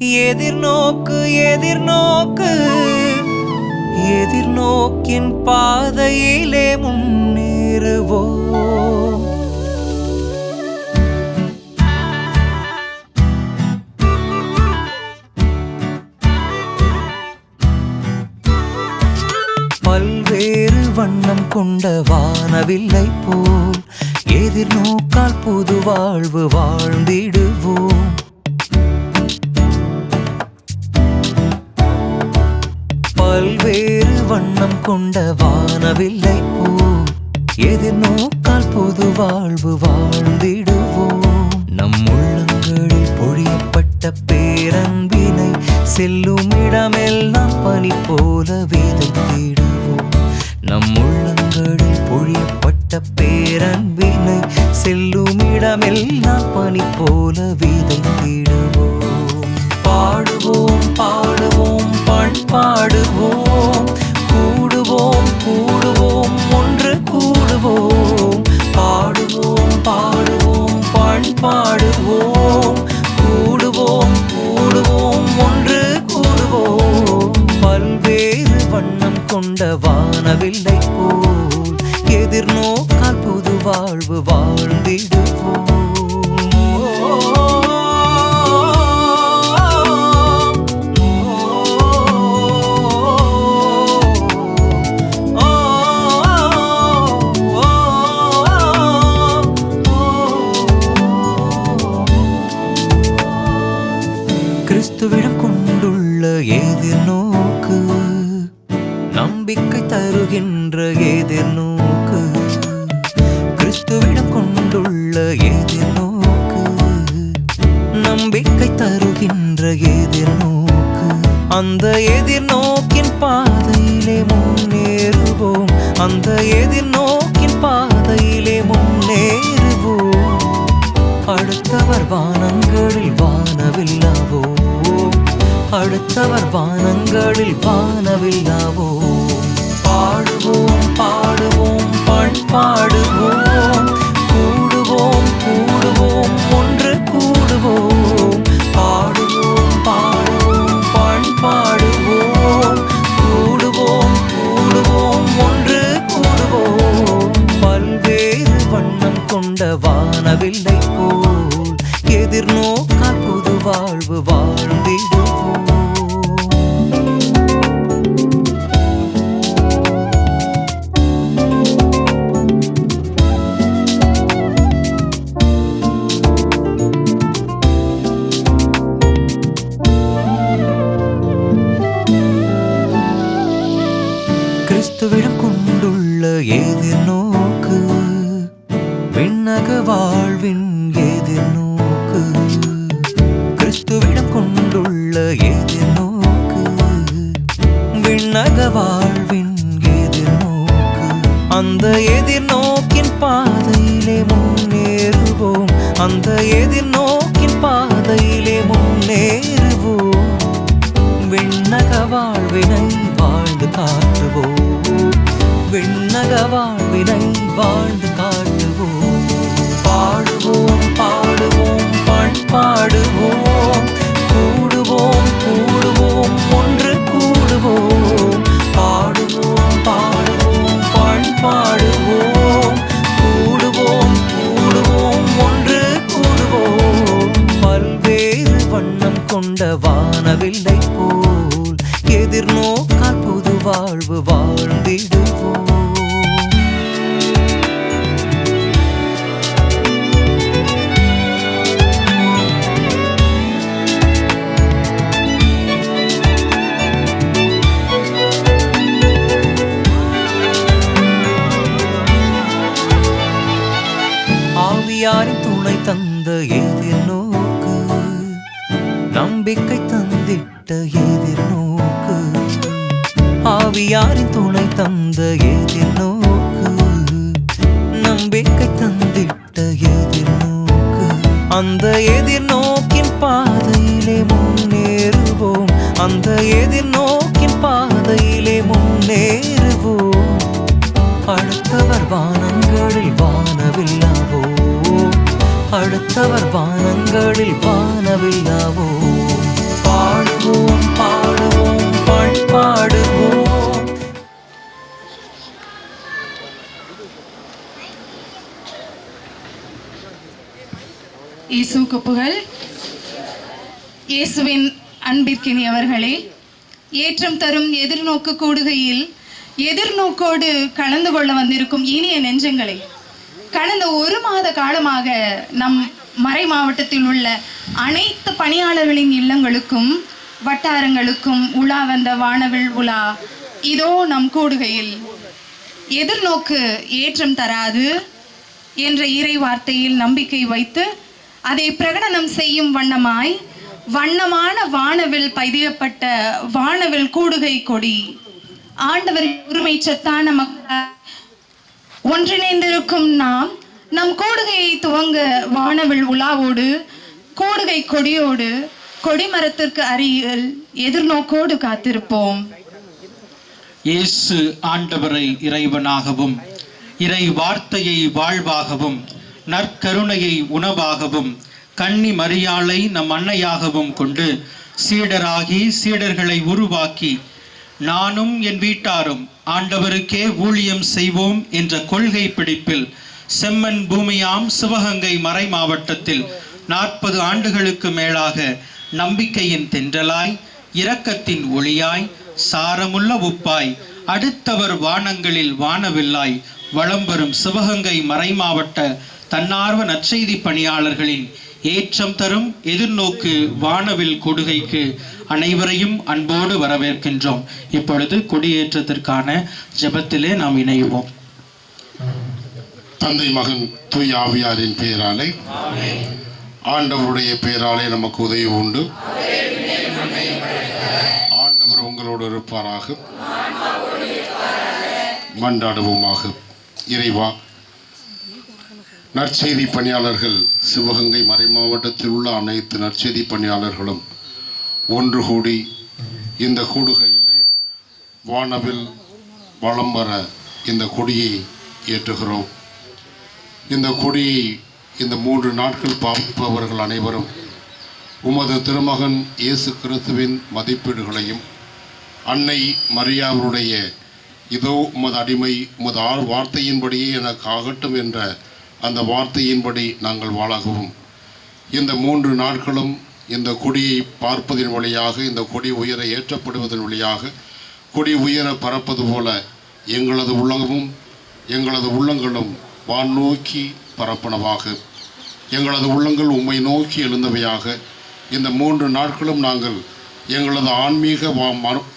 எதிர்நோக்கு எதிர்நோக்கு எதிர்நோக்கின் பாதையிலே முன்னேறுவோம். பல்வேறு வண்ணம் கொண்ட வானவில்லை போல் எதிர்நோக்கால் புது வாழ்வு வாழ்ந்திடுவோம். பல்வேறு வண்ணம் கொண்ட வானவில்லை போல் எதிர்நோக்கால் புது வாழ்வு வாழ்ந்திடுவோம். நம் உள்ளங்களில் பொழியப்பட்ட பேரன்பினை செல்லும் இடமெல்லாம் பனி போல விதைத்திடுவோம். நம் உள்ளங்களில் பொழியப்பட்ட பேரன்பினை செல்லும் இடமெல்லாம் பனி போல விதைத்திடுவோம். பாடுவோம் பாடுவோம் பண்பாடுவோம், கூடுவோம் கூடுவோம் ஒன்று கூடுவோம். பாடுவோம் பாடுவோம் பண்பாடுவோம், கூடுவோம் கூடுவோம் ஒன்று கூடுவோம். பல்வேறு வண்ணம் கொண்ட வானவில்லை போல் எதிர்நோக்கால் புது வாழ்வு வாழ்ந்திடுவோம். கிறிஸ்துவிடம் கொண்டுள்ள எதிர்நோக்கு நம்பிக்கை தருகின்ற எதிர்நோக்கு. கிறிஸ்துவிடம் கொண்டுள்ள எதிர்நோக்கு நம்பிக்கை தருகின்ற எதிர்நோக்கு. அந்த எதிர்நோக்கின் பாதையிலே முன்னேறுவோம். அந்த எதிர்நோக்கின் பாதையிலே முன்னேறுவோம். அடுத்தவர் வானங்களில் வானவில்லாவோ, அடுத்தவர் வானங்களில் வானவில்லாவோ. பாடுவோம் பாடுவோம் பண்பாடுவோம், கூடுவோம் கூடுவோம் ஒன்று கூடுவோம். பாடுவோம் பாடுவோம் பண்பாடுவோம், கூடுவோம் கூடுவோம் ஒன்று கூடுவோம். பல்வேறு வண்ணம் கொண்ட வானவில்லை போல் எதிர்நோக்கால் புது வாழ்வு வாழ்ந்திடுவோம். கிறிஸ்துவிடம் கொண்டுள்ள எதிர்நோக்கு விண்ணக வாழ்வின் எதிர்நோக்கு. கிறிஸ்துவிடம் கொண்டுள்ள எதிர்நோக்கு விண்ணக வாழ்வின் எதிர்நோக்கு. அந்த எதிர்நோக்கின் பாதையிலே முன்னேறுவோம். அந்த எதிர்நோக்கின் பாதையிலே முன்னேறுவோம். விண்ணக வாழ்வினை வாழ்ந்து காட்டுவோம். விண்ணக வாழ்வினை வாழ்ந்து காட்டுவோம். பாடுவோம் பாடுவோம் பண்பாடுவோம், கூடுவோம் கூடுவோம் ஒன்று கூடுவோம். பாடுவோம் பாடுவோம் பண்பாடுவோம், கூடுவோம் கூடுவோம் ஒன்று கூடுவோம். பல்வேறு வண்ணம் கொண்ட வானவில்லை போல் எதிர்நோக்கால் புது வாழ்வு வாழ்ந்திடுவோம். ஆவியாரின் துணை தந்த எதிர்நோக்கு, நம்பிக்கை தந்திட்ட எதிர்நோக்கு. ஆவியாரின் துணை தந்த எதிர்நோக்கு, நம்பிக்கை தந்திட்ட எதிர்நோக்கு. அந்த எதிர்நோக்கின் பாதையிலே முன்னேறுவோம். அந்த எதிர்நோக்கின் பாதையிலே முன்னேறுவோம். அடுத்தவர் வானங்களில் வானவில்லாவோ, அடுத்தவர் வானங்களில் வானவில்லாவோ. இயேசுவுக்கு புகழ். இயேசுவின் அன்பிற்கினியவர்களே, ஏற்றம் தரும் எதிர்நோக்கு கூடுகையில் எதிர்நோக்கோடு கலந்து கொள்ள வந்திருக்கும் இனிய நெஞ்சங்களே, கடந்த 1 மாத காலமாக நம் மறை மாவட்டத்தில் உள்ள அனைத்து பணியாளர்களின் இல்லங்களுக்கும் வட்டாரங்களுக்கும் உலா வந்த வானவில் உலா இதோ நம் கூடுகையில். எதிர்நோக்கு ஏற்றம் தராது என்ற இறை வார்த்தையில் நம்பிக்கை வைத்து அதை பிரகடனம் செய்யும் வண்ணமாய் வண்ணமான வானவில் பதியப்பட்ட வானவில் கூடுகை கொடி ஆண்டவரின் உரிமை சத்தான மக்கள் ஒன்றிணைந்திருக்கும் நாம் நம் கூடுகையை துவங்க வானவில் உலாவோடு கூடுகை கொடியோடு கொடிமரத்திற்கு அருகில் எதிர்நோக்கோடு காத்திருப்போம். இயேசு ஆண்டவரை இறைவனாகவும் இறை வார்த்தையை வாழ்வாகவும் நற்கருணையை உணவாகவும் கன்னி மரியாளை நம் அன்னையாகவும் கொண்டு சீடராகி சீடர்களை உருவாக்கி நானும் என் வீட்டாரும் ஆண்டவருக்கே ஊழியம் செய்வோம் என்ற கொள்கை பிடிப்பில் செம்மன் பூமியாம் சிவகங்கை மறை மாவட்டத்தில் 40 ஆண்டுகளுக்கு மேலாக நம்பிக்கையின் தென்றலாய் இரக்கத்தின் ஒளியாய் சாரமுள்ள உப்பாய் அடுத்தவர் வானங்களில் வானவில்லாய் வலம் வரும் சிவகங்கை மறை மாவட்ட தன்னார்வ நற்செய்தி பணியாளர்களின் ஏற்றம் தரும் எதிர்நோக்கு வானவில் கொடுகைக்கு அனைவரையும் அன்போடு வரவேற்கின்றோம். இப்பொழுது கொடியேற்றத்திற்கான ஜெபத்திலே நாம் இணைவோம். தந்தை மகன் தூய் ஆவியாரின் பெயராலே ஆண்டவருடைய பெயராலே நமக்கு உதவி உண்டு. ஆண்டவர் உங்களோடு இருப்பாராக. மன்றாடுவோமாக. இறைவா, நற்செய்தி பணியாளர்கள் சிவகங்கை மறை மாவட்டத்தில் உள்ள அனைத்து நற்செய்தி பணியாளர்களும் ஒன்று கூடி இந்த கூடுகையிலே வானவில் வலம் வர இந்த கொடியை ஏற்றுகிறோம். இந்த கொடியை இந்த 3 நாட்கள் பார்ப்பவர்கள் அனைவரும் உமது திருமகன் இயேசு கிறிஸ்துவின் மதிப்பீடுகளையும் அன்னை மரியாவுடைய இதோ உமது அடிமை உமது வார்த்தையின்படியே எனக்கு ஆகட்டும் என்ற அந்த வார்த்தையின்படி நாங்கள் வாழாகவும் இந்த 3 நாட்களும் இந்த கொடியை பார்ப்பதன் வழியாக இந்த கொடி உயர ஏற்றப்படுவதன் வழியாக கொடி உயர பறப்பது போல எங்களது உள்ளங்களும் வான் நோக்கி பரப்பனவாக. எங்களது உள்ளங்கள் உம்மை நோக்கி எழுந்தவையாக. இந்த 3 நாட்களும் நாங்கள் எங்களது ஆன்மீக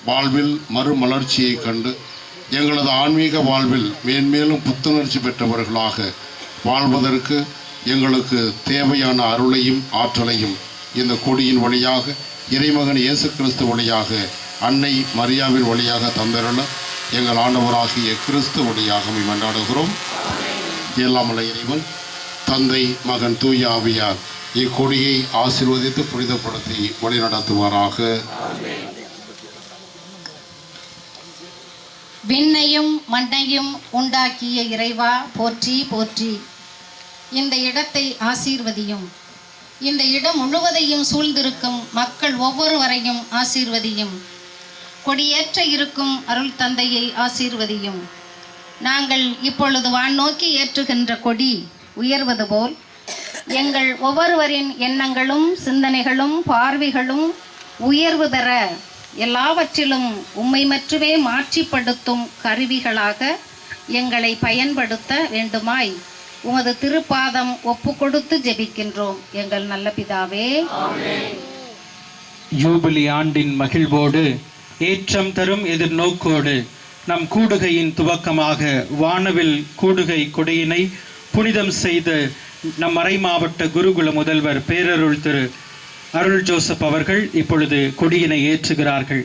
வாழ்வில் மறுமலர்ச்சியை கண்டு எங்களது ஆன்மீக வாழ்வில் மேன்மேலும் புத்துணர்ச்சி பெற்றவர்களாக வாழ்வதற்கு எங்களுக்கு தேவையான அருளையும் ஆற்றலையும் இந்த கொடியின் வழியாக இறைமகன் இயேசு கிறிஸ்து வழியாக அன்னை மரியாவின் வழியாக தந்தருள எங்கள் ஆண்டவராகிய கிறிஸ்து வழியாக மன்றாடுகிறோம். எல்லாம் வல்ல இறைவன் தந்தை மகன் தூய ஆவியார் இக்கொடியை ஆசீர்வதித்து புனிதப்படுத்தி வழிநடத்துவாராக. விண்ணையும் மண்ணையும் உண்டாக்கிய இறைவா போற்றி போற்றி. இந்த இடத்தை ஆசீர்வதியும். இந்த இடம் முழுவதையும் சூழ்ந்திருக்கும் மக்கள் ஒவ்வொருவரையும் ஆசீர்வதியும். கொடியேற்ற இருக்கும் அருள் தந்தையை ஆசீர்வதியும். நாங்கள் இப்பொழுது வான் நோக்கி ஏற்றுகின்ற கொடி உயர்வது போல் எங்கள் ஒவ்வொருவரின் எண்ணங்களும் சிந்தனைகளும் பார்வைகளும் உயர்வு பெற எல்லாவற்றிலும் உம்மை மட்டுமே மாற்றிப்படுத்தும் கருவிகளாக எங்களை பயன்படுத்த வேண்டுமாய் உமது திருப்பாதம் ஒப்பு கொடுத்து ஜெபிக்கின்றோம் எங்கள் நல்ல பிதாவே. யூபிலி ஆண்டின் மகிழ்வோடு ஏற்றம் தரும் எதிர்நோக்கோடு நம் கூடுகையின் துவக்கமாக வானவில் கூடுகை கொடியினை புனிதம் செய்த நம் மறை மாவட்ட குருகுல முதல்வர் பேரருள் திரு அருள் ஜோசப் அவர்கள் இப்பொழுது கொடியினை ஏற்றுகிறார்கள்.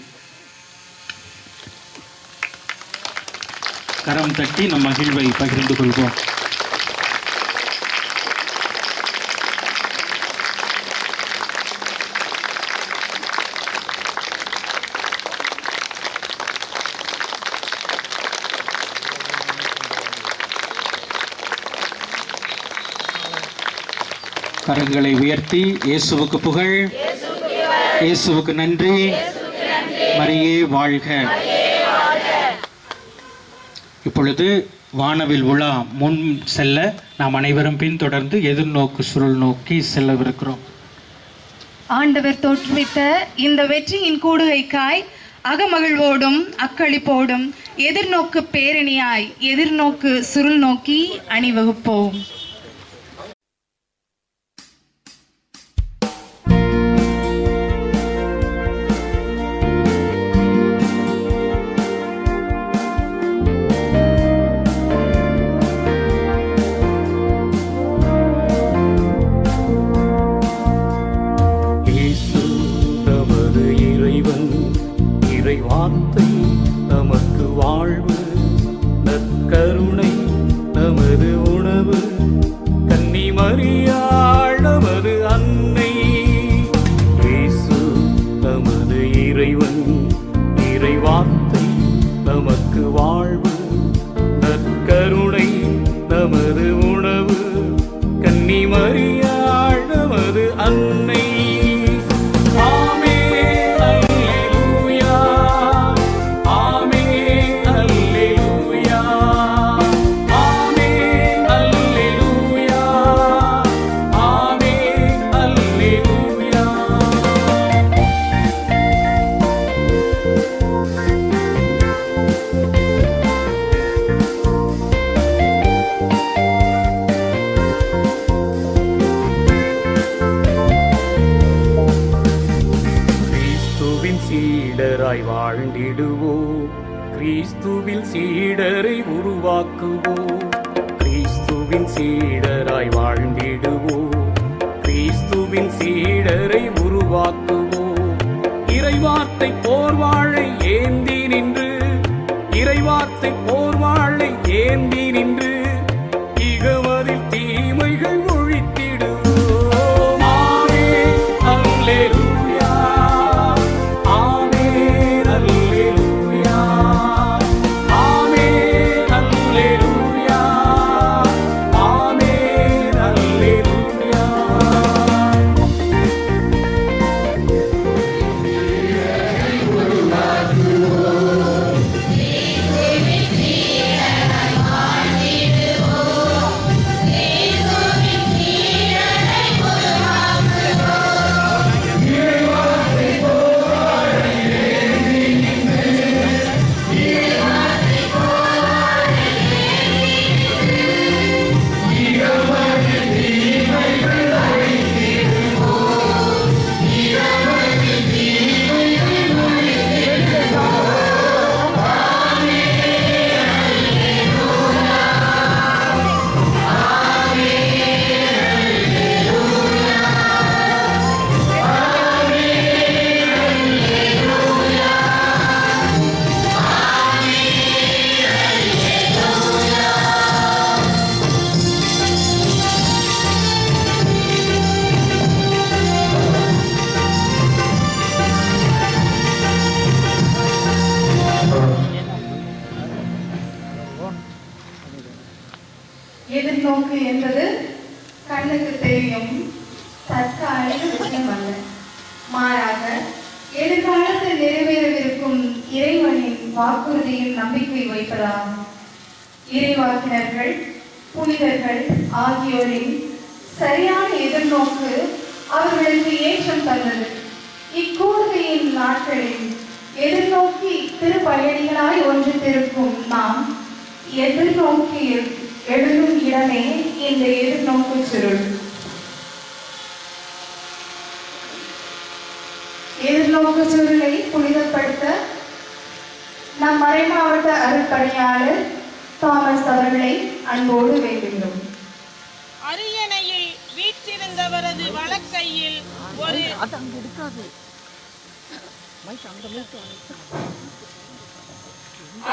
கரம் தட்டி நம் மகிழ்வை பகிர்ந்து கொள்வோம். கரங்களை உயர்த்தி இயேசுவுக்கு புகழ், இயேசுவுக்கு நன்றி, மரியே வாழ்க. இப்பொழுது வானவில் உலா முன் செல்ல நாம் அனைவரும் பின்தொடர்ந்து எதிர்நோக்கு சுருள் நோக்கி செல்லவிருக்கிறோம். ஆண்டவர் தோற்றுவித்த இந்த வெற்றியின் கூடுகைக்காய் அகமகிழ்வோடும் அக்களிப்போடும் எதிர்நோக்கு பேரணியாய் எதிர்நோக்கு சுருள் நோக்கி அணிவகுப்போம். வார்த்தை நமக்கு வாழ்வு, நற்கருணை நமது உணவு, கன்னி மரியாள் நமது அன்னை. இயேசு நமது இறைவன், இறை வார்த்தை நமக்கு வாழ்வு, நற்கருணை நமது உணவு, கன்னி மரியாள் நமது அன்னை. சீடராய் வாழ்ந்திடுவோம், கிறிஸ்துவில் சீடரை உருவாக்குவோம். கிறிஸ்துவின் சீடராய் வாழ்ந்திடுவோம், கிறிஸ்துவின் சீடரை உருவாக்குவோம். இறைவார்த்தை போர்வாளை ஏந்தி நின்று, இறைவார்த்தை போர்வாளை ஏந்தி நின்று, இகமதில் தீமைகள் ஒழித்திடுவோம். ஆமென் அல்லேலூயா, ஆமென் அல்லேலூயா, ஆமென் அல்லேலூயா, ஆமென் அல்லேலூயா. எதிர்நோக்கு என்பது கண்ணுக்கு தெரியும் தற்காலிக விஷயம் அல்ல, மாறாக எதிர்காலத்தில் நிறைவேறவிருக்கும் இறைவனின் வாக்குறுதியில் நம்பிக்கை வைப்பதாகும். இறைவாக்கினர்கள், புனிதர்கள் ஆகியோரின் சரியான எதிர்நோக்கு அவர்களுக்கு ஏற்றம் தந்தது. இக்கூடுகையின் நாட்களில் எதிர்நோக்கி திருப்பயணிகளாய் ஒன்றித்திருக்கும் நாம் எதிர்நோக்கி எழுதும் இடமே இந்த எதிர்நோக்கு சுருள். எதிர்நோக்கு சுருளை புனிதப்படுத்த நம் மறைமாவட்ட அருட்பணியாளர் தாமஸ் அவர்களை அன்போடு வேண்டுகிறோம். அரியணையில் வீற்றிருந்தவரது வலக்கையில் ஒரு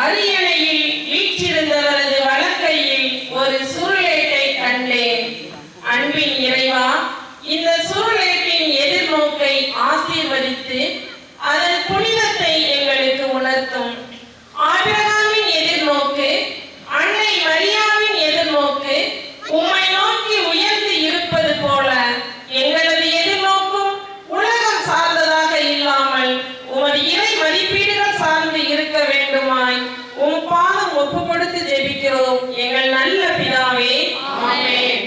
அரியணையில் வீற்றிருந்தவரது வலக்கையில் ஒரு சுருளேட்டை கண்டேன். அன்பின் இறைவா, இந்த சுருளேட்டின் எதிர்நோக்கை ஆசீர்வதித்து அதன் புனிதத்தை எங்களுக்கு உணர்த்தும். ஆபிரகாமின் எதிர்நோக்கு, அன்னை மரியாவின் எதிர்நோக்கு உம்மை நோக்கி உயர்ந்து இருப்பது போல எங்களது எதிர்நோக்கும் உலகம் சார்ந்ததாக இல்லாமல் உமது இறை மதிப்பீடுகள் சார்ந்து இருக்க வேண்டுமாய் ஜெபிக்கிறோம் எங்கள் நல்ல பிதாவே. ஆமென்.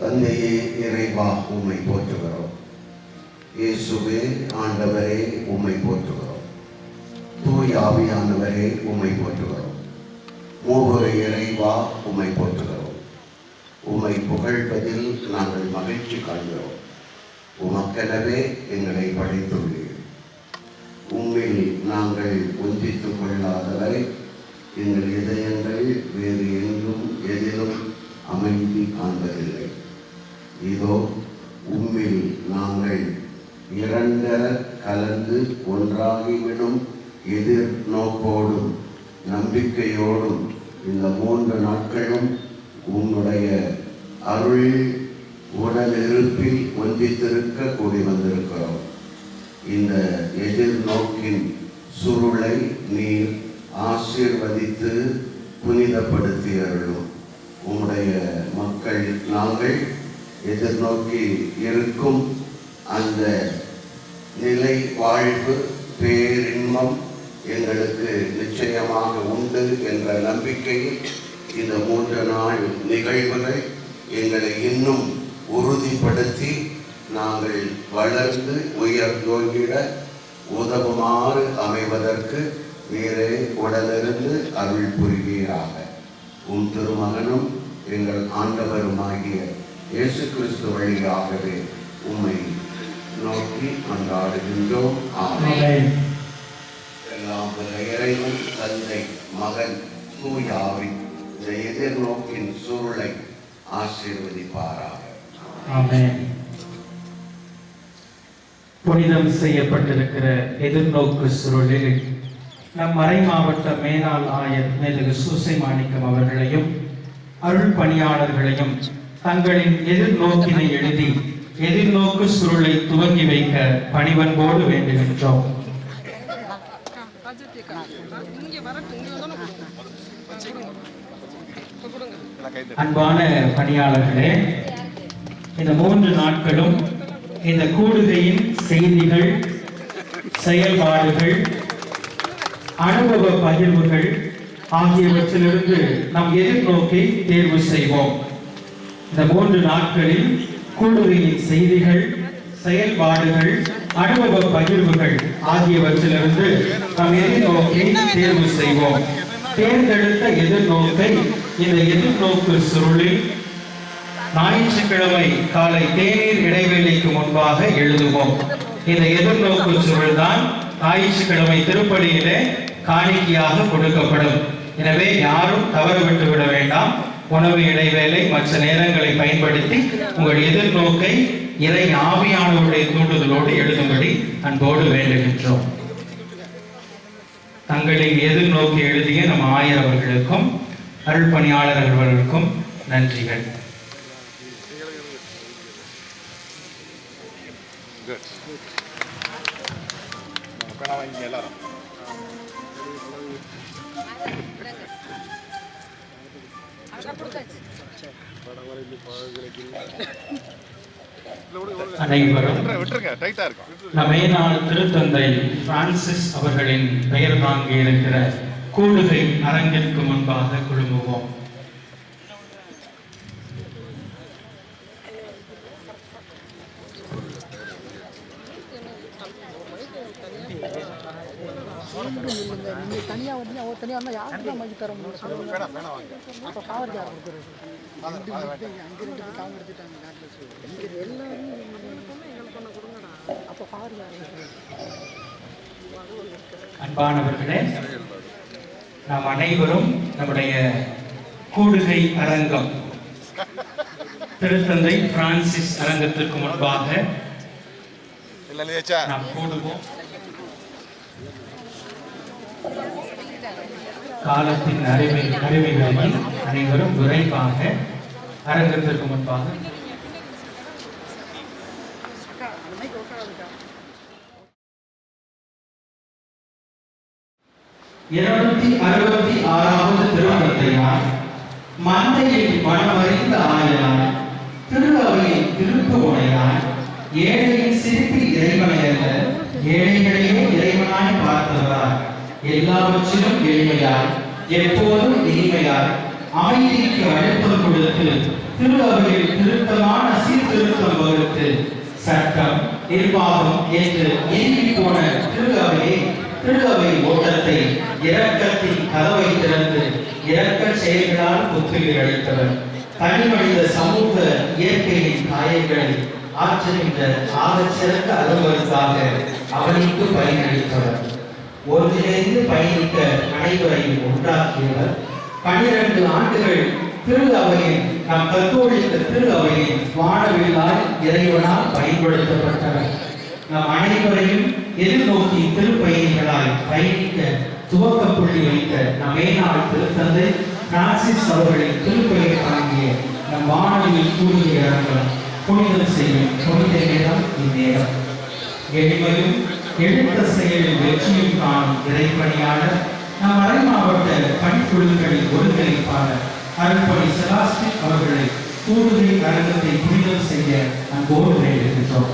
தந்தையே இறைவா உம்மை போற்றுகிறோம். இயேசுவே ஆண்டவரே உம்மை போற்றுகிறோம். தூய் ஆவியானவரே உம்மை போற்றுகிறோம். மூவரை இறைவா உம்மை போற்றுகிறோம். உம்மை புகழ்வதில் நாங்கள் மகிழ்ச்சி காண்கிறோம். உமக்கெனவே எங்களை படைத்துள்ளீர். உம்மில் நாங்கள் ஒன்றித்துக் கொள்ளாதவரை எங்கள் இதயங்கள் வேறு எங்கும் எதிலும் அமைதி காண்பதில்லை. இதோ உம்மில் நாங்கள் இரண்டர கலந்து ஒன்றாகிவிடும் எதிர்நோக்கோடும் நம்பிக்கையோடும் இந்த 3 நாட்களும் உம்முடைய அருள் உடனிருப்பில் ஒன்றித்திருக்க கூடி வந்திருக்கிறோம். இந்த எதிர்நோக்கின் சுருளை நீர் ஆசீர்வதித்து புனிதப்படுத்தி அருளும். உம்முடைய மக்கள் நாங்கள் எதிர்நோக்கி இருக்கும் அந்த நிலை வாழ்வு பேரின்பம் எங்களுக்கு நிச்சயமாக உண்டு என்ற நம்பிக்கையில் இந்த 3 நாள் நிகழ்வுகள் எங்களை இன்னும் உறுதிப்படுத்தி நாங்கள் வளர்ந்து உயர்ந்தோங்கிட உதவுமாறு அமைவதற்கு நீரே உடனிருந்து அருள் புரிவீராக. உம் திருமகனும் எங்கள் ஆண்டவருமாகிய இயேசு கிறிஸ்து வழியாகவே உம்மை நோக்கி கொண்டாடுகின்றோம். ஆமென். எல்லாம் வல்ல இறைவன் தந்தை மகன் தூய ஆவி இந்த எதிர்நோக்கின் சூழலை ஆசீர்வதிப்பாராக. ஆமென். புனிதம் செய்யப்பட்டிருக்கிற எதிர்நோக்கு சுருளில் நம் மறை மாவட்ட மேலாள் ஆயர் மேதகு சூசை மாணிக்கம் அவர்களையும் அருள் பணியாளர்களையும் தங்களின் எதிர்நோக்கினை எழுதி எதிர்நோக்கு சுருளை துவங்கி வைக்க பணிவன்போடு வேண்டுகின்றோம். அன்பான பணியாளர்களே, இந்த 3 நாட்களும் இந்த கூடுகையின் செய்திகள், செயல்பாடுகள், அனுபவ பகிர்வுகள் ஆகியவற்றிலிருந்து நம் எதிர்நோக்கை தேர்வு செய்வோம். இந்த 3 நாட்களில் கூடுகையின் செய்திகள், செயல்பாடுகள், அனுபவ பகிர்வுகள் ஆகியவற்றிலிருந்து நம் எதிர்நோக்கை தேர்வு செய்வோம். தேர்ந்தெடுத்த எதிர்நோக்கை இந்த எதிர்நோக்கு சுருளில் ஞாயிற்றுக்கிழமை காலை தேநீர் இடைவேளைக்கு முன்பாக எழுதுவோம். இந்த எதிர்நோக்கு சுருள் தான் ஞாயிற்றுக்கிழமை திருப்பலியிலே காணிக்கையாக கொடுக்கப்படும். எனவே யாரும் தவறு விட்டு விட வேண்டாம். உணவு இடைவேளை மற்ற நேரங்களை பயன்படுத்தி உங்கள் எதிர்நோக்கை இறை ஆவியானவருடைய தூண்டுதலோடு எழுதும்படி அன்போடு வேண்டுகின்றோம். தங்களின் எதிர்நோக்கி எழுதிய நம் ஆயர் அவர்களுக்கும் அருள் பணியாளர்களுக்கும் நன்றிகள். அனைவரும் மேலாள் திருத்தந்தை பிரான்சிஸ் அவர்களின் பெயர் தாங்கி இருக்கிற கூடுகை அரங்கிற்கு முன்பாக குழுமுவோம். தனியா வந்து அவர் தனியா இருந்தால் யாருக்கு தான் வாங்கி தர முடியும் சொல்லுங்க. அப்போ பவர் யார் கொடுக்குறது? அங்கே 2 காங்க எடுத்துட்டாங்க. எல்லாரும் அப்போ பவர் யார்? அன்பானவர்களே, நாம் அனைவரும் நம்முடைய கூடுகை அரங்கம் திருத்தந்தை பிரான்சிஸ் அரங்கத்திற்கு முன்பாக நாம் கூடுவோம். காலத்தின் அறிவிகளில் அனைவரும் விரைவாக அரங்கத்திற்கு முன்பாக திருத்தந்தையார் மந்தையின் மனமறிந்த ஆயனார் திரு அவையின் திருப்பு உடையார் ஏழையின் சிரிப்பில் இறைவனை அல்ல ஏழைகளையே இறைவனாய் எல்லாவற்றிலும் எளிமையாய் எப்போதும் இனிமையாய் அமைதிக்கு அழுத்தம் கொடுத்து திரு அவையில் திருத்தமான சீர்திருத்தம் வகுத்து சட்டம் நிர்வாகம் என்று ஏங்கி போன திரு அவை ஓட்டத்தை இரக்கத்தின் கதவை திறந்து இரக்க செயல்களால் புத்துயிர் அளித்தவர். தனி மனித சமூக இயற்கையின் காயங்களை ஆற்றுகின்ற ஆகச்சிறந்த அலுவலுக்காக அவனுக்கு பயனளித்தவர். ஒன்றிணைந்து பயணிக்க அனைவரையும் உண்டாக்கியவர். 12 ஆண்டுகள் திரு அவையின் நம் கத்தோலிக்க திரு அவையின் வானவில்லாய் இறைவனால் பயன்படுத்தப்பட்டவர். நம் அனைவரையும் எதிர்நோக்கி திருப்பயணிகளாய் பயணிக்க துவக்க புள்ளி வைத்த நம் மேனாள் திருத்தந்தை பிரான்சிஸ் அவர்களின் திருப்பெயர் தாங்கிய நம் வானவில் கூடிய இடங்களும் புனிதம் செய்யும் புனித நேரம் இந்நேரம். எளிமையும் எழுத்த செயலில் வெற்றியும் காணும் இறைப்பணியாளர் நம் மறை மாவட்ட பணிக்குழுக்களின் ஒருங்கிணைப்பாளர் அருள்பணி செலாஸ்டின் அவர்களை கூடுகை அரங்கத்தை புனிதம் செய்ய அன்போடு வேண்டுகின்றோம்.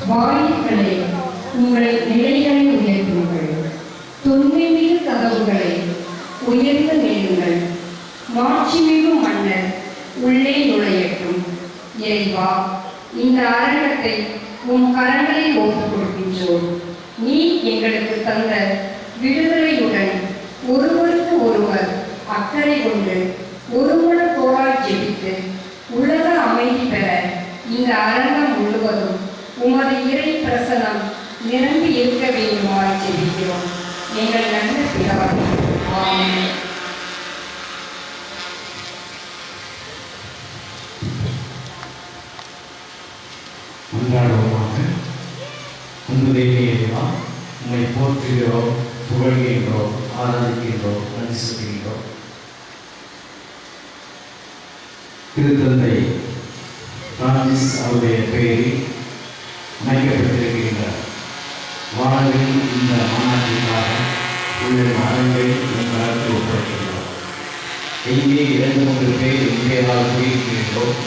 வாயில்களே, உங்கள் நிலைகளை உயர்த்துங்கள். தொன்மைமிகு கதவுகளை உயர்ந்து நிறுங்கள். மாட்சிமிகு மன்னர் உள்ளே நுழையட்டும். இறைவா, இந்த அரங்கத்தை உன் கரங்களில் ஒப்புக் கொடுக்கின்றோம். நீ எங்களுக்கு தந்த விடுதலையுடன் ஒருவருக்கு ஒருவர் அக்கறை கொண்டு ஒருமுறை போராய் ஜெபித்து உலக அமைதி பெற இந்த அரங்கம் முழுவதும் உமது இறை பிரசனம் நிரம்பி இருக்க வேண்டுமாய் ஜெபிக்கிறோம். எங்கள் நல்ல பிதாவே, ஆமென். அன்றாடமாக அன்பு தெய்வா, உம்மை போற்றுகிறோம், புகழ்கின்றோம், ஆராதிக்கின்றோம், நன்றி சொல்கின்றோம். திருத்தந்தை பிரான்சிஸ் அவருடைய பெயரில் அமைக்கப்பட்டிருக்கின்ற வானவில் இந்த மாநாட்டிற்காக உள்ள அரங்கை எங்களால் ஒப்படைக்கின்றோம். எங்கே 2-3 பேர் இந்தியாவால் கூறியிருக்கின்றோம்,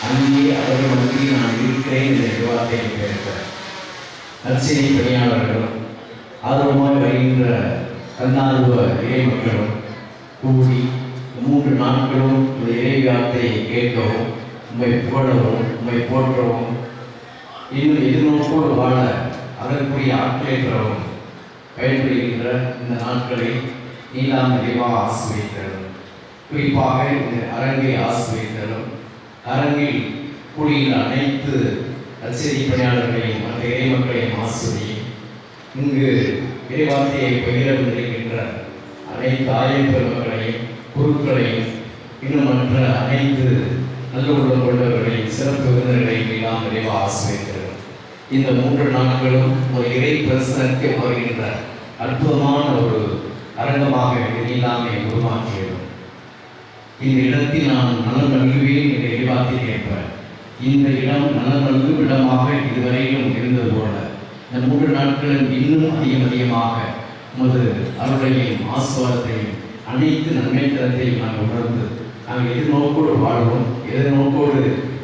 அங்கே அவர்கள் மத்தியில் நான் இருக்கிறேன் என்ற விவாதத்தை கேட்கிறேன். நற்செய்தி பணியாளர்களும் ஆர்வமாக வருகின்ற தன்னார்வ இறை மக்களும் கூடி 3 நாட்களும் இந்த இறைவார்த்தை கேட்கவும், உம்மை புகழவும், உம்மை போற்றவும், இன்னும் எதிர்நோக்கோடு வாழ அதற்குரிய ஆட்களை பெறவும் பயன்படுகின்ற இந்த நாட்களை நீலாம் நிறைவாக ஆசிரியத்தரும். குறிப்பாக இந்த அரங்கை ஆசிரியத்தரும். அரங்கில் கூடிய அனைத்து நற்செய்தி பணியாளர்களையும் மற்ற இறை மக்களையும் ஆசிரியும். இங்கு இறைவார்த்தையை பகிர வந்திருக்கின்ற அனைத்து ஆயர் பெருமக்களையும் குருக்களையும் இன்னும் மற்ற அனைத்து நல்ல உள்ளம் கொண்டவர்களையும் சிறப்பு விருந்தினர்களையும் எல்லாம் நிறைவாக ஆசிரியத்தரும். இந்த 3 நாட்களும் ஒரு இறை பிரசனத்தை வருகின்ற அற்புதமான ஒரு அரங்கமாக எல்லாமே உருவாக்கியது. இந்த இடத்தில் நான் நலம் நல்குவேன் என்ற இறைவார்த்தை கேட்பேன். இந்த இடம் நலம் நல்கும் இடமாக இதுவரையிலும் இருந்தது போல இந்த 3 நாட்களும் இன்னும் அதிகமாக உமது அருளையும் ஆசுவாதத்தையும் அனைத்து நன்மைத்தனத்தையும் நாங்கள் உணர்ந்து நாங்கள் எதிர்நோக்கோடு வாழ்வோம், எதிர்நோக்கோடு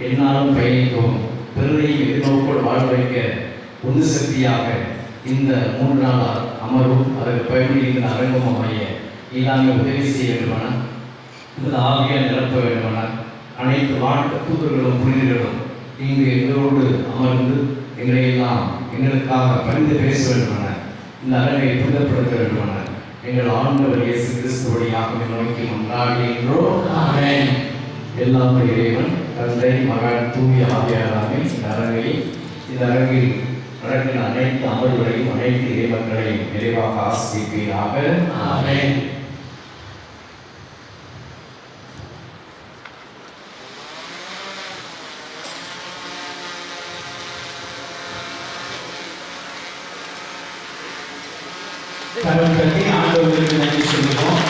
என்னாலும் பயணிக்கவும், பிறரையும் எதிர்நோக்கோடு வாழ வைக்க உந்து சக்தியாக இந்த 3 நாள் அமர்வும் அதற்கு பயன்படுகின்ற அரங்கம் அமைய எல்லாமே உதவி செய்ய வேண்டுமென, இந்த ஆவியை நிரப்ப வேண்டுமென அனைத்து வாழ்க்கை தூதர்களும் புனிதர்களும் இங்கு எங்களோடு அமர்ந்து எங்களையெல்லாம் எங்களுக்காக பரிந்து பேச வேண்டுமென, இந்த அரங்கை புனிதப்படுத்த வேண்டுமென எங்கள் ஆண்டவர் இயேசு கிறிஸ்து வழியாக நோக்கி கொண்டாடுகின்றோம். ஆமென். எல்லாம் இறைவன் தந்தை மகன் தூய ஆவியாராமே இந்த அரங்கில் நடக்கிற அனைத்து அமர்வுகளையும் அனைத்து இறைவர்களையும் நிறைவாக ஆசிரிப்பீராக. ஆமென். கடவுளுக்கு ஆண்டவருக்கு நன்றி சொல்லுவோம்.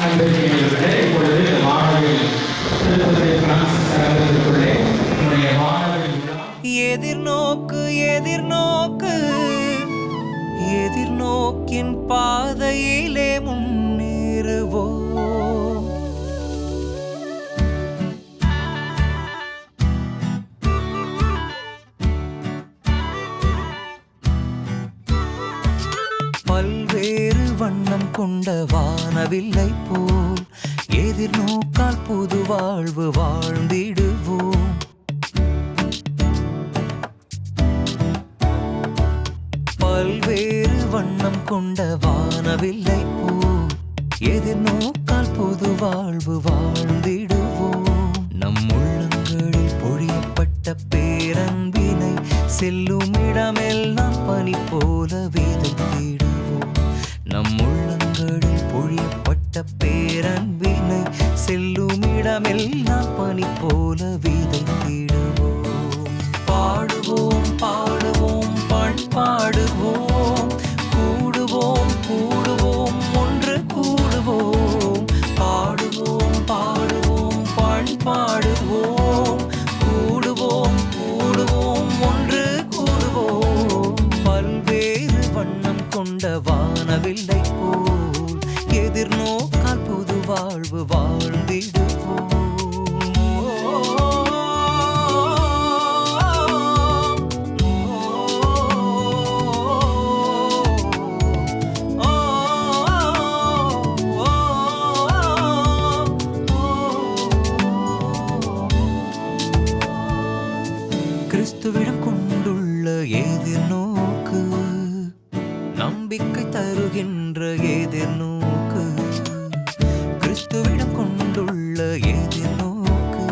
அன்பிற்குரியவர்களே, இப்பொழுது வானவில் திருத்தந்தை பிரான்சிஸ் அரங்கத்திற்குள்ளே நம்முடைய வானவில் எதிர்நோக்கு எதிர்நோக்கு எதிர்நோக்கின் பாதையிலே முன்னேறுவோம். வண்ணம் கொண்ட வானவில்லை போல் எதிர்நோக்கால் புது வாழ்வு வாழ்ந்திடுவோம். பல்வேறு வண்ணம் கொண்ட வானவில்லை போல் எதிர்நோக்கால் புது வாழ்வு வாழ்ந்திடுவோம். நம் உள்ளங்களில் பொழியப்பட்ட பேரன்பினை செல்லும் இடமெல்லாம் பனி போல விதைத்திடுவோம். நம் உள்ளங்களில் பொழியப்பட்ட பேரன்பினை செல்லும் இடமெல்லாம் பனி போல விதைத்திடுவோம். பாடுவோம் பாடுவோம் பண்பாடுவோம், கூடுவோம் கூடுவோம் ஒன்று கூடுவோம். பாடுவோம் பாடுவோம் பண்பாடுவோம், கூடுவோம் கூடுவோம் ஒன்று கூடுவோம். பல்வேறு வண்ணம் கொண்ட வானவில்லை போல் எதிர்நோக்கால் புது வாழ்வு வாழ்ந்திடுவோம். கிறிஸ்துவிடம் கொண்டுள்ள எதிர்நோக்கு நம்பிக்கை தருகின்ற எதிர்நோக்கு. கிறிஸ்துவிடம் கொண்டுள்ள எதிர்நோக்கு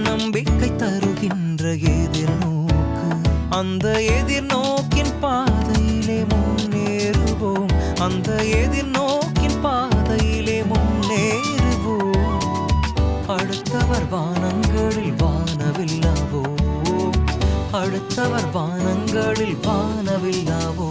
நம்பிக்கை தருகின்ற எதிர்நோக்கு. அந்த எதிர்நோக்கின் பாதையிலே முன்னேறுவோம், அந்த எதிர்நோக்கின் பாதையிலே முன்னேறுவோம். அடுத்தவர் வானங்களில் வானவில்லாவோ, அடுத்தவர் வானங்களில் வானவில்லாவோ.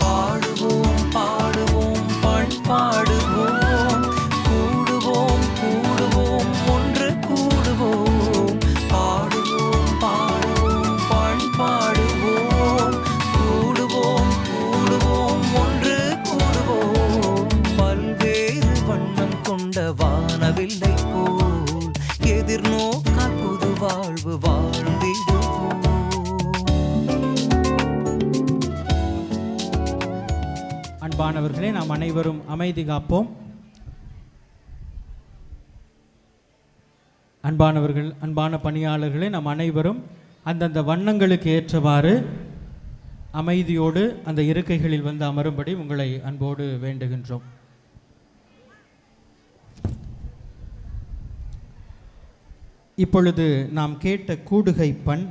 பாடுவோம் பாடுவோம் பண்பாடுவோம், கூடுவோம் கூடுவோம் ஒன்று கூடுவோம். பாடுவோம் பாடுவோம் பண்பாடுவோம், கூடுவோம் கூடுவோம் ஒன்று கூடுவோம். பல்வேறு வண்ணம் கொண்ட வானவில்லை போல் எதிர்நோக்கால் புது வாழ்வு வாழ்ந்திடுவோம். அன்பானவர்களே, நாம் அனைவரும் அமைதி காப்போம். அன்பானவர்கள், அன்பான பணியாளர்களே, நாம் அனைவரும் அந்தந்த வண்ணங்களுக்கு ஏற்றவாறு அமைதியோடு அந்த இருக்கைகளில் வந்து அமரும்படி உங்களை அன்போடு வேண்டுகின்றோம். இப்பொழுது நாம் கேட்ட கூடுகை பண்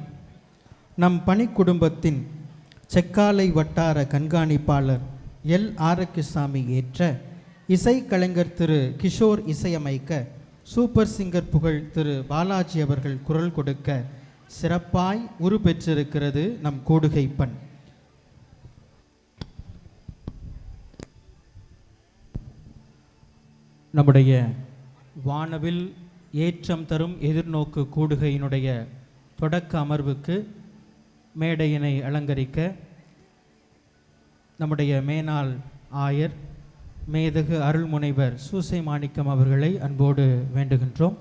நம் பணிக்குடும்பத்தின் செக்காலை வட்டார கண்காணிப்பாளர் எல் ஆரோக்கியசாமி ஏற்ற, இசைக்கலைஞர் திரு கிஷோர் இசையமைக்க, சூப்பர் சிங்கர் புகழ் திரு பாலாஜி அவர்கள் குரல் கொடுக்க சிறப்பாய் உருப்பெற்றிருக்கிறது நம் கூடுகை பண். நம்முடைய வானவில் ஏற்றம் தரும் எதிர்நோக்கு கூடுகையினுடைய தொடக்க அமர்வுக்கு மேடையினை அலங்கரிக்க நம்முடைய மேனாள் ஆயர் மேதகு அருள்முனைவர் சூசை மாணிக்கம் அவர்களை அன்போடு வேண்டுகின்றோம்.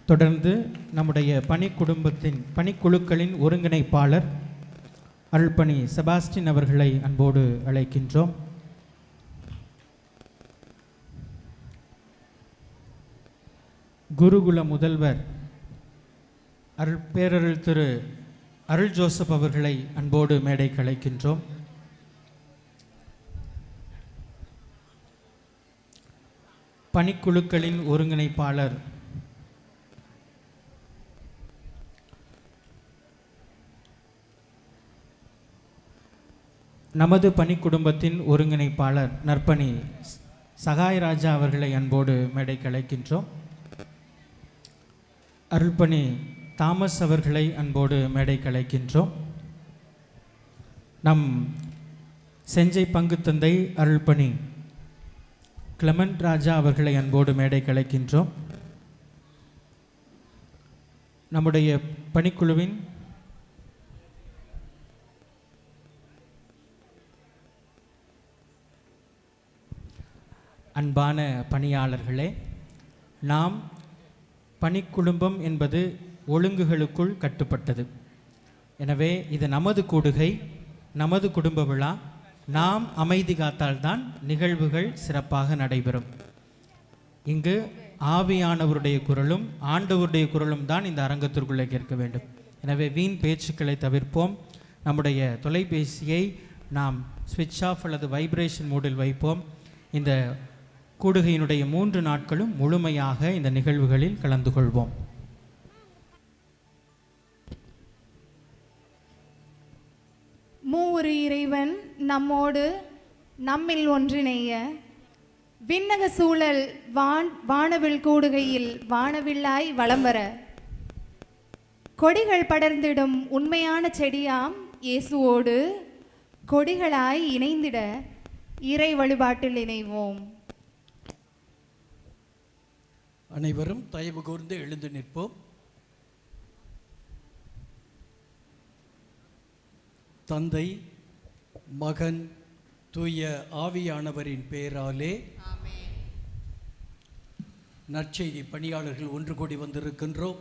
தொடர்ந்து நம்முடைய பணிக்குழுக்களின் ஒருங்கிணைப்பாளர் அருள்பணி செபாஸ்டின் அவர்களை அன்போடு அழைக்கின்றோம். குருகுல முதல்வர் பேரருள் திரு அருள் ஜோசப் அவர்களை அன்போடு மேடைக்கு அழைக்கின்றோம். பணிக்குழுக்களின் ஒருங்கிணைப்பாளர் நமது பணிக்குடும்பத்தின் ஒருங்கிணைப்பாளர் நற்பணி சகாயராஜா அவர்களை அன்போடு மேடைக்கு அழைக்கின்றோம். அருள்பணி தாமஸ் அவர்களை அன்போடு மேடைக்கு அழைக்கின்றோம். நம் செஞ்சை பங்கு தந்தை அருள்பணி கிளமெண்ட் ராஜா அவர்களை அன்போடு மேடைக்கு அழைக்கின்றோம். நம்முடைய பணிக்குழுவின் அன்பான பணியாளர்களே, நாம் பணிக்குடும்பம் என்பது ஒழுங்குகளுக்குள் கட்டுப்பட்டது. எனவே இது நமது கூடுகை, நமது குடும்ப விழா. நாம் அமைதி காத்தால்தான் நிகழ்வுகள் சிறப்பாக நடைபெறும். இங்கு ஆவியானவருடைய குரலும் ஆண்டவருடைய குரலும் தான் இந்த அரங்கத்திற்குள்ளே கேட்க வேண்டும். எனவே வீண் பேச்சுக்களை தவிர்ப்போம். நம்முடைய தொலைபேசியை நாம் ஸ்விட்ச் ஆஃப் அல்லது வைப்ரேஷன் மோடில் வைப்போம். இந்த கூடுகையினுடைய 3 நாட்களும் முழுமையாக இந்த நிகழ்வுகளில் கலந்து கொள்வோம். மூவொரு இறைவன் நம்மோடு நம்மில் ஒன்றிணைய விண்ணக சூழல் வானவில் கூடுகையில் வானவில்லாய் வலம் வர கொடிகள் படர்ந்திடும் உண்மையான செடியாம் இயேசுவோடு கொடிகளாய் இணைந்திட இறை வழிபாட்டில் இணைவோம். அனைவரும் தயவு கூர்ந்து எழுந்து நிற்போம். தந்தை, மகன், தூய ஆவியானவரின் பெயராலே நற்செய்தி பணியாளர்கள் ஒன்று கூடி வந்திருக்கின்றோம்.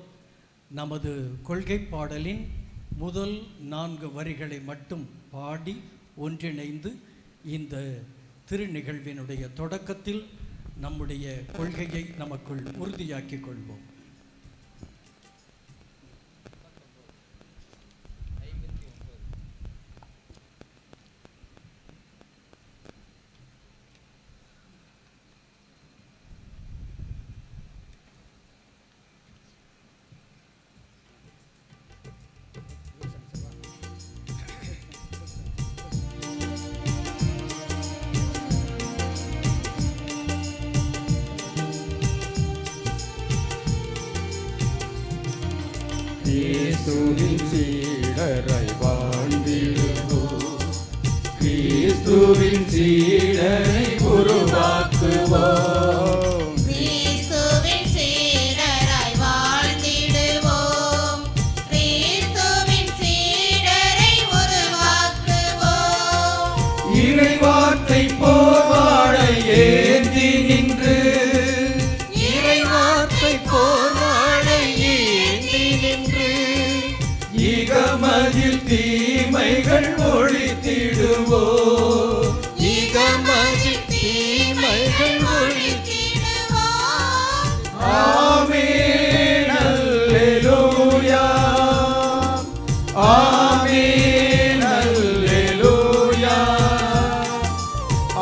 நமது கொள்கை பாடலின் முதல் 4 வரிகளை மட்டும் பாடி ஒன்றிணைந்து இந்த திருநிகழ்வினுடைய தொடக்கத்தில் நம்முடைய கொள்கையை நமக்குள் உறுதியாக்கிக் கொள்வோம். கிறிஸ்துவின் சீடராய் வாழ்ந்திடுவோம், கிறிஸ்துவின் சீடரை உருவாக்குவோம். கிறிஸ்துவின் சீடராய் வாழ்ந்திடுவோம், கிறிஸ்துவின் சீடரை உருவாக்குவோம். இறை வார்த்தை போர்வாழ ஏந்தி நின்று, இறை வார்த்தை போர்வாழ ஏந்தி நின்று, இகமதில் தீமைகள் ஒழித்திடுவோம், இகமதில் தீமைகள் ஒழித்திடுவோம். ஆமென் அல்லேலூயா, ஆமென் அல்லேலூயா,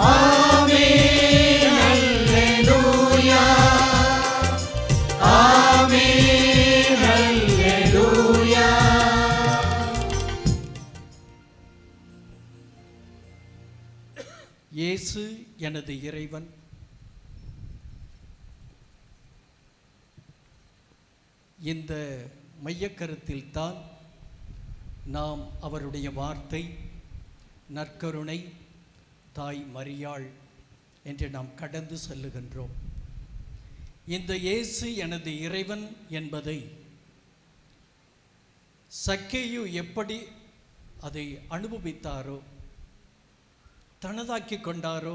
ஆமென் அல்லேலூயா, ஆமென் அல்லேலூயா. இயேசு எனது இறைவன், இந்த மையக்கருத்தில்தான் நாம் அவருடைய வார்த்தை, நற்கருணை, தாய் மரியாள் என்று நாம் கடந்து செல்லுகின்றோம். இந்த இயேசு எனது இறைவன் என்பதை சக்கேயு எப்படி அதை அனுபவித்தாரோ, தனதாக்கி கொண்டாரோ,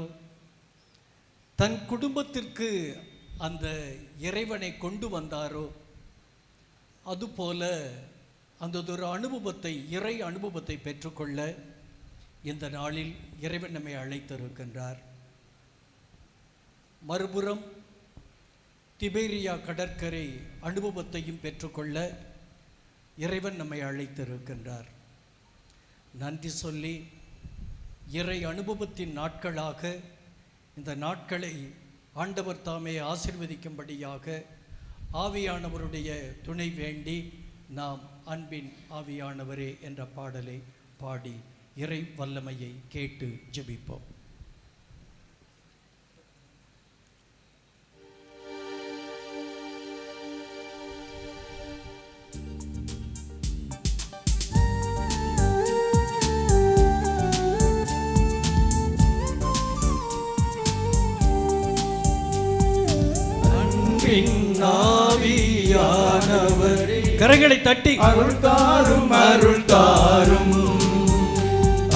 தன் குடும்பத்திற்கு அந்த இறைவனை கொண்டு வந்தாரோ, அதுபோல அந்த ஒரு அனுபவத்தை, இறை அனுபவத்தை பெற்றுக்கொள்ள இந்த நாளில் இறைவன் நம்மை அழைத்திருக்கின்றார். மறுபுறம் திபேரியா கடற்கரை அனுபவத்தையும் பெற்றுக்கொள்ள இறைவன் நம்மை அழைத்திருக்கின்றார். நன்றி சொல்லி இறை அனுபவத்தின் நாட்களாக இந்த நாட்களை ஆண்டவர் தாமே ஆசீர்வதிக்கும்படியாக ஆவியானவருடைய துணை வேண்டி நாம் அன்பின் ஆவியானவரே என்ற பாடலை பாடி இறை வல்லமையை கேட்டு ஜெபிப்போம். ஆவியானவரே, கரங்களை தட்டி அருள் தாரும், அருள் தாரும்,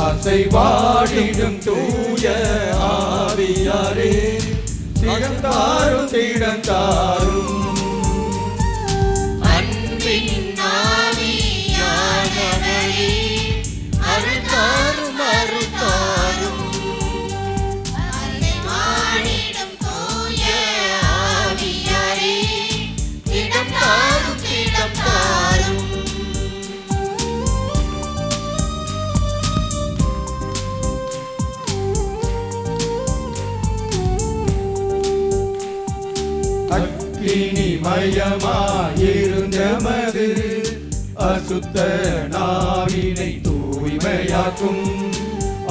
அசைவாடிடும் தூய ஆவியாரே, திடம் தாரும், திடம் தாரும். அன்பின் ஆவியானவரே, அருள் தாரும், அக்கினி மயமாயிருந்தமது அசுத்த நாவினை தூய்மையாக்கும்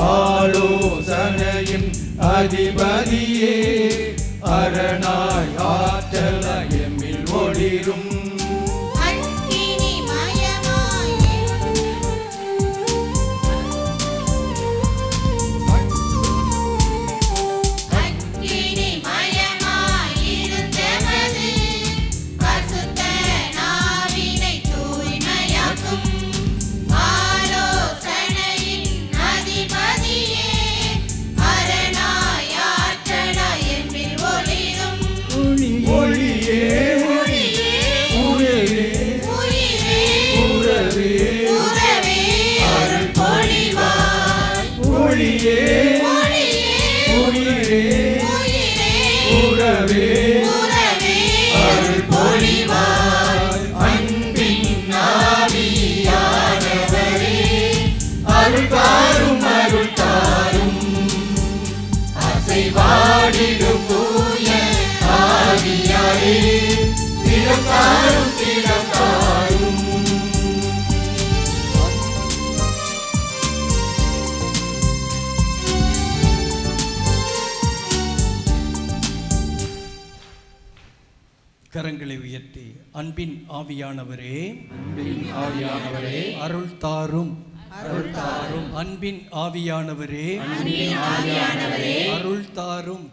ஆலோசனையின் அதிபதியே அரணாய் ஆற்றலாய் எம்மில் ஒளிரும் அக்கினி மயமாய் அக்கினி மயமாயிருந்தமது அசுத்த நாவினை தூய்மையாக்கும் ஆலோசனையின் அதிபதியே அரணாய் ஆற்றலாய் எம்மில் ஒளிரும் ஒளியே உறவே உறவே உறவே அருள் பொழிவாய் ஒளியே உயிரே உறவே உறவே அருள் பொழிவாய் அன்பின் ஆவியானவரே அருள் தாரும் அசைவாடிடும் தூய ஆவியாரே திடம் தாரும் கரங்களை உயர்த்தி அன்பின் ஆவியானவரே அருள் தாரும் அன்பின் ஆவியானவரே அருள் தாரும்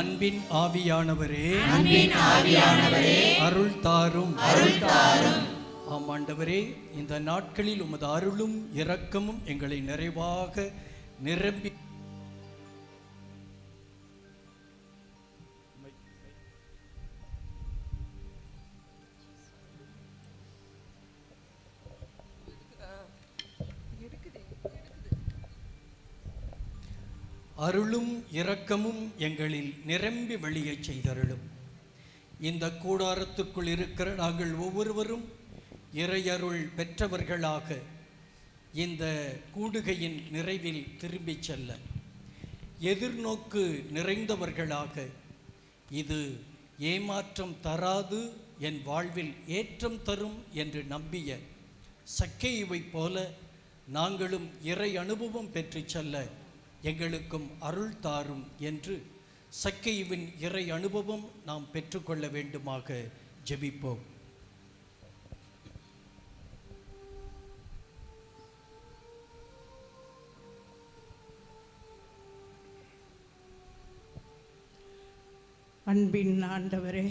அன்பின் ஆவியானவரே அருள் தாரும் ஆம் ஆண்டவரே, இந்த நாட்களில் உமது அருளும் இரக்கமும் எங்களை நிறைவாக நிரம்பி அருளும் இரக்கமும் எங்களில் நிரம்பி வழியச் செய்தருளும். இந்த கூடாரத்துக்குள் இருக்கிற நாங்கள் ஒவ்வொருவரும் இறையருள் பெற்றவர்களாக இந்த கூடுகையின் நிறைவில் திரும்பிச் செல்ல எதிர்நோக்கு நிறைந்தவர்களாக, இது ஏமாற்றம் தராது, என் வாழ்வில் ஏற்றம் தரும் என்று நம்பிய சக்கேயுவைப் போல நாங்களும் இறை அனுபவம் பெற்று செல்ல எங்களுக்கும் அருள் தாரும் என்று சக்கேயுவின் இறை அனுபவம் நாம் பெற்றுக்கொள்ள வேண்டுமாக ஜெபிப்போம். அன்பின் ஆண்டவரே,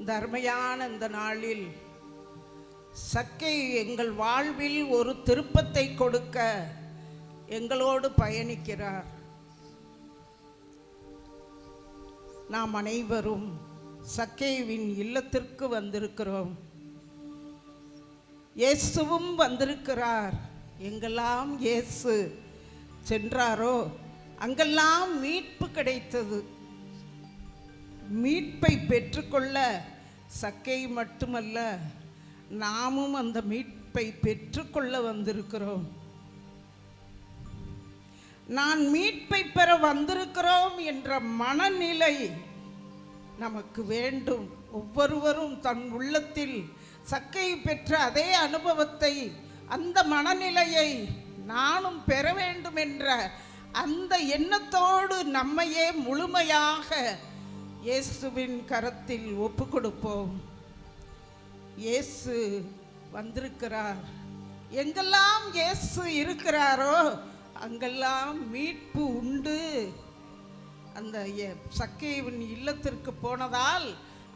தர்மையான இந்த நாளில் சக்கேயு எங்கள் வாழ்வில் ஒரு திருப்பத்தை கொடுக்க எங்களோடு பயணிக்கிறார். நாம் அனைவரும் சக்கேயுவின் இல்லத்திற்கு வந்திருக்கிறோம். இயேசுவும் வந்திருக்கிறார். எங்கெல்லாம் இயேசு சென்றாரோ அங்கெல்லாம் மீட்பு கிடைத்தது. மீட்பை பெற்றுக்கொள்ள சக்கேயு மட்டுமல்ல, நாமும் அந்த மீட்பை பெற்றுக்கொள்ள வந்திருக்கிறோம். நான் மீட்பை பெற வந்திருக்கிறோம் என்ற மனநிலை நமக்கு வேண்டும். ஒவ்வொருவரும் தன் உள்ளத்தில் சக்கேயு பெற்ற அதே அனுபவத்தை, அந்த மனநிலையை நானும் பெற வேண்டும் என்ற அந்த எண்ணத்தோடு நம்மையே முழுமையாக இயேசுவின் கரத்தில் ஒப்பு கொடுப்போம். இயேசு வந்திருக்கிறார். எங்கெல்லாம் இயேசு இருக்கிறாரோ அங்கெல்லாம் மீட்பு உண்டு. அந்த சக்கேயுவின் இல்லத்திற்கு போனதால்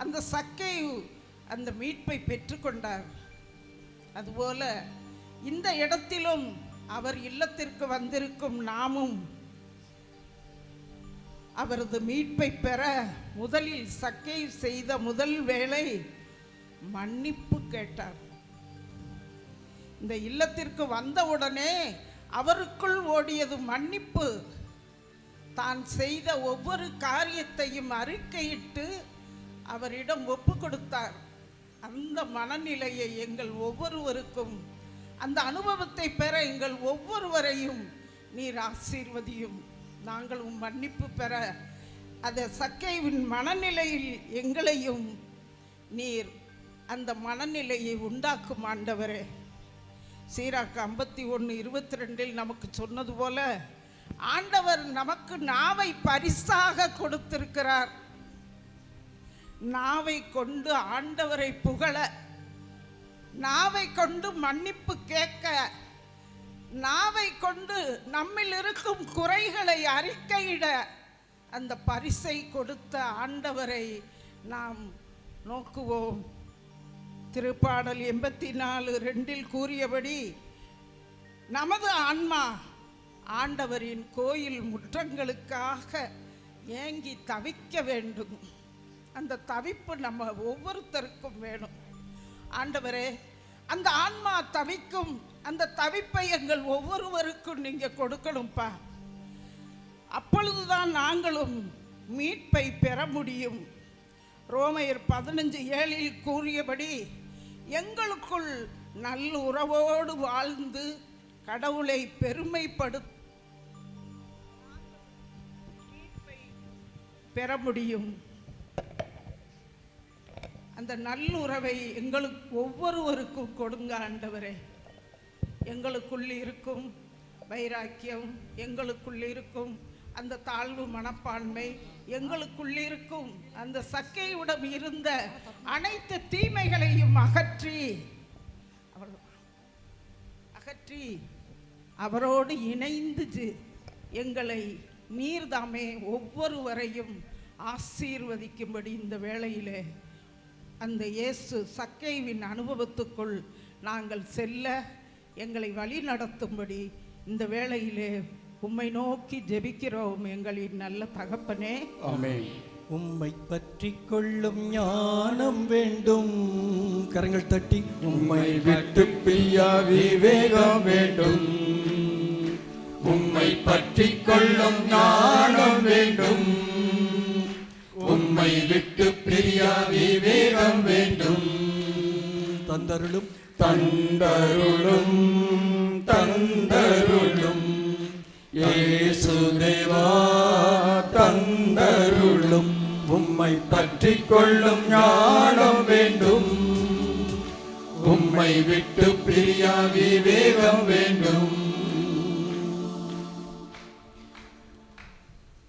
அந்த சக்கேயு அந்த மீட்பை பெற்றுக்கொண்டார். அதுபோல இந்த இடத்திலும் அவர் இல்லத்திற்கு வந்திருக்கும் நாமும் அவரது மீட்பை பெற முதலில் சக்கேயு செய்த முதல் வேலை மன்னிப்பு கேட்டார். இந்த இல்லத்திற்கு வந்தவுடனே அவருக்குள் ஓடியது மன்னிப்பு. தான் செய்த ஒவ்வொரு காரியத்தையும் அறிக்கையிட்டு அவரிடம் ஒப்பு கொடுத்தார். அந்த மனநிலையை எங்கள் ஒவ்வொருவருக்கும், அந்த அனுபவத்தை பெற எங்கள் ஒவ்வொருவரையும் நீர் ஆசீர்வதியும். நாங்கள் மன்னிப்பு பெற அந்த சக்கைவின் மனநிலையில் எங்களையும் நீர் அந்த மனநிலையை உண்டாக்கும் ஆண்டவரே. சீராக்கு 51:22 நமக்கு சொன்னது போல ஆண்டவர் நமக்கு நாவை பரிசாக கொடுத்திருக்கிறார். நாவை கொண்டு ஆண்டவரை புகழ, நாவை கொண்டு மன்னிப்பு கேட்க, நாவை கொண்டு நம்மில் இருக்கும் குறைகளை அறிக்கையிட அந்த பரிசை கொடுத்த ஆண்டவரை நாம் நோக்குவோம். திருப்பாடல் 84:2 கூறியபடி நமது ஆன்மா ஆண்டவரின் கோயில் முற்றங்களுக்காக ஏங்கி தவிக்க வேண்டும். அந்த தவிப்பு நம்ம ஒவ்வொருத்தருக்கும் வேணும். ஆண்டவரே, அந்த ஆன்மா தவிக்கும் அந்த தவிப்பை எங்கள் ஒவ்வொருவருக்கும் நீங்கள் கொடுக்கணும்ப்பா. அப்பொழுதுதான் நாங்களும் மீட்பை பெற முடியும். ரோமையர் 15:7 கூறியபடி எங்களுக்குள் நல்ல உறவோடு வாழ்ந்து கடவுளை பெருமைப்படுத்த பெற முடியும். அந்த நல்லுறவை எங்களுக்கு ஒவ்வொருவருக்கும் கொடுங்க ஆண்டவரே. எங்களுக்குள் இருக்கும் வைராக்கியம், எங்களுக்குள் இருக்கும் அந்த தாழ்வு மனப்பான்மை, எங்களுக்குள் இருக்கும் அந்த சக்கையுடன் இருந்த அனைத்து தீமைகளையும் அகற்றி அவரோடு இணைந்து எங்களை நீர்தாமே ஒவ்வொருவரையும் ஆசீர்வதிக்கும்படி இந்த வேளையிலே அந்த இயேசு சக்கைவின் அனுபவத்துக்குள் நாங்கள் செல்ல எங்களை வழி நடத்தும்படி இந்த வேளையிலே உம்மை நோக்கி ஜெபிக்கிறோம் எங்களின் நல்ல தகப்பனே. ஆமென். உம்மை பற்றி கொள்ளும் ஞானம் வேண்டும். கரங்கள் தட்டி. உம்மை விட்டு பிரியா விவேகம் வேண்டும். உம்மை பற்றி கொள்ளும் ஞானம் வேண்டும். உம்மை விட்டு பிரியா விவேகம் வேண்டும். தந்தருளும் தந்தருளும் தந்தருளும் இயேசு தேவா தந்தருளும். உம்மை பற்றி கொள்ளும் ஞானம் வேண்டும். உம்மை விட்டு பிரியா விவேகம் வேண்டும்.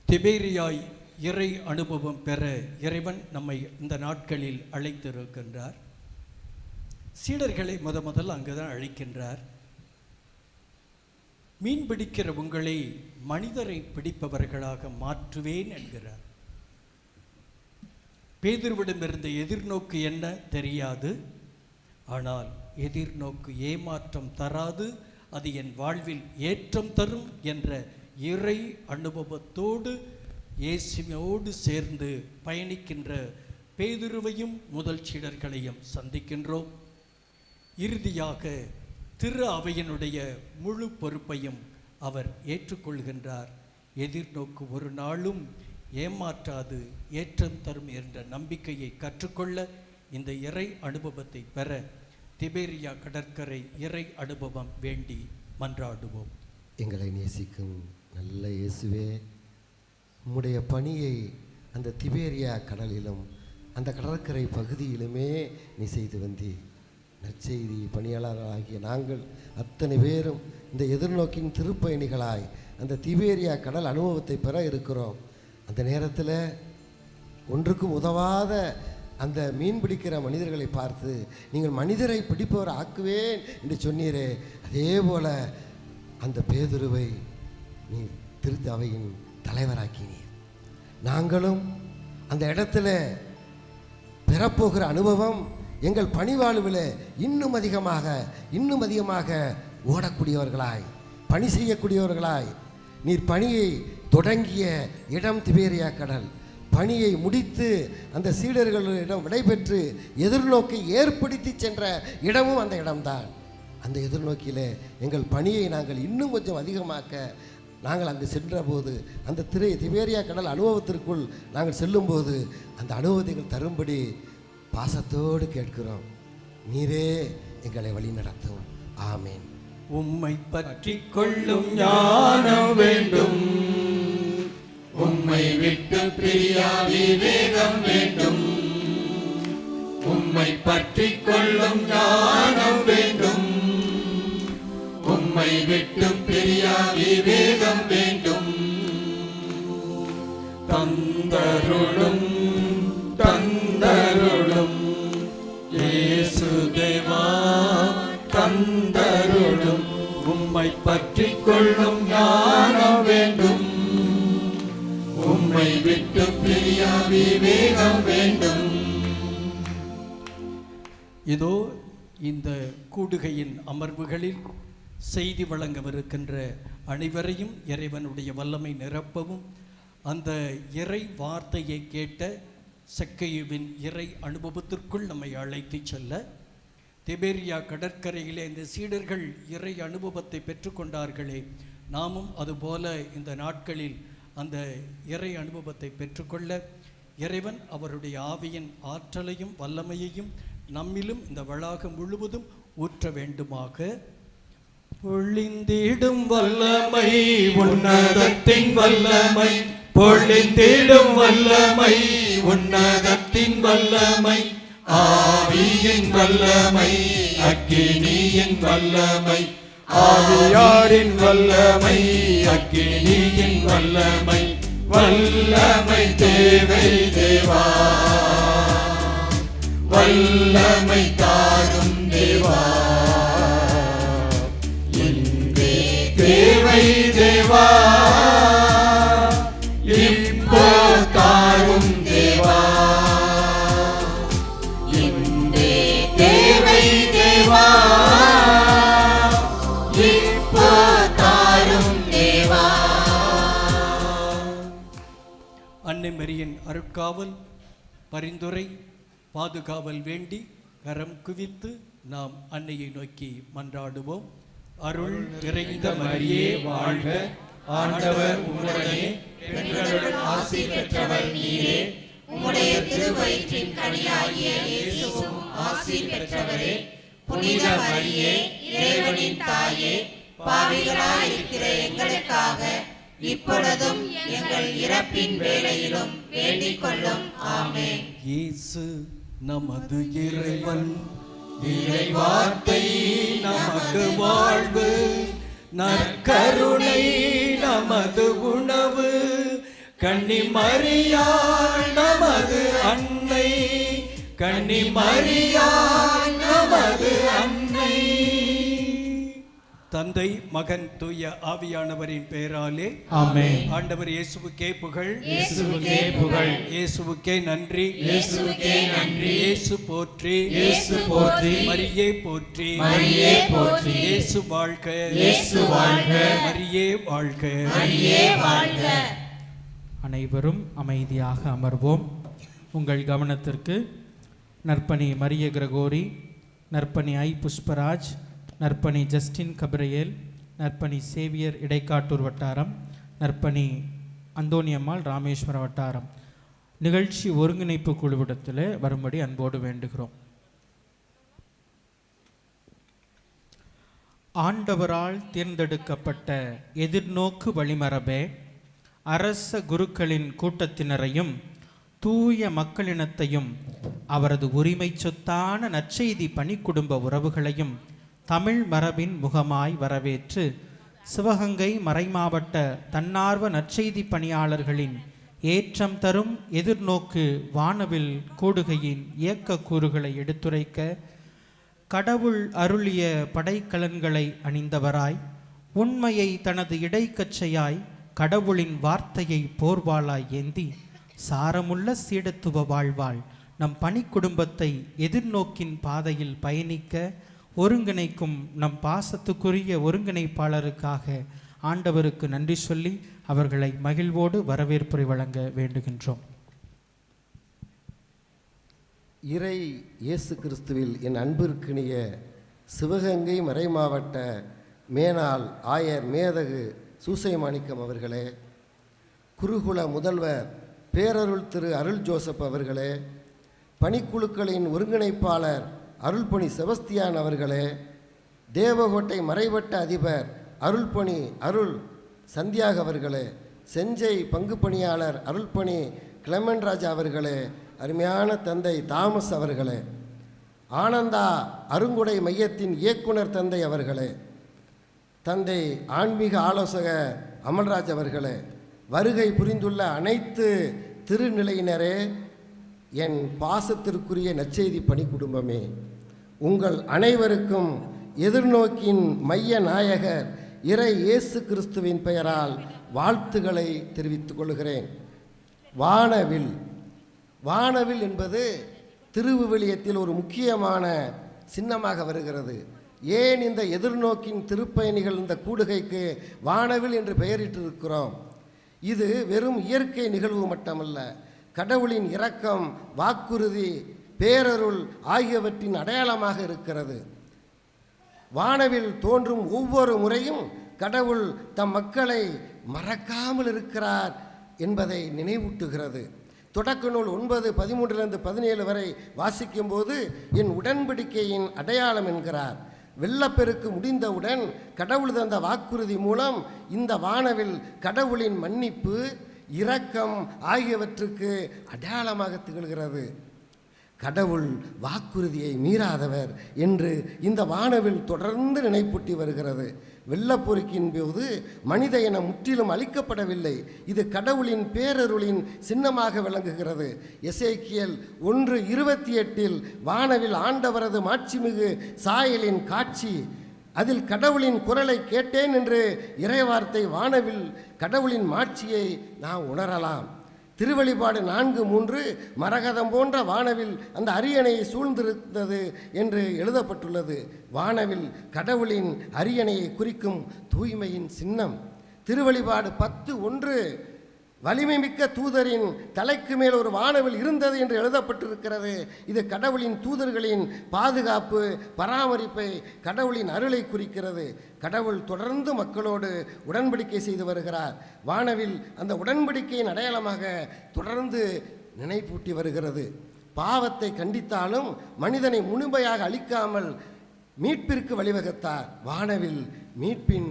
திபேரியாய் இறை அனுபவம் பெற இறைவன் நம்மை இந்த நாட்களில் அழைத்திருக்கின்றார். சீடர்களை முதல் அங்குதான் அழைக்கின்றார். மீன் பிடிக்கிற உங்களை மனிதரை பிடிப்பவர்களாக மாற்றுவேன் என்கிறார். பேதுருவிடம் இருந்த எதிர்நோக்கு என்ன தெரியாது. ஆனால் எதிர்நோக்கு ஏமாற்றம் தராது, அது என் வாழ்வில் ஏற்றம் தரும் என்ற இறை அனுபவத்தோடு இயேசுவோடு சேர்ந்து பயணிக்கின்ற பேதுருவையும் முதல் சீடர்களையும் சந்திக்கின்றோம். இறுதியாக திரு அவையினுடைய முழு பொறுப்பையும் அவர் ஏற்றுக்கொள்கின்றார். எதிர்நோக்கு ஒரு நாளும் ஏமாற்றாது, ஏற்றம் தரும் என்ற நம்பிக்கையை கற்றுக்கொள்ள இந்த இறை அனுபவத்தை பெற திபேரியா கடற்கரை இறை அனுபவம் வேண்டி மன்றாடுவோம். எங்களை நேசிக்கும் நல்ல இயேசுவே, உம்முடைய பணியை அந்த திபேரியா கடலிலும் அந்த கடற்கரை பகுதியிலுமே நீ செய்து வந்தீர். நற்செய்தி பணியாளர்களாகிய நாங்கள் அத்தனை பேரும் இந்த எதிர்நோக்கின் திருப்பயணிகளாய் அந்த திபேரியா கடல் அனுபவத்தை பெற இருக்கிறோம். அந்த நேரத்தில் ஒன்றுக்கும் உதவாத அந்த மீன் பிடிக்கிற மனிதர்களை பார்த்து நீங்கள் மனிதரை பிடிப்பவர் ஆக்குவேன் என்று சொன்னீரே, அதே போல அந்த பேதுருவை நீ திருத்த அவையின் தலைவராக்கினீர். நாங்களும் அந்த இடத்துல பெறப்போகிற அனுபவம் எங்கள் பணிவாழ்வில் இன்னும் அதிகமாக ஓடக்கூடியவர்களாய், பணி செய்யக்கூடியவர்களாய், நீர் பணியை தொடங்கிய இடம் திபேரியா கடல், பணியை முடித்து அந்த சீடர்களிடம் விடைபெற்று எதிர்நோக்கை ஏற்படுத்தி சென்ற இடமும் அந்த இடம்தான். அந்த எதிர்நோக்கியில் எங்கள் பணியை நாங்கள் இன்னும் கொஞ்சம் அதிகமாக்க நாங்கள் அங்கு சென்றபோது அந்த திபேரியா கடல் அனுபவத்திற்குள் நாங்கள் செல்லும்போது அந்த அனுபவத்தை தரும்படி பாசத்தோடு கேட்கிறோம். நீரே எங்களை வழி நடத்தும். ஆமேன். உம்மை பற்றி கொள்ளும் ஞானம் வேண்டும். உம்மை விட்டு பிரியா விவேகம் வேண்டும். உம்மை பற்றி கொள்ளும் ஞானம் வேண்டும். உம்மை விட்டு பிரியா விவேகம் வேண்டும். தந்தருளும் தந்தருளும் இயேசு தேவா தந்தருளும். உம்மை பற்றி கொள்ளும் ஞானம் வேண்டும். உம்மை விட்டு பிரியா விவேகம் வேண்டும். இதோ இந்த கூடுகையின் அமர்வுகளில் செய்தி வழங்கவிருக்கின்ற அனைவரையும் இறைவனுடைய வல்லமை நிரப்பவும், அந்த இறை வார்த்தையை கேட்ட சக்கையுவின் இறை அனுபவத்திற்குள் நம்மை அழைத்து செல்ல, திபேரியா கடற்கரையிலே இந்த சீடர்கள் இறை அனுபவத்தை பெற்றுக்கொண்டார்களே, நாமும் அதுபோல இந்த நாட்களில் அந்த இறை அனுபவத்தை பெற்றுக்கொள்ள இறைவன் அவருடைய ஆவியின் ஆற்றலையும் வல்லமையையும் நம்மிலும் இந்த வளாகம் முழுவதும் ஊற்ற வேண்டுமாக. பொழிந்திடும் வல்லமை உன்னதத்தின் வல்லமை, பொழிந்திடும் வல்லமை உன்னதத்தின் வல்லமை, ஆவியின் வல்லமை அக்கினியின் வல்லமை, ஆவியாரின் வல்லமை அக்கினியின் வல்லமை, வல்லமை தேவை தேவா, வல்லமை தாரும் தேவா, இன்றே தேவை தேவா, இப்போ தாரும் தேவா, இன்றே தேவை தேவா, இப்போ தாரும் தேவா. அன்னை மரியின் அருட்காவல், பரிந்துரை, பாதுகாவல் வேண்டி கரம் குவித்து நாம் அன்னையை நோக்கி மன்றாடுவோம். அருள் நிறைந்த மரியே வாழ்க, ஆண்டவர் உம்முடனே, பெண்களுடன் ஆசி பெற்றவர் நீரே, உம்முடைய திருவயிற்றின் கனியாகிய இயேசுவும் ஆசி பெற்றவரே. புனித மரியே, இறைவனின் தாயே, பாவிகளாயிருக்கிற எங்களுக்காக இப்பொழுதும் எங்கள் இறப்பின் வேளையிலும் வேண்டிக் கொள்ளும். ஆமென். இயேசு நமது இறைவன், இறைவார்த்தை நமது வாழ்வு, நற்கருணை நமது உணவு, கன்னி மரியாள் நமது அன்னை, கன்னி மரியாள் நமது அன்னை. தந்தை, மகன், தூய ஆவியானவரின் பெயராலே ஆமென். ஆண்டவர் இயேசுவுக்கே புகழ், இயேசுவுக்கே புகழ், இயேசுவுக்கே நன்றி, இயேசுவுக்கே நன்றி, இயேசு போற்றி, இயேசு போற்றி, மரியே போற்றி, மரியே போற்றி, இயேசு வாழ்க, இயேசு வாழ்க, மரியே வாழ்க, மரியே வாழ்க. அனைவரும் அமைதியாக அமர்வோம். உங்கள் கவனத்திற்கு நற்பணி மரிய கிரகோரி, நற்பணி ஐ புஷ்பராஜ், நற்பணி ஜஸ்டின் கபிரியேல், நற்பணி சேவியர் இடைக்காட்டூர் வட்டாரம், நற்பணி அந்தோனியம்மாள் ராமேஸ்வர வட்டாரம் நிகழ்ச்சி ஒருங்கிணைப்பு குழுவிடத்தில் வரும்படி அன்போடு வேண்டுகிறோம். ஆண்டவரால் தேர்ந்தெடுக்கப்பட்ட எதிர்நோக்கு வழிமரபே, அரச குருக்களின் கூட்டத்தினரையும் தூய மக்களினத்தையும் அவரது உரிமை சொத்தான நற்செய்தி பணிக்குடும்ப உறவுகளையும் தமிழ் மரபின் முகமாய் வரவேற்று சிவகங்கை மறைமாவட்ட தன்னார்வ நற்செய்தி பணியாளர்களின் ஏற்றம் தரும் எதிர்நோக்கு வானவில் கூடுகையின் இயக்க கூறுகளை எடுத்துரைக்க கடவுள் அருளிய படைக்கலன்களை அணிந்தவராய், உண்மையை தனது இடைக்கச்சையாய், கடவுளின் வார்த்தையை போர்வாளாய் ஏந்தி சாரமுள்ள சீடத்துவ வாழ்வாள் நம் பணிக்குடும்பத்தை எதிர்நோக்கின் பாதையில் பயணிக்க ஒருங்கிணைக்கும் நம் பாசத்துக்குரிய ஒருங்கிணைப்பாளருக்காக ஆண்டவருக்கு நன்றி சொல்லி அவர்களை மகிழ்வோடு வரவேற்புரை வழங்க வேண்டுகின்றோம். இறை இயேசு கிறிஸ்துவில் என் அன்பிற்கினிய சிவகங்கை மறைமாவட்ட மேனாள் ஆயர் மேதகு சூசை மாணிக்கம் அவர்களே, குருகுல முதல்வர் பேரருள் திரு அருள் ஜோசப் அவர்களே, பணிக்குழுக்களின் ஒருங்கிணைப்பாளர் அருள்பணி செபஸ்தியான் அவர்களே, தேவகோட்டை மறைவட்ட அதிபர் அருள்பணி அருள் சந்தியாக அவர்களே, செஞ்சை பங்கு பணியாளர் அருள்பணி கிளமன் ராஜா அவர்களே, அருமையான தந்தை தாமஸ் அவர்களே, ஆனந்தா அருங்குடை மையத்தின் இயக்குனர் தந்தை அவர்களே, தந்தை ஆன்மீக ஆலோசகர் அமல்ராஜ் அவர்களே, வருகை புரிந்துள்ள அனைத்து திருநிலையினரே, என் பாசத்திற்குரிய நற்செய்தி பணி குடும்பமே, உங்கள் அனைவருக்கும் எதிர்நோக்கின் மைய நாயகர் இறை இயேசு கிறிஸ்துவின் பெயரால் வாழ்த்துக்களை தெரிவித்துக் கொள்கிறேன். வானவில் என்பது திருவிவிலியத்தில் ஒரு முக்கியமான சின்னமாக வருகிறது. ஏன் இந்த எதிர்நோக்கின் திருப்பயணிகள் இந்த கூடுகைக்கு வானவில் என்று பெயரிட்டிருக்கிறோம்? இது வெறும் இயற்கை நிகழ்வு மட்டுமல்ல, கடவுளின் இரக்கம், வாக்குறுதி, பேரருள் ஆகியவற்றின் அடையாளமாக இருக்கிறது. வானவில் தோன்றும் ஒவ்வொரு முறையும் கடவுள் தம் மக்களை மறக்காமல் இருக்கிறார் என்பதை நினைவூட்டுகிறது. தொடக்க நூல் 9:13-17 வரை வாசிக்கும்போது என் உடன்படிக்கையின் அடையாளம் என்கிறார். வெள்ளப்பெருக்கு முடிந்தவுடன் கடவுள் தந்த வாக்குறுதி மூலம் இந்த வானவில் கடவுளின் மன்னிப்பு, இரக்கம் ஆகியவற்றுக்கு அடையாளமாக திகழ்கிறது. கடவுள் வாக்குறுதியை மீறாதவர் என்று இந்த வானவில் தொடர்ந்து நினைப்பூட்டி வருகிறது. வெள்ளப்பொருக்கின் போது மனித இனம் முற்றிலும் அழிக்கப்படவில்லை. இது கடவுளின் பேரருளின் சின்னமாக விளங்குகிறது. எசேக்கியேல் 1:28 வானவில் ஆண்டவரது மாட்சிமிகு சாயலின் காட்சி, அதில் கடவுளின் குரலை கேட்டேன் என்று இறைவார்த்தை வானவில் கடவுளின் மாட்சியை நாம் உணரலாம். திருவெளிப்பாடு 4:3 மரகதம் போன்ற வானவில் அந்த அரியணையை சூழ்ந்திருந்தது என்று எழுதப்பட்டுள்ளது. வானவில் கடவுளின் அரியணையை குறிக்கும் தூய்மையின் சின்னம். திருவெளிப்பாடு 10:1 வலிமை மிக்க தூதரின் தலைக்கு மேல் ஒரு வானவில் இருந்தது என்று எழுதப்பட்டிருக்கிறது. இது கடவுளின் தூதர்களின் பாதுகாப்பு, பராமரிப்பை, கடவுளின் அருளை குறிக்கிறது. கடவுள் தொடர்ந்து மக்களோடு உடன்படிக்கை செய்து வருகிறார். வானவில் அந்த உடன்படிக்கையின் அடையாளமாக தொடர்ந்து நினைப்பூட்டி வருகிறது. பாவத்தை கண்டித்தாலும் மனிதனை முழுமையாக அழிக்காமல் மீட்பிற்கு வழிவகுத்தார். வானவில் மீட்பின்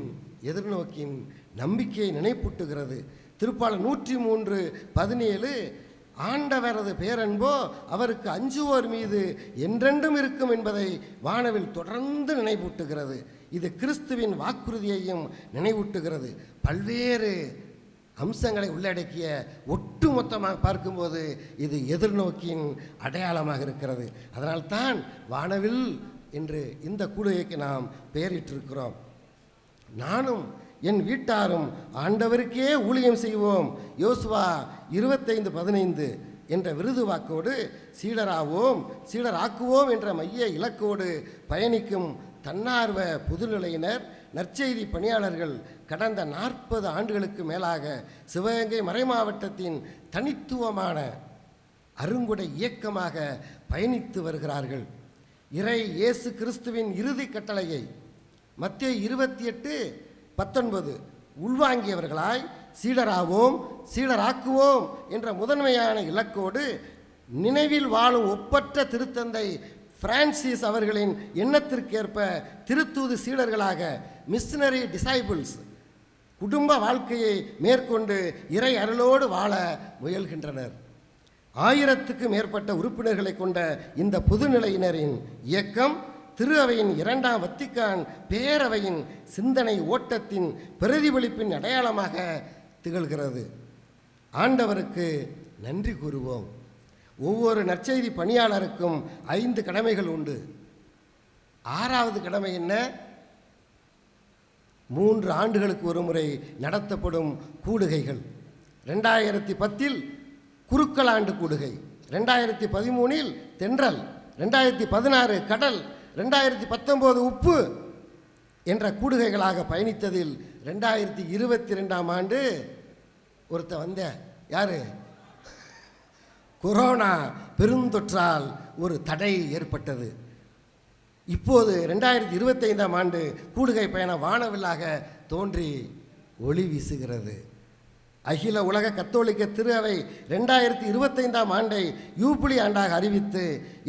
எதிர்நோக்கின் நம்பிக்கையை நினைப்பூட்டுகிறது. திருப்பாடல் 103:17 ஆண்டவரது பேரன்போ அவருக்கு அஞ்சுவோர் மீது என்றென்றும் இருக்கும் என்பதை வானவில் தொடர்ந்து நினைவூட்டுகிறது. இது கிறிஸ்துவின் வாக்குறுதியையும் நினைவூட்டுகிறது. பல்வேறு அம்சங்களை உள்ளடக்கிய ஒட்டுமொத்தமாக பார்க்கும்போது இது எதிர்நோக்கின் அடையாளமாக இருக்கிறது. அதனால்தான் வானவில் என்று இந்த கூடுகைக்கு நாம் பெயரிட்டிருக்கிறோம். நானும் என் வீட்டாரும் ஆண்டவருக்கே ஊழியம் செய்வோம், யோசுவா 25:15 என்ற விருது வாக்கோடு சீடராக்குவோம் என்ற மைய இலக்கோடு பயணிக்கும் தன்னார்வ புதுநிலையினர், நற்செய்தி பணியாளர்கள் கடந்த 40 ஆண்டுகளுக்கு மேலாக சிவகங்கை மறைமாவட்டத்தின் தனித்துவமான அருங்குடை இயக்கமாக பயணித்து வருகிறார்கள். இறை இயேசு கிறிஸ்துவின் இறுதி கட்டளையை மத்தேயு 28:19 உள்வாங்கியவர்களாய் சீடராக்குவோம் என்ற முதன்மையான இலக்கோடு நினைவில் வாழும் ஒப்பற்ற திருத்தந்தை பிரான்சிஸ் அவர்களின் எண்ணத்திற்கேற்ப திருத்தூது சீடர்களாக மிஷனரி டிசைபிள்ஸ் குடும்ப வாழ்க்கையை மேற்கொண்டு இறை அருளோடு வாழ முயல்கின்றனர். 1000க்கு மேற்பட்ட உறுப்பினர்களை கொண்ட இந்த புதுநிலையினரின் இயக்கம் திரு அவையின் 2ஆம் வத்திக்கான் பேரவையின் சிந்தனை ஓட்டத்தின் பிரதிபலிப்பின் அடையாளமாக திகழ்கிறது. ஆண்டவருக்கு நன்றி கூறுவோம். ஒவ்வொரு நற்செய்தி பணியாளருக்கும் 5 கடமைகள் உண்டு. 6வது கடமை என்ன? 3 ஆண்டுகளுக்கு ஒரு முறை நடத்தப்படும் கூடுகைகள். 2010 குருக்கலாண்டு கூடுகை, 2013 தென்றல், 2016 கடல், 2019 உப்பு என்ற கூடுகைகளாக பயணித்ததில் 2022ஆம் ஆண்டு ஒருத்த யாரு கொரோனா பெருந்தொற்றால் ஒரு தடை ஏற்பட்டது. இப்போது 2025ஆம் ஆண்டு கூடுகை பயணம் வானவில்லாக தோன்றி ஒளி வீசுகிறது. அகில உலக கத்தோலிக்க திரு அவை 2025ஆம் ஆண்டை யூபிலி ஆண்டாக அறிவித்து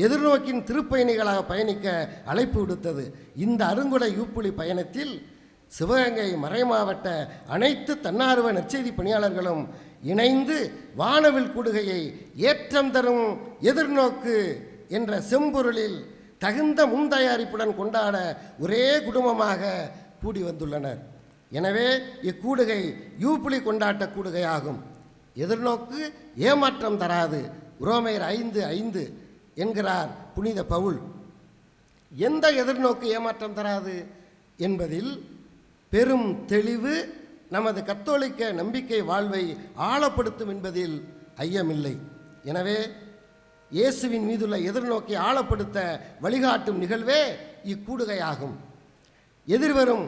எதிர்நோக்கின் திருப்பயணிகளாக பயணிக்க அழைப்பு விடுத்தது. இந்த அருங்குடை யூபிலி பயணத்தில் சிவகங்கை மறைமாவட்ட அனைத்து தன்னார்வ நற்செய்தி பணியாளர்களும் இணைந்து வானவில் கூடுகையை ஏற்றம் தரும் எதிர்நோக்கு என்ற செம்பொருளில் தகுந்த முன்தயாரிப்புடன் கொண்டாட ஒரே குடும்பமாக கூடி வந்துள்ளனர். எனவே இக்கூடுகை யூபிலி கொண்டாட்ட கூடுகையாகும். எதிர்நோக்கு ஏமாற்றம் தராது. ரோமையர் 5:5 என்கிறார் புனித பவுல். எந்த எதிர்நோக்கு ஏமாற்றம் தராது என்பதில் பெரும் தெளிவு நமது கத்தோலிக்க நம்பிக்கை வாழ்வை ஆழப்படுத்தும் என்பதில் ஐயமில்லை. எனவே இயேசுவின் மீதுள்ள எதிர்நோக்கை ஆழப்படுத்த வழிகாட்டும் நிகழ்வே இக்கூடுகையாகும். எதிர்வரும்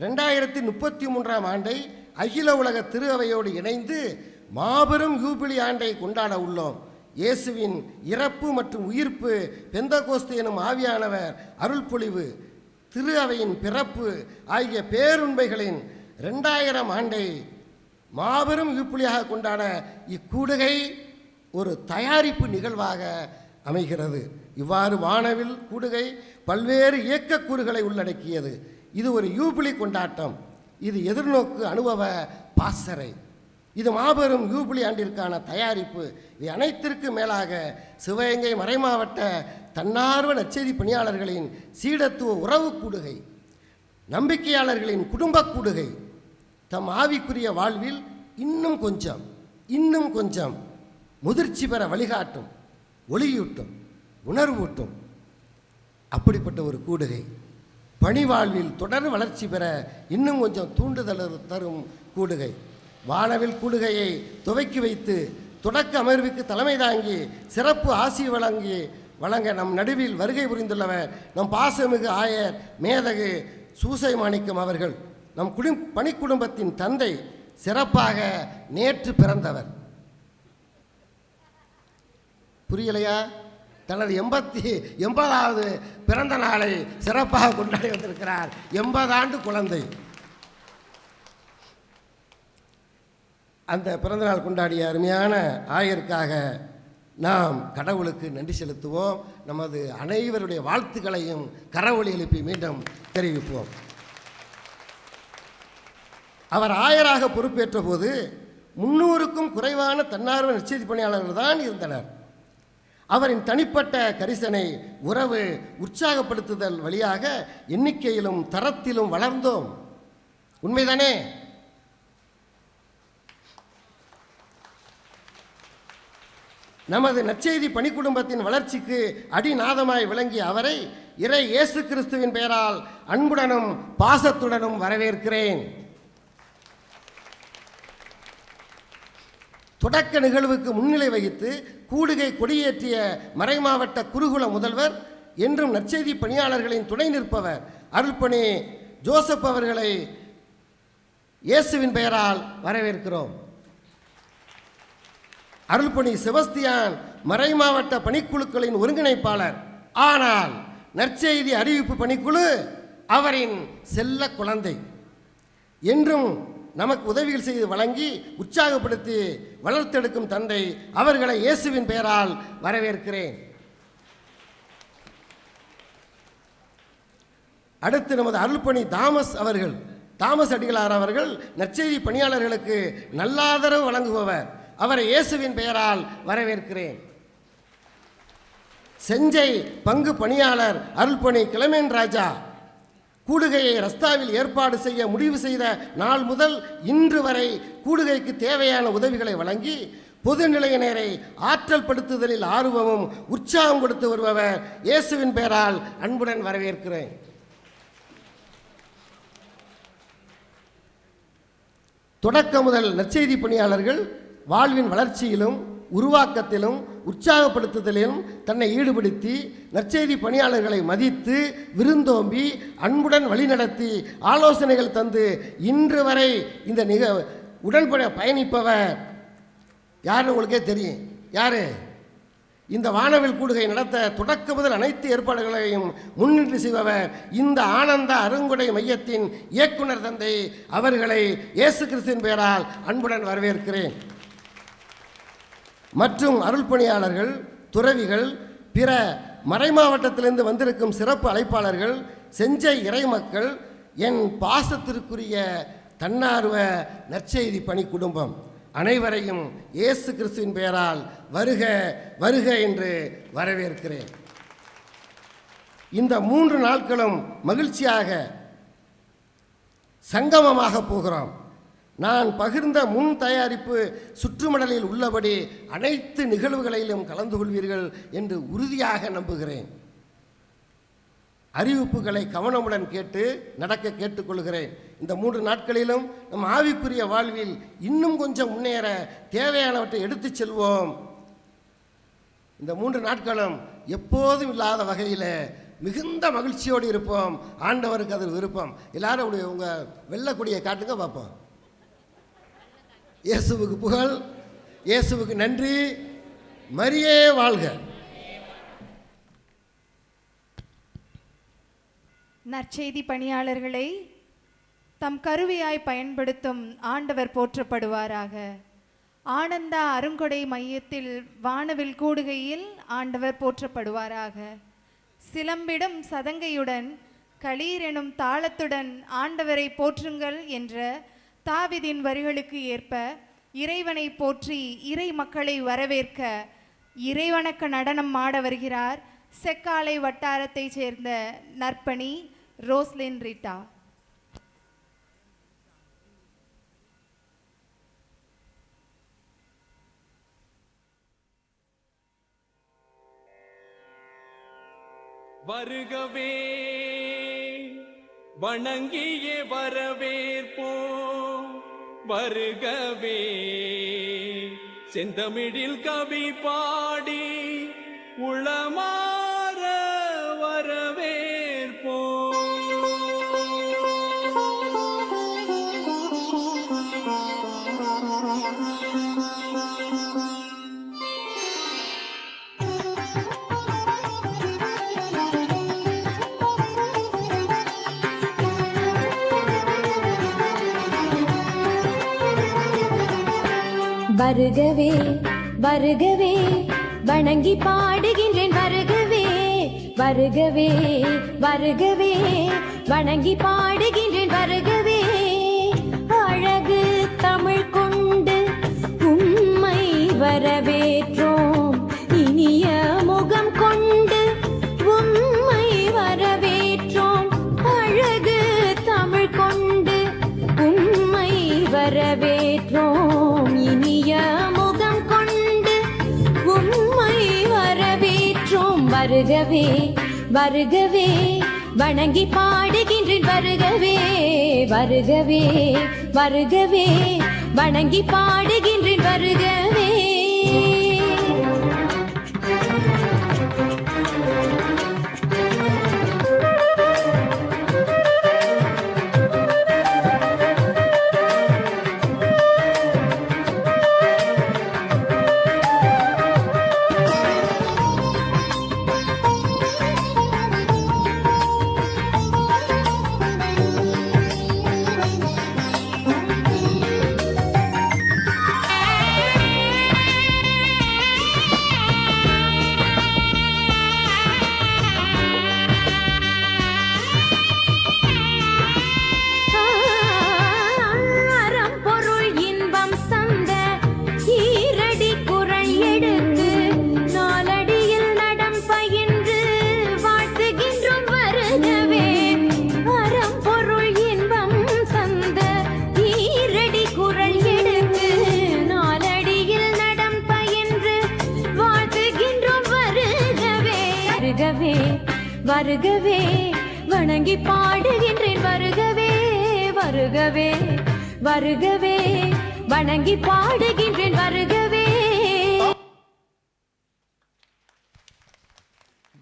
2033ஆம் ஆண்டை அகில உலக திரு அவையோடு இணைந்து மாபெரும் யூபிலி ஆண்டை கொண்டாட உள்ளோம். இயேசுவின் இறப்பு மற்றும் உயிர்ப்பு, பெந்தகோஸ்து எனும் ஆவியானவர் அருள்பொழிவு, திரு அவையின் பிறப்பு ஆகிய பேருண்மைகளின் 2000 ஆண்டை மாபெரும் யூபிலியாக கொண்டாட இக்கூடுகை ஒரு தயாரிப்பு நிகழ்வாக அமைகிறது. இவ்வாறு வானவில் கூடுகை பல்வேறு இயக்கக்கூறுகளை உள்ளடக்கியது. இது ஒரு யூபிலி கொண்டாட்டம். இது எதிர்நோக்கு அனுபவ பாசறை. இது மாபெரும் யூபிலி ஆண்டிற்கான தயாரிப்பு. இது அனைத்திற்கு மேலாக சிவகங்கை மறைமாவட்ட தன்னார்வ நற்செய்தி பணியாளர்களின் சீடத்துவ உறவு கூடுகை, நம்பிக்கையாளர்களின் குடும்ப கூடுகை. தம் ஆவிக்குரிய வாழ்வில் இன்னும் கொஞ்சம் முதிர்ச்சி பெற வழிகாட்டும், ஒளியூட்டும், உணர்வூட்டும் அப்படிப்பட்ட ஒரு கூடுகை. பணி வாழ்வில் தொடர் வளர்ச்சி பெற இன்னும் கொஞ்சம் தூண்டுதல் தரும் கூடுகை. வானவில் கூடுகையை துவக்கி வைத்து தொடக்க அமர்வுக்கு தலைமை தாங்கி சிறப்பு ஆசி வழங்க நம் நடுவில் வருகை புரிந்துள்ளவர் நம் பாசமிகு ஆயர் மேதகு சூசை மாணிக்கம் அவர்கள். நம் பணி குடும்பத்தின் தந்தை, சிறப்பாக நேற்று பிறந்தவர். புரியலையா? தனது 80வது பிறந்த நாளை சிறப்பாக கொண்டாடி வந்திருக்கிறார். 80 ஆண்டு குழந்தை. அந்த பிறந்தநாள் கொண்டாடிய அருமையான ஆயருக்காக நாம் கடவுளுக்கு நன்றி செலுத்துவோம். நமது அனைவருடைய வாழ்த்துக்களையும் கரவொலி எழுப்பி மீண்டும் தெரிவிப்போம். அவர் ஆயராக பொறுப்பேற்ற போது 300க்கும் குறைவான தன்னார்வ நற்செய்தி பணியாளர்கள் தான் இருந்தனர். அவரின் தனிப்பட்ட கரிசனை, உறவு, உற்சாகப்படுத்துதல் வழியாக எண்ணிக்கையிலும் தரத்திலும் வளர்ந்தோம். உண்மைதானே? நமது நற்செய்தி பணிக்குடும்பத்தின் வளர்ச்சிக்கு அடிநாதமாய் விளங்கிய அவரை இறை இயேசு கிறிஸ்துவின் பெயரால் அன்புடனும் பாசத்துடனும் வரவேற்கிறேன். தொடக்க நிகழ்வுக்கு முன்னிலை வகித்து கூடுகை கொடியேற்றிய மறைமாவட்ட குருகுல முதல்வர், என்றும் நற்செய்தி பணியாளர்களின் துணை நிற்பவர் அருள்பணி ஜோசப் அவர்களை இயேசுவின் பெயரால் வரவேற்கிறோம். அருள்பணி செபஸ்தியான் மறைமாவட்ட பணிக்குழுக்களின் ஒருங்கிணைப்பாளர். ஆனால் நற்செய்தி அறிவிப்பு பணிக்குழு அவரின் செல்ல குழந்தை. என்றும் நமக்கு உதவிகள் செய்து வழங்கி உற்சாகப்படுத்தி வளர்த்தெடுக்கும் தந்தை அவர்களை இயேசுவின் பெயரால் வரவேற்கிறேன். அடுத்து நமது அருள்பணி தாமஸ் அடிகளார் அவர்கள் நற்செய்தி பணியாளர்களுக்கு நல்லாதரவு வழங்குபவர். அவரை இயேசுவின் பெயரால் வரவேற்கிறேன். செஞ்சை பங்கு பணியாளர் அருள்பணி கிளமேன் ராஜா கூடுகையை ரஸ்தாவில் ஏற்பாடு செய்ய முடிவு செய்த நாள் முதல் இன்று வரை கூடுகைக்கு தேவையான உதவிகளை வழங்கி பொது நிலையினரை ஆற்றல் படுத்துதலில் ஆர்வமும் உற்சாகம் கொடுத்து வருபவர் இயேசுவின் பெயரால் அன்புடன் வரவேற்கிறேன். தொடக்க முதல் நற்செய்தி பணியாளர்கள் வாழ்வின் வளர்ச்சியிலும் உருவாக்கத்திலும் உற்சாகப்படுத்துதலிலும் தன்னை ஈடுபடுத்தி நற்செய்தி பணியாளர்களை மதித்து விருந்தோம்பி அன்புடன் வழிநடத்தி ஆலோசனைகள் தந்து இன்று வரை இந்த உடன்பட பயணிப்பவர் யாருன்னு உங்களுக்கே தெரியும். யாரு? இந்த வானவில் கூடுகை நடத்த தொடக்க முதல் அனைத்து ஏற்பாடுகளையும் முன்னின்று செய்பவர் இந்த ஆனந்த அருங்குடை மையத்தின் இயக்குனர் தந்தை அவர்களை இயேசு கிறிஸ்துவின் பெயரால் அன்புடன் வரவேற்கிறேன். மற்றும் அருள்பணியாளர்கள், துறவிகள், பிற மறைமாவட்டத்திலிருந்து வந்திருக்கும் சிறப்பு அழைப்பாளர்கள், செஞ்சை இறைமக்கள், என் பாசத்திற்குரிய தன்னார்வ நற்செய்தி பணி குடும்பம் அனைவரையும் இயேசு கிறிஸ்துவின் பெயரால் வருக வருக என்று வரவேற்கிறேன். இந்த 3 நாட்களும் மகிழ்ச்சியாக சங்கமமாக போகிறோம். நான் பகிர்ந்த முன் தயாரிப்பு சுற்றுமடலில் உள்ளபடி அனைத்து நிகழ்வுகளிலும் கலந்து கொள்வீர்கள் என்று உறுதியாக நம்புகிறேன். அறிவிப்புகளை கவனமுடன் கேட்டு நடக்க கேட்டுக்கொள்கிறேன். இந்த 3 நாட்களிலும் நம் ஆவிக்குரிய வாழ்வில் இன்னும் கொஞ்சம் முன்னேற தேவையானவற்றை எடுத்துச் செல்வோம். இந்த 3 நாட்களும் எப்போதும் இல்லாத வகையில் மிகுந்த மகிழ்ச்சியோடு இருப்போம். ஆண்டவருக்கு அது விருப்பம். எல்லாரும் அப்படி உங்கள் வெள்ளக்கூடியை காட்டுங்க பார்ப்போம். இயேசுவுக்கு புகழ், இயேசுவுக்கு நன்றி, மரியே வாழ்க. நற்செய்தி பணியாளர்களை தம் கருவியாய் பயன்படுத்தும் ஆண்டவர் போற்றப்படுவாராக. ஆனந்தா அருங்கொடை மையத்தில் வானவில் கூடுகையில் ஆண்டவர் போற்றப்படுவாராக. சிலம்பிடும் சதங்கையுடன் களீர் எனும் தாளத்துடன் ஆண்டவரை போற்றுங்கள் என்ற தாவீதின் வரிகளுக்கு ஏற்ப இறைவனை போற்றி இறை மக்களை வரவேற்க இறைவணக்க நடனம் ஆட வருகிறார் செக்காலை வட்டாரத்தைச் சேர்ந்த நற்பணி ரோஸ்லின் ரிட்டா. வருகவே வணங்கியே வரவேற்போம், வருகவே செந்தமிழில் கவி பாடி உளமாற வரவேற்போம். வருகவே வருகவே வணங்கி பாடுகின்றேன், வருகவே வருகவே வருகவே வணங்கி பாடுகின்றேன், வருகவே அழகு தமிழ் கொண்டு உம்மை வரவேற்றோம், இனிய முகம் கொண்டு உம்மை வரவேற்றோம், அழகு தமிழ் கொண்டு உம்மை வரவேற்றோம், இனிய முகம் கொண்டு உம்மை வரவேற்றோம், வருகவே வருகவே வணங்கி பாடுகின்றேன், வருகவே வருகவே வருகவே வணங்கி பாடுகின்றேன், வருகவே. வருகவே வணங்கி பாடுகின்றேன், வருகவே வருகவே வருகவே வணங்கி பாடுகின்றேன், வருகவே.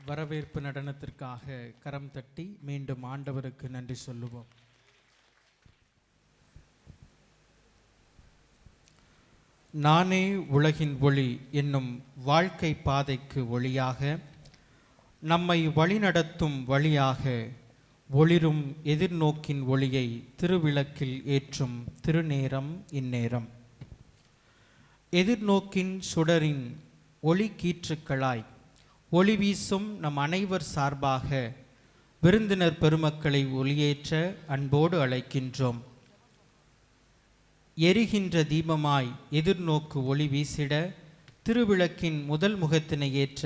வரவேற்பு நடனத்திற்காக கரம் தட்டி மீண்டும் ஆண்டவருக்கு நன்றி சொல்லுவோம். நானே உலகின் ஒளி என்னும் வாழ்க்கை பாதைக்கு ஒளியாக, நம்மை வழிநடத்தும் வழியாக ஒளிரும் எதிர்நோக்கின் ஒளியை திருவிளக்கில் ஏற்றும் திருநேரம் இந்நேரம். எதிர்நோக்கின் சுடரின் ஒளி கீற்றுக்களாய் ஒளி வீசும் நம் அனைவர் சார்பாக விருந்தினர் பெருமக்களை ஒளியேற்ற அன்போடு அழைக்கின்றோம். எரிகின்ற தீபமாய் எதிர்நோக்கு ஒளி வீசிட திருவிளக்கின் முதல் முகத்தினை ஏற்ற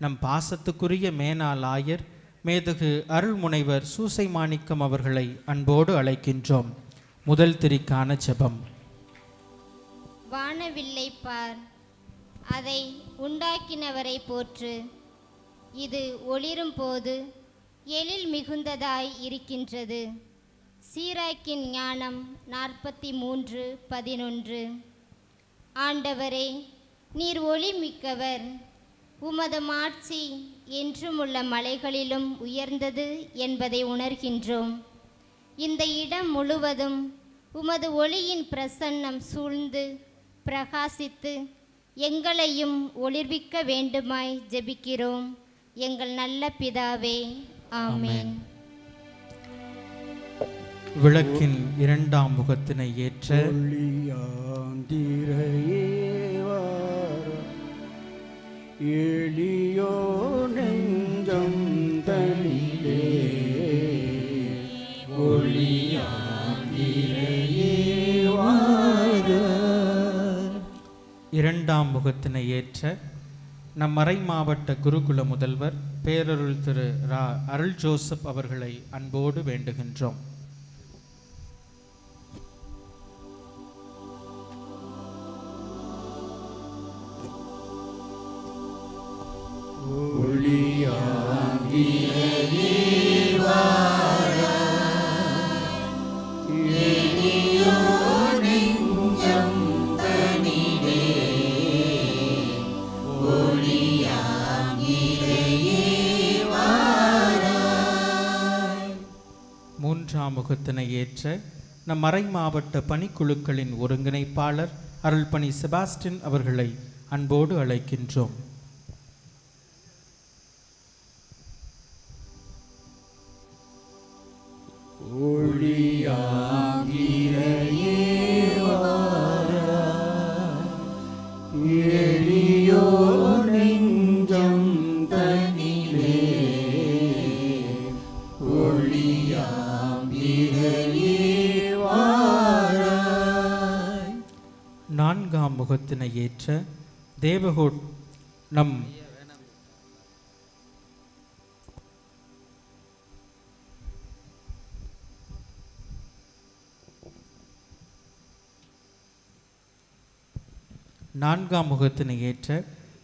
நம் பாசத்துக்குரிய மேனாள் ஆயர் மேதகு அருள்முனைவர் சூசை மாணிக்கம் அவர்களை அன்போடு அழைக்கின்றோம். முதல் திரிக்கான ஜெபம். வானவில்லை பார், அதை உண்டாக்கினவரை போற்று. இது ஒளிரும் போது எழில் மிகுந்ததாய் இருக்கின்றது. சீராக்கின் ஞானம் 43:11. ஆண்டவரே, நீர் ஒளி மிக்கவர். உமது மாட்சி என்றுமுள்ள மலைகளிலும் உயர்ந்தது என்பதை உணர்கின்றோம். இந்த இடம் முழுவதும் உமது ஒளியின் பிரசன்னம் சூழ்ந்து பிரகாசித்து எங்களையும் ஒளிர்விக்க வேண்டுமாய் ஜெபிக்கிறோம். எங்கள் நல்ல பிதாவே, ஆமென். விளக்கின் இரண்டாம் முகத்தினை ஏற்ற எளியோ நெஞ்சம் தனிலே இரண்டாம் முகத்தினை ஏற்ற நம் மறை மாவட்ட குருகுல முதல்வர் பேரருள் திரு ரா அருள் ஜோசப் அவர்களை அன்போடு வேண்டுகின்றோம். மூன்றாம் முகத்தினை ஏற்ற நம் மறை மாவட்ட பணிக்குழுக்களின் ஒருங்கிணைப்பாளர் அருள்பணி செபாஸ்டின் அவர்களை அன்போடு அழைக்கின்றோம். எளியோ நெஞ்சம் தனிலே நான்காம் முகத்தினை ஏற்ற தேவகோட் நம் நான்காம் முகத்தினை ஏற்ற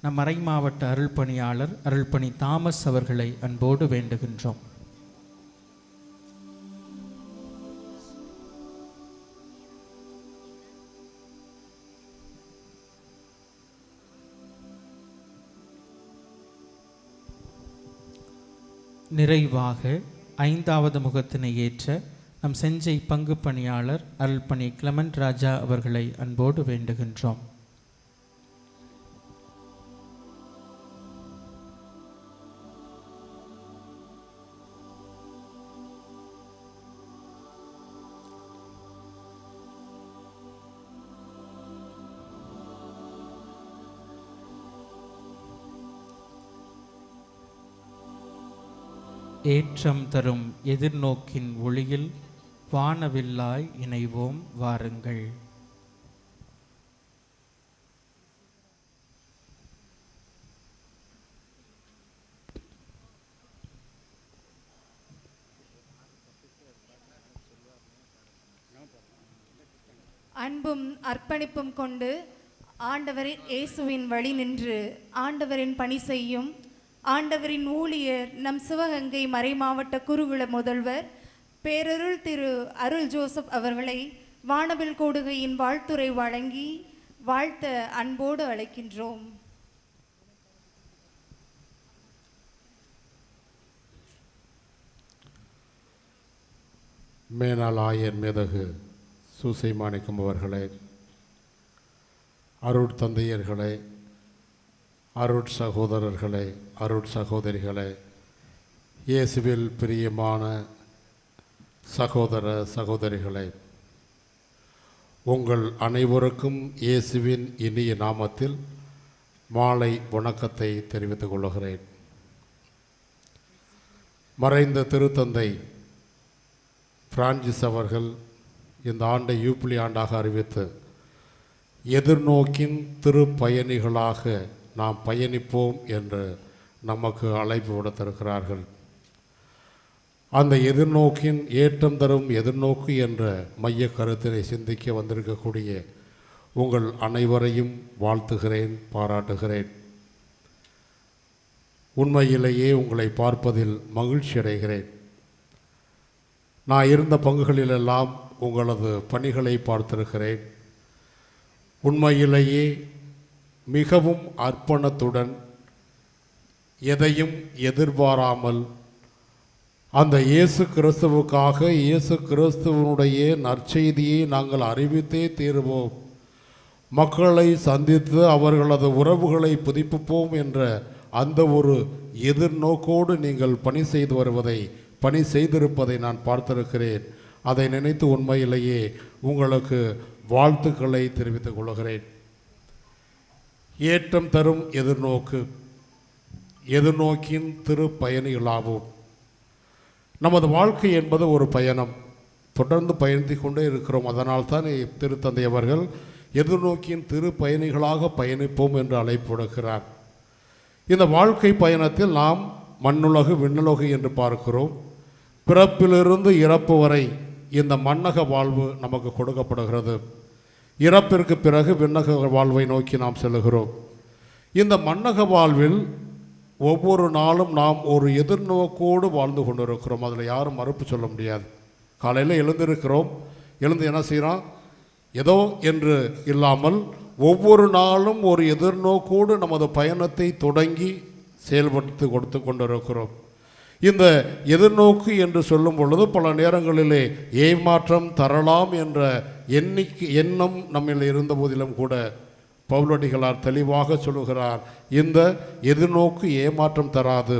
நம் மறை மாவட்ட அருள் பணியாளர் அருள்பணி தாமஸ் அவர்களை அன்போடு வேண்டுகின்றோம். நிறைவாக ஐந்தாவது முகத்தினை ஏற்ற நம் செஞ்சை பங்கு பணியாளர் அருள்பணி கிளமண்ட் ராஜா அவர்களை அன்போடு வேண்டுகின்றோம். ஏற்றம் தரும் எதிர்நோக்கின் ஒளியில் வானவில்லாய் இணைவோம் வாருங்கள். அன்பும் அர்ப்பணிப்பும் கொண்டு ஆண்டவரின் இயேசுவின் வழி நின்று ஆண்டவரின் பணி செய்யும் ஆண்டவரின் ஊழியர் நம் சிவகங்கை மறை மாவட்ட குருகுல முதல்வர் பேரருள் திரு அருள் ஜோசப் அவர்களை வானவில் கூடுகையின் வாழ்த்துரை வழங்கி வாழ்த்த அன்போடு அழைக்கின்றோம். மேனாள் ஆயர் மேதகு சூசை மாணிக்கம் அவர்களே, அருட்தந்தையர்களே, அருட்சகோதரர்களே, அருட்சகோதரிகளே, இயேசுவில் பிரியமான சகோதர சகோதரிகளே, உங்கள் அனைவருக்கும் இயேசுவின் இனிய நாமத்தில் மாலை வணக்கத்தை தெரிவித்துக் கொள்கிறேன். மறைந்த திருத்தந்தை பிரான்சிஸ் அவர்கள் இந்த ஆண்டை யூப்ளி ஆண்டாக அறிவித்து எதிர்நோக்கின் திருப்பயணிகளாக நாம் பயணிப்போம் என்று நமக்கு அழைப்பு விடுத்திருக்கிறார்கள். அந்த எதிர்நோக்கின் ஏற்றம் தரும் எதிர்நோக்கு என்ற மைய கருத்தினை சிந்திக்க வந்திருக்கக்கூடிய உங்கள் அனைவரையும் வாழ்த்துகிறேன், பாராட்டுகிறேன். உண்மையிலேயே உங்களை பார்ப்பதில் மகிழ்ச்சி அடைகிறேன். நான் இருந்த பங்குகளிலெல்லாம் உங்களது பணிகளை பார்த்திருக்கிறேன். உண்மையிலேயே மிகவும் அர்ப்பணத்துடன் எதையும் எதிர்பாராமல் அந்த இயேசு கிறிஸ்துவுக்காக இயேசு கிறிஸ்துவனுடைய நற்செய்தியை நாங்கள் அறிவித்தே தீருவோம், மக்களை சந்தித்து அவர்களது உறவுகளை புதுப்பிப்போம் என்ற அந்த ஒரு எதிர்நோக்கோடு நீங்கள் பணி செய்திருப்பதை நான் பார்த்திருக்கிறேன். அதை நினைத்து உண்மையிலேயே உங்களுக்கு வாழ்த்துக்களை தெரிவித்துக் கொள்கிறேன். ஏற்றம் தரும் எதிர்நோக்கின் திருப்பயணிகளாகும். நமது வாழ்க்கை என்பது ஒரு பயணம், தொடர்ந்து பயணித்து கொண்டே இருக்கிறோம். அதனால் தான் திருத்தந்தை அவர்கள் எதிர்நோக்கின் திருப்பயணிகளாக பயணிப்போம் என்று அழைப்பு விடுக்கிறார். இந்த வாழ்க்கை பயணத்தில் நாம் மண்ணுலகு விண்ணுலகு என்று பார்க்கிறோம். பிறப்பிலிருந்து இறப்பு வரை இந்த மண்ணக வாழ்வு நமக்கு கொடுக்கப்படுகிறது. இறப்பிற்கு பிறகு விண்ணக வாழ்வை நோக்கி நாம் செல்கிறோம். இந்த மண்ணக வாழ்வில் ஒவ்வொரு நாளும் நாம் ஒரு எதிர்நோக்கோடு வாழ்ந்து கொண்டிருக்கிறோம். அதில் யாரும் மறுப்பு சொல்ல முடியாது. காலையில் எழுந்திருக்கிறோம், எழுந்து என்ன செய்கிறோம், ஏதோ என்று இல்லாமல் ஒவ்வொரு நாளும் ஒரு எதிர்நோக்கோடு நமது பயணத்தை தொடங்கி செயல்படுத்தி கொடுத்து கொண்டிருக்கிறோம். இந்த எதிர்நோக்கு என்று சொல்லும் பொழுது பல நேரங்களிலே ஏமாற்றம் தரலாம் என்ற எண்ணம் நம்மில் இருந்த போதிலும் கூட பவுலடிகளார் தெளிவாக சொல்லுகிறார், இந்த எதிர்நோக்கு ஏமாற்றம் தராது.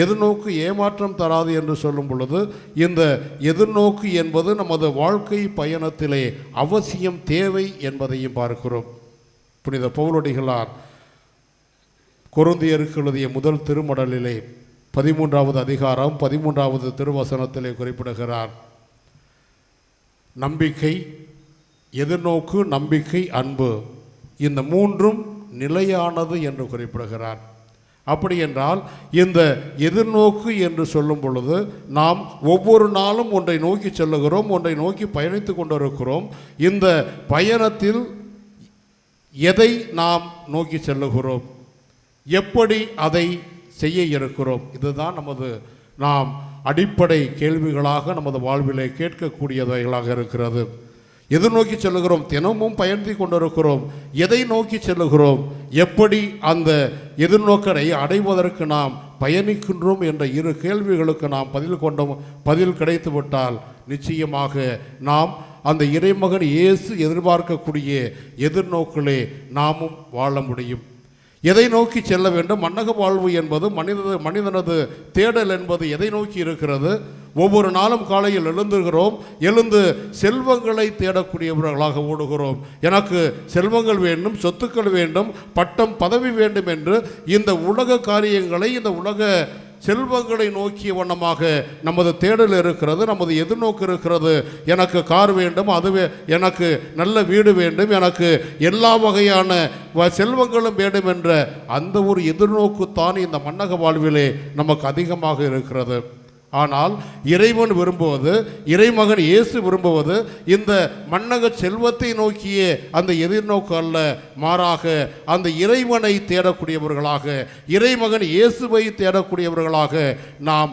எதிர்நோக்கு ஏமாற்றம் தராது என்று சொல்லும் பொழுது இந்த எதிர்நோக்கு என்பது நமது வாழ்க்கை பயணத்திலே அவசியம், தேவை என்பதையும் பார்க்கிறோம். புனித பவுலடிகளார் கொரிந்தியருக்கு எழுதிய முதல் திருமடலிலே 13வது அதிகாரம் 13வது திருவசனத்திலே குறிப்பிடுகிறார், நம்பிக்கை, எதிர்நோக்கு, நம்பிக்கை, அன்பு, இந்த மூன்றும் நிலையானது என்று குறிப்பிடுகிறார். அப்படி என்றால் இந்த எதிர்நோக்கு என்று சொல்லும் பொழுது நாம் ஒவ்வொரு நாளும் ஒன்றை நோக்கி செல்லுகிறோம், ஒன்றை நோக்கி பயணித்து கொண்டிருக்கிறோம். இந்த பயணத்தில் எதை நாம் நோக்கி செல்லுகிறோம், எப்படி அதை செய்ய இருக்கிறோம், இதுதான் நாம் அடிப்படை கேள்விகளாக நமது வாழ்விலே கேட்கக்கூடியவைகளாக இருக்கிறது. எது நோக்கி செல்லுகிறோம், தினமும் பயணித்து கொண்டிருக்கிறோம், எதை நோக்கி செல்லுகிறோம், எப்படி அந்த எதிர்நோக்கரை அடைவதற்கு நாம் பயணிக்கின்றோம் என்ற இரு கேள்விகளுக்கு நாம் பதில் கிடைத்துவிட்டால் நிச்சயமாக நாம் அந்த இறைமகன் இயேசு எதிர்பார்க்கக்கூடிய எதிர்நோக்கிலே நாமும் வாழ முடியும். எதை நோக்கி செல்ல வேண்டும், மண்ணக வாழ்வு என்பது மனிதனது தேடல் என்பது எதை நோக்கி இருக்கிறது. ஒவ்வொரு நாளும் காலையில் எழுந்து செல்வங்களை தேடக்கூடியவர்களாக ஓடுகிறோம். எனக்கு செல்வங்கள் வேண்டும், சொத்துக்கள் வேண்டும், பட்டம் பதவி வேண்டும் என்று இந்த உலக காரியங்களை, இந்த உலக செல்வங்களை நோக்கிய வண்ணமாக நமது தேடல் இருக்கிறது, நமது எதிர்நோக்கு இருக்கிறது. எனக்கு கார் வேண்டும், அதுவே எனக்கு நல்ல வீடு வேண்டும், எனக்கு எல்லா வகையான செல்வங்களும் வேண்டும் என்ற அந்த ஒரு எதிர்நோக்குத்தான் இந்த மண்ணக வாழ்விலே நமக்கு அதிகமாக இருக்கிறது. ஆனால் இறைவன் விரும்புவது, இறைமகன் இயேசு விரும்புவது இந்த மண்ணக செல்வத்தை நோக்கிய அந்த எதிர்நோக்கு அல்ல, மாறாக அந்த இறைவனை தேடக்கூடியவர்களாக, இறைமகன் இயேசுவை தேடக்கூடியவர்களாக நாம்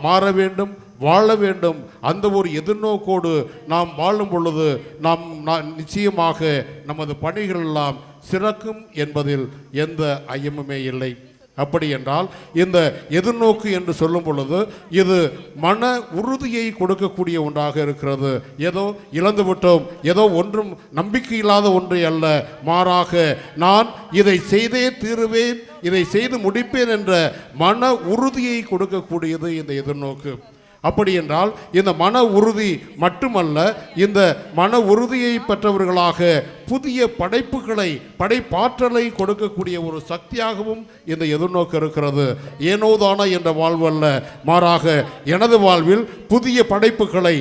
மாற வேண்டும், வாழ வேண்டும். அந்த ஒரு எதிர்நோக்கோடு நாம் வாழும் பொழுது நாம் நிச்சயமாக நமது பணிகள் எல்லாம் சிறக்கும் என்பதில் எந்த ஐயமுமே இல்லை. அப்படி என்றால் இந்த எதிர்நோக்கு என்று சொல்லும் பொழுது இது மன உறுதியை கொடுக்கக்கூடிய ஒன்றாக இருக்கிறது. ஏதோ இழந்து விட்டோம், ஏதோ ஒன்றும் நம்பிக்கை இல்லாத ஒன்றை அல்ல, மாறாக நான் இதை செய்தே தீருவேன், இதை செய்து முடிப்பேன் என்ற மன உறுதியை கொடுக்கக்கூடியது இந்த எதிர்நோக்கு. அப்படி என்றால் இந்த மன உறுதி மட்டுமல்ல, இந்த மன உறுதியை பெற்றவர்களாக புதிய படைப்பாற்றலை கொடுக்கக்கூடிய ஒரு சக்தியாகவும் இந்த எதிர்நோக்கு இருக்கிறது. ஏனோதானா என்ற வாழ்வு அல்ல, மாறாக எனது வாழ்வில் புதிய படைப்புகளை,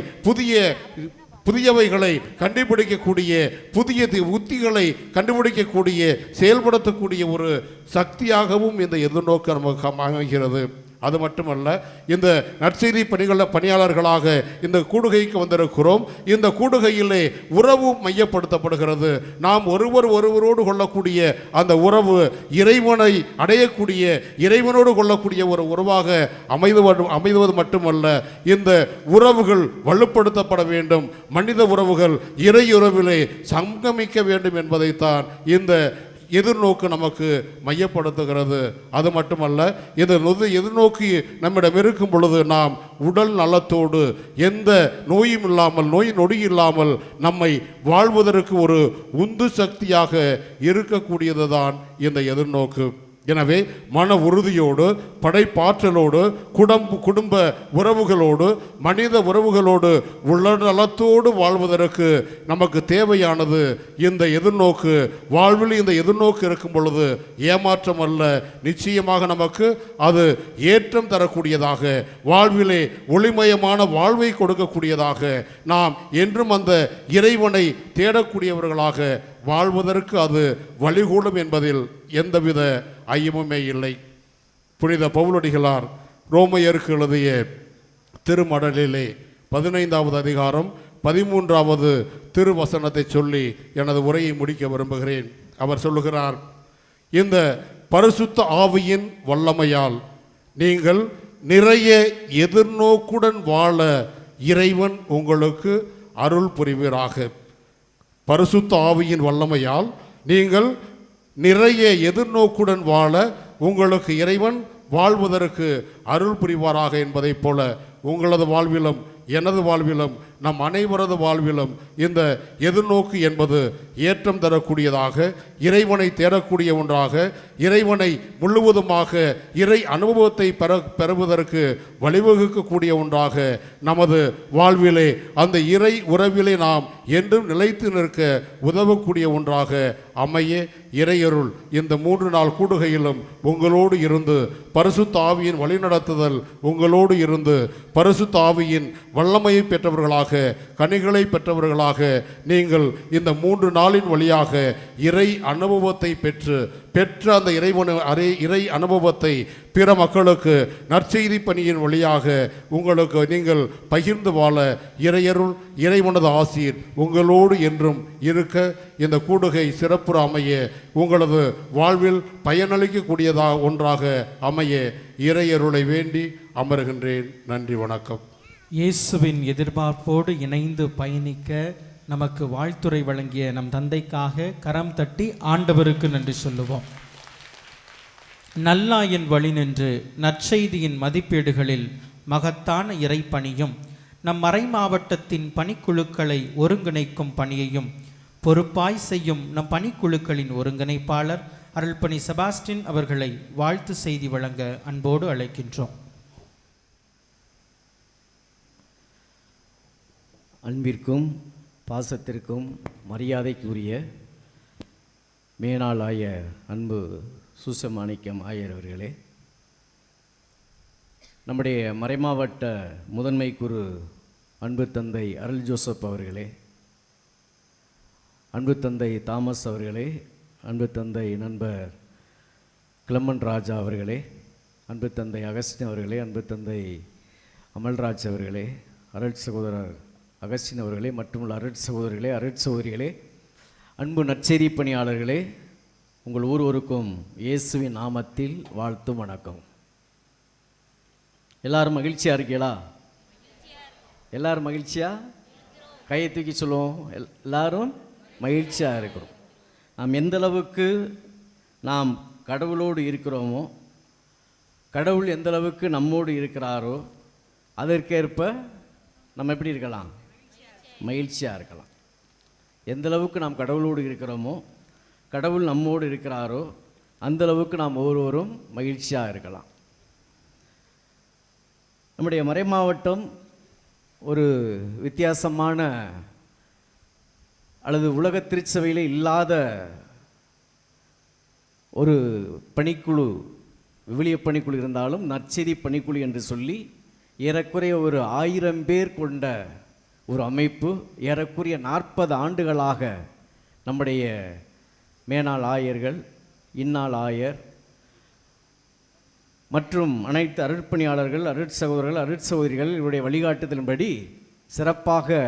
புதியவைகளை கண்டுபிடிக்கக்கூடிய புதிய உத்திகளை கண்டுபிடிக்கக்கூடிய செயல்படுத்தக்கூடிய ஒரு சக்தியாகவும் இந்த எதிர்நோக்கு நமக்கு அமைகிறது. அது மட்டுமல்ல, இந்த நற்செய்தி பணியாளர்களாக இந்த கூடுகைக்கு வந்திருக்கிறோம். இந்த கூடுகையிலே உறவு மையப்படுத்தப்படுகிறது. நாம் ஒருவரோடு கொள்ளக்கூடிய அந்த உறவு இறைவனை அடையக்கூடிய, இறைவனோடு கொள்ளக்கூடிய ஒரு உறவாக அமைவது மட்டுமல்ல, இந்த உறவுகள் வலுப்படுத்தப்பட வேண்டும். மனித உறவுகள் இறை உறவிலே சங்கமிக்க வேண்டும் என்பதைத்தான் இந்த எதிர்நோக்கு நமக்கு மையப்படுத்துகிறது. அது மட்டுமல்ல, இந்த எதிர்நோக்கி நம்மிடம் இருக்கும் பொழுது நாம் உடல் நலத்தோடு எந்த நோயும் இல்லாமல், நோய் நொடி இல்லாமல் நம்மை வாழ்வதற்கு ஒரு உந்து சக்தியாக இருக்கக்கூடியது தான் இந்த எதிர்நோக்கு. எனவே மன உறுதியோடு, படைப்பாற்றலோடு, குடும்ப உறவுகளோடு, மனித உறவுகளோடு, உடல்நலத்தோடு வாழ்வதற்கு நமக்கு தேவையானது இந்த எதிர்நோக்கு. வாழ்வில் இந்த எதிர்நோக்கு இருக்கும் பொழுது ஏமாற்றம் அல்ல, நிச்சயமாக நமக்கு அது ஏற்றம் தரக்கூடியதாக, வாழ்விலே ஒளிமயமான வாழ்வை கொடுக்கக்கூடியதாக, நாம் என்றும் அந்த இறைவனை தேடக்கூடியவர்களாக வாழ்வதற்கு அது வழிகூடும் என்பதில் எந்தவித ஐயமுமே இல்லை. புனித பவுலடிகளார் ரோமையருக்கு எழுதிய திருமடலிலே 15வது அதிகாரம் 13வது திருவசனத்தை சொல்லி எனது உரையை முடிக்க விரும்புகிறேன். அவர் சொல்லுகிறார், இந்த பரிசுத்த ஆவியின் வல்லமையால் நீங்கள் நிறைய எதிர்நோக்குடன் வாழ இறைவன் உங்களுக்கு அருள் புரிவீராக. பரிசுத்த ஆவியின் வல்லமையால் நீங்கள் நிறைய எதிர்நோக்குடன் வாழ உங்களுக்கு இறைவன் வாழ்வதற்கு அருள் புரிவாராக என்பதைப் போல உங்களது வாழ்விலும் எனது வாழ்விலும் நம் அனைவரது வாழ்விலும் இந்த எதிர்நோக்கு என்பது ஏற்றம் தரக்கூடியதாக, இறைவனை தேடக்கூடிய ஒன்றாக, இறைவனை முழுவதுமாக இறை அனுபவத்தை பெறுவதற்கு வழிவகுக்கக்கூடிய ஒன்றாக, நமது வாழ்விலே அந்த இறை உறவிலே நாம் என்றும் நிலைத்து நிற்க உதவக்கூடிய ஒன்றாக அமைய இறையருள் இந்த 3 நாள் கூடுகையிலும் உங்களோடு இருந்து பரிசுத்த ஆவியின் வழிநடத்துதல் உங்களோடு இருந்து பரிசுத்த ஆவியின் வல்லமையை பெற்றவர்களாக, கனிகளை பெற்றவர்களாக நீங்கள் இந்த 3 நாளின் வழியாக இறை அனுபவத்தை பெற்ற அந்த இறை அனுபவத்தை பிற மக்களுக்கு நற்செய்தி பணியின் வழியாக உங்களுக்கு நீங்கள் பகிர்ந்து வாழ இறையருள் இறைவனது ஆசீர் உங்களோடு என்றும் இருக்க இந்த கூடுகை சிறப்புற அமைய, உங்களது வாழ்வில் பயனளிக்கக்கூடியதாக ஒன்றாக அமைய இறையருளை வேண்டி அமர்கின்றேன். நன்றி, வணக்கம். இயேசுவின் எதிர்பார்ப்போடு இணைந்து பயணிக்க நமக்கு வாழ்த்துரை வழங்கிய நம் தந்தைக்காக கரம் தட்டி ஆண்டவருக்கு நன்றி சொல்லுவோம். நல்லாயின் வழி நின்று நற்செய்தியின் மதிப்பீடுகளில் மகத்தான இறைப்பணியும் நம் மறை மாவட்டத்தின் பணிக்குழுக்களை ஒருங்கிணைக்கும் பணியையும் பொறுப்பாய் செய்யும் நம் பணிக்குழுக்களின் ஒருங்கிணைப்பாளர் அருள்பணி செபாஸ்டின் அவர்களை வாழ்த்து செய்தி வழங்க அன்போடு அழைக்கின்றோம். அன்பிற்கும் பாசத்திற்கும் மரியாதைக்குரிய மேனாள் ஆயர் அன்பு சூசமாணிக்கம் ஆயர் அவர்களே, நம்முடைய மறைமாவட்ட முதன்மை குரு அன்பு தந்தை அருள் ஜோசப் அவர்களே, அன்பு தந்தை தாமஸ் அவர்களே, அன்பு தந்தை நண்பர் கிளமன் ராஜா அவர்களே, அன்பு தந்தை அகஸ்டின் அவர்களே, அன்பு தந்தை அமல்ராஜ் அவர்களே, அருள் சகோதரர் அகஸ்டின் அவர்களே, மற்றும் அருட் சகோதரிகளே, அருட் சகோதரிகளே, அன்பு நற்செய்தி பணியாளர்களே, உங்கள் ஒவ்வொருவருக்கும் இயேசுவின் நாமத்தில் வாழ்த்தும் வணக்கம். எல்லாரும் மகிழ்ச்சியாக இருக்கீங்களா? எல்லாரும் மகிழ்ச்சியா? கையை தூக்கி சொல்லுவோம். எல்லாரும் மகிழ்ச்சியாக இருக்கிறோம். நாம் எந்த அளவுக்கு நாம் கடவுளோடு இருக்கிறோமோ, கடவுள் எந்த அளவுக்கு நம்மோடு இருக்கிறாரோ அதற்கேற்ப நம்ம எப்படி இருக்கலாம்? மகிழ்ச்சியாக இருக்கலாம். எந்த அளவுக்கு நாம் கடவுளோடு இருக்கிறோமோ, கடவுள் நம்மோடு இருக்கிறாரோ அந்த அளவுக்கு நாம் ஒவ்வொருவரும் மகிழ்ச்சியாக இருக்கலாம். நம்முடைய மறை மாவட்டம் ஒரு வித்தியாசமான அல்லது உலக திருச்சபையிலே இல்லாத ஒரு பணிக்குழு, விவிலிய பணிக்குழு இருந்தாலும் நற்செய்தி பணிக்குழு என்று சொல்லி ஏறக்குறைய ஒரு 1000 பேர் கொண்ட ஒரு அமைப்பு. ஏறக்குறைய 40 ஆண்டுகளாக நம்முடைய மேனாள் ஆயர்கள், இந்நாள் ஆயர் மற்றும் அனைத்து அருட்பணியாளர்கள், அருட்சகோதரர்கள், அருட்சகோதரிகள் இவருடைய வழிகாட்டுதலின்படி சிறப்பாக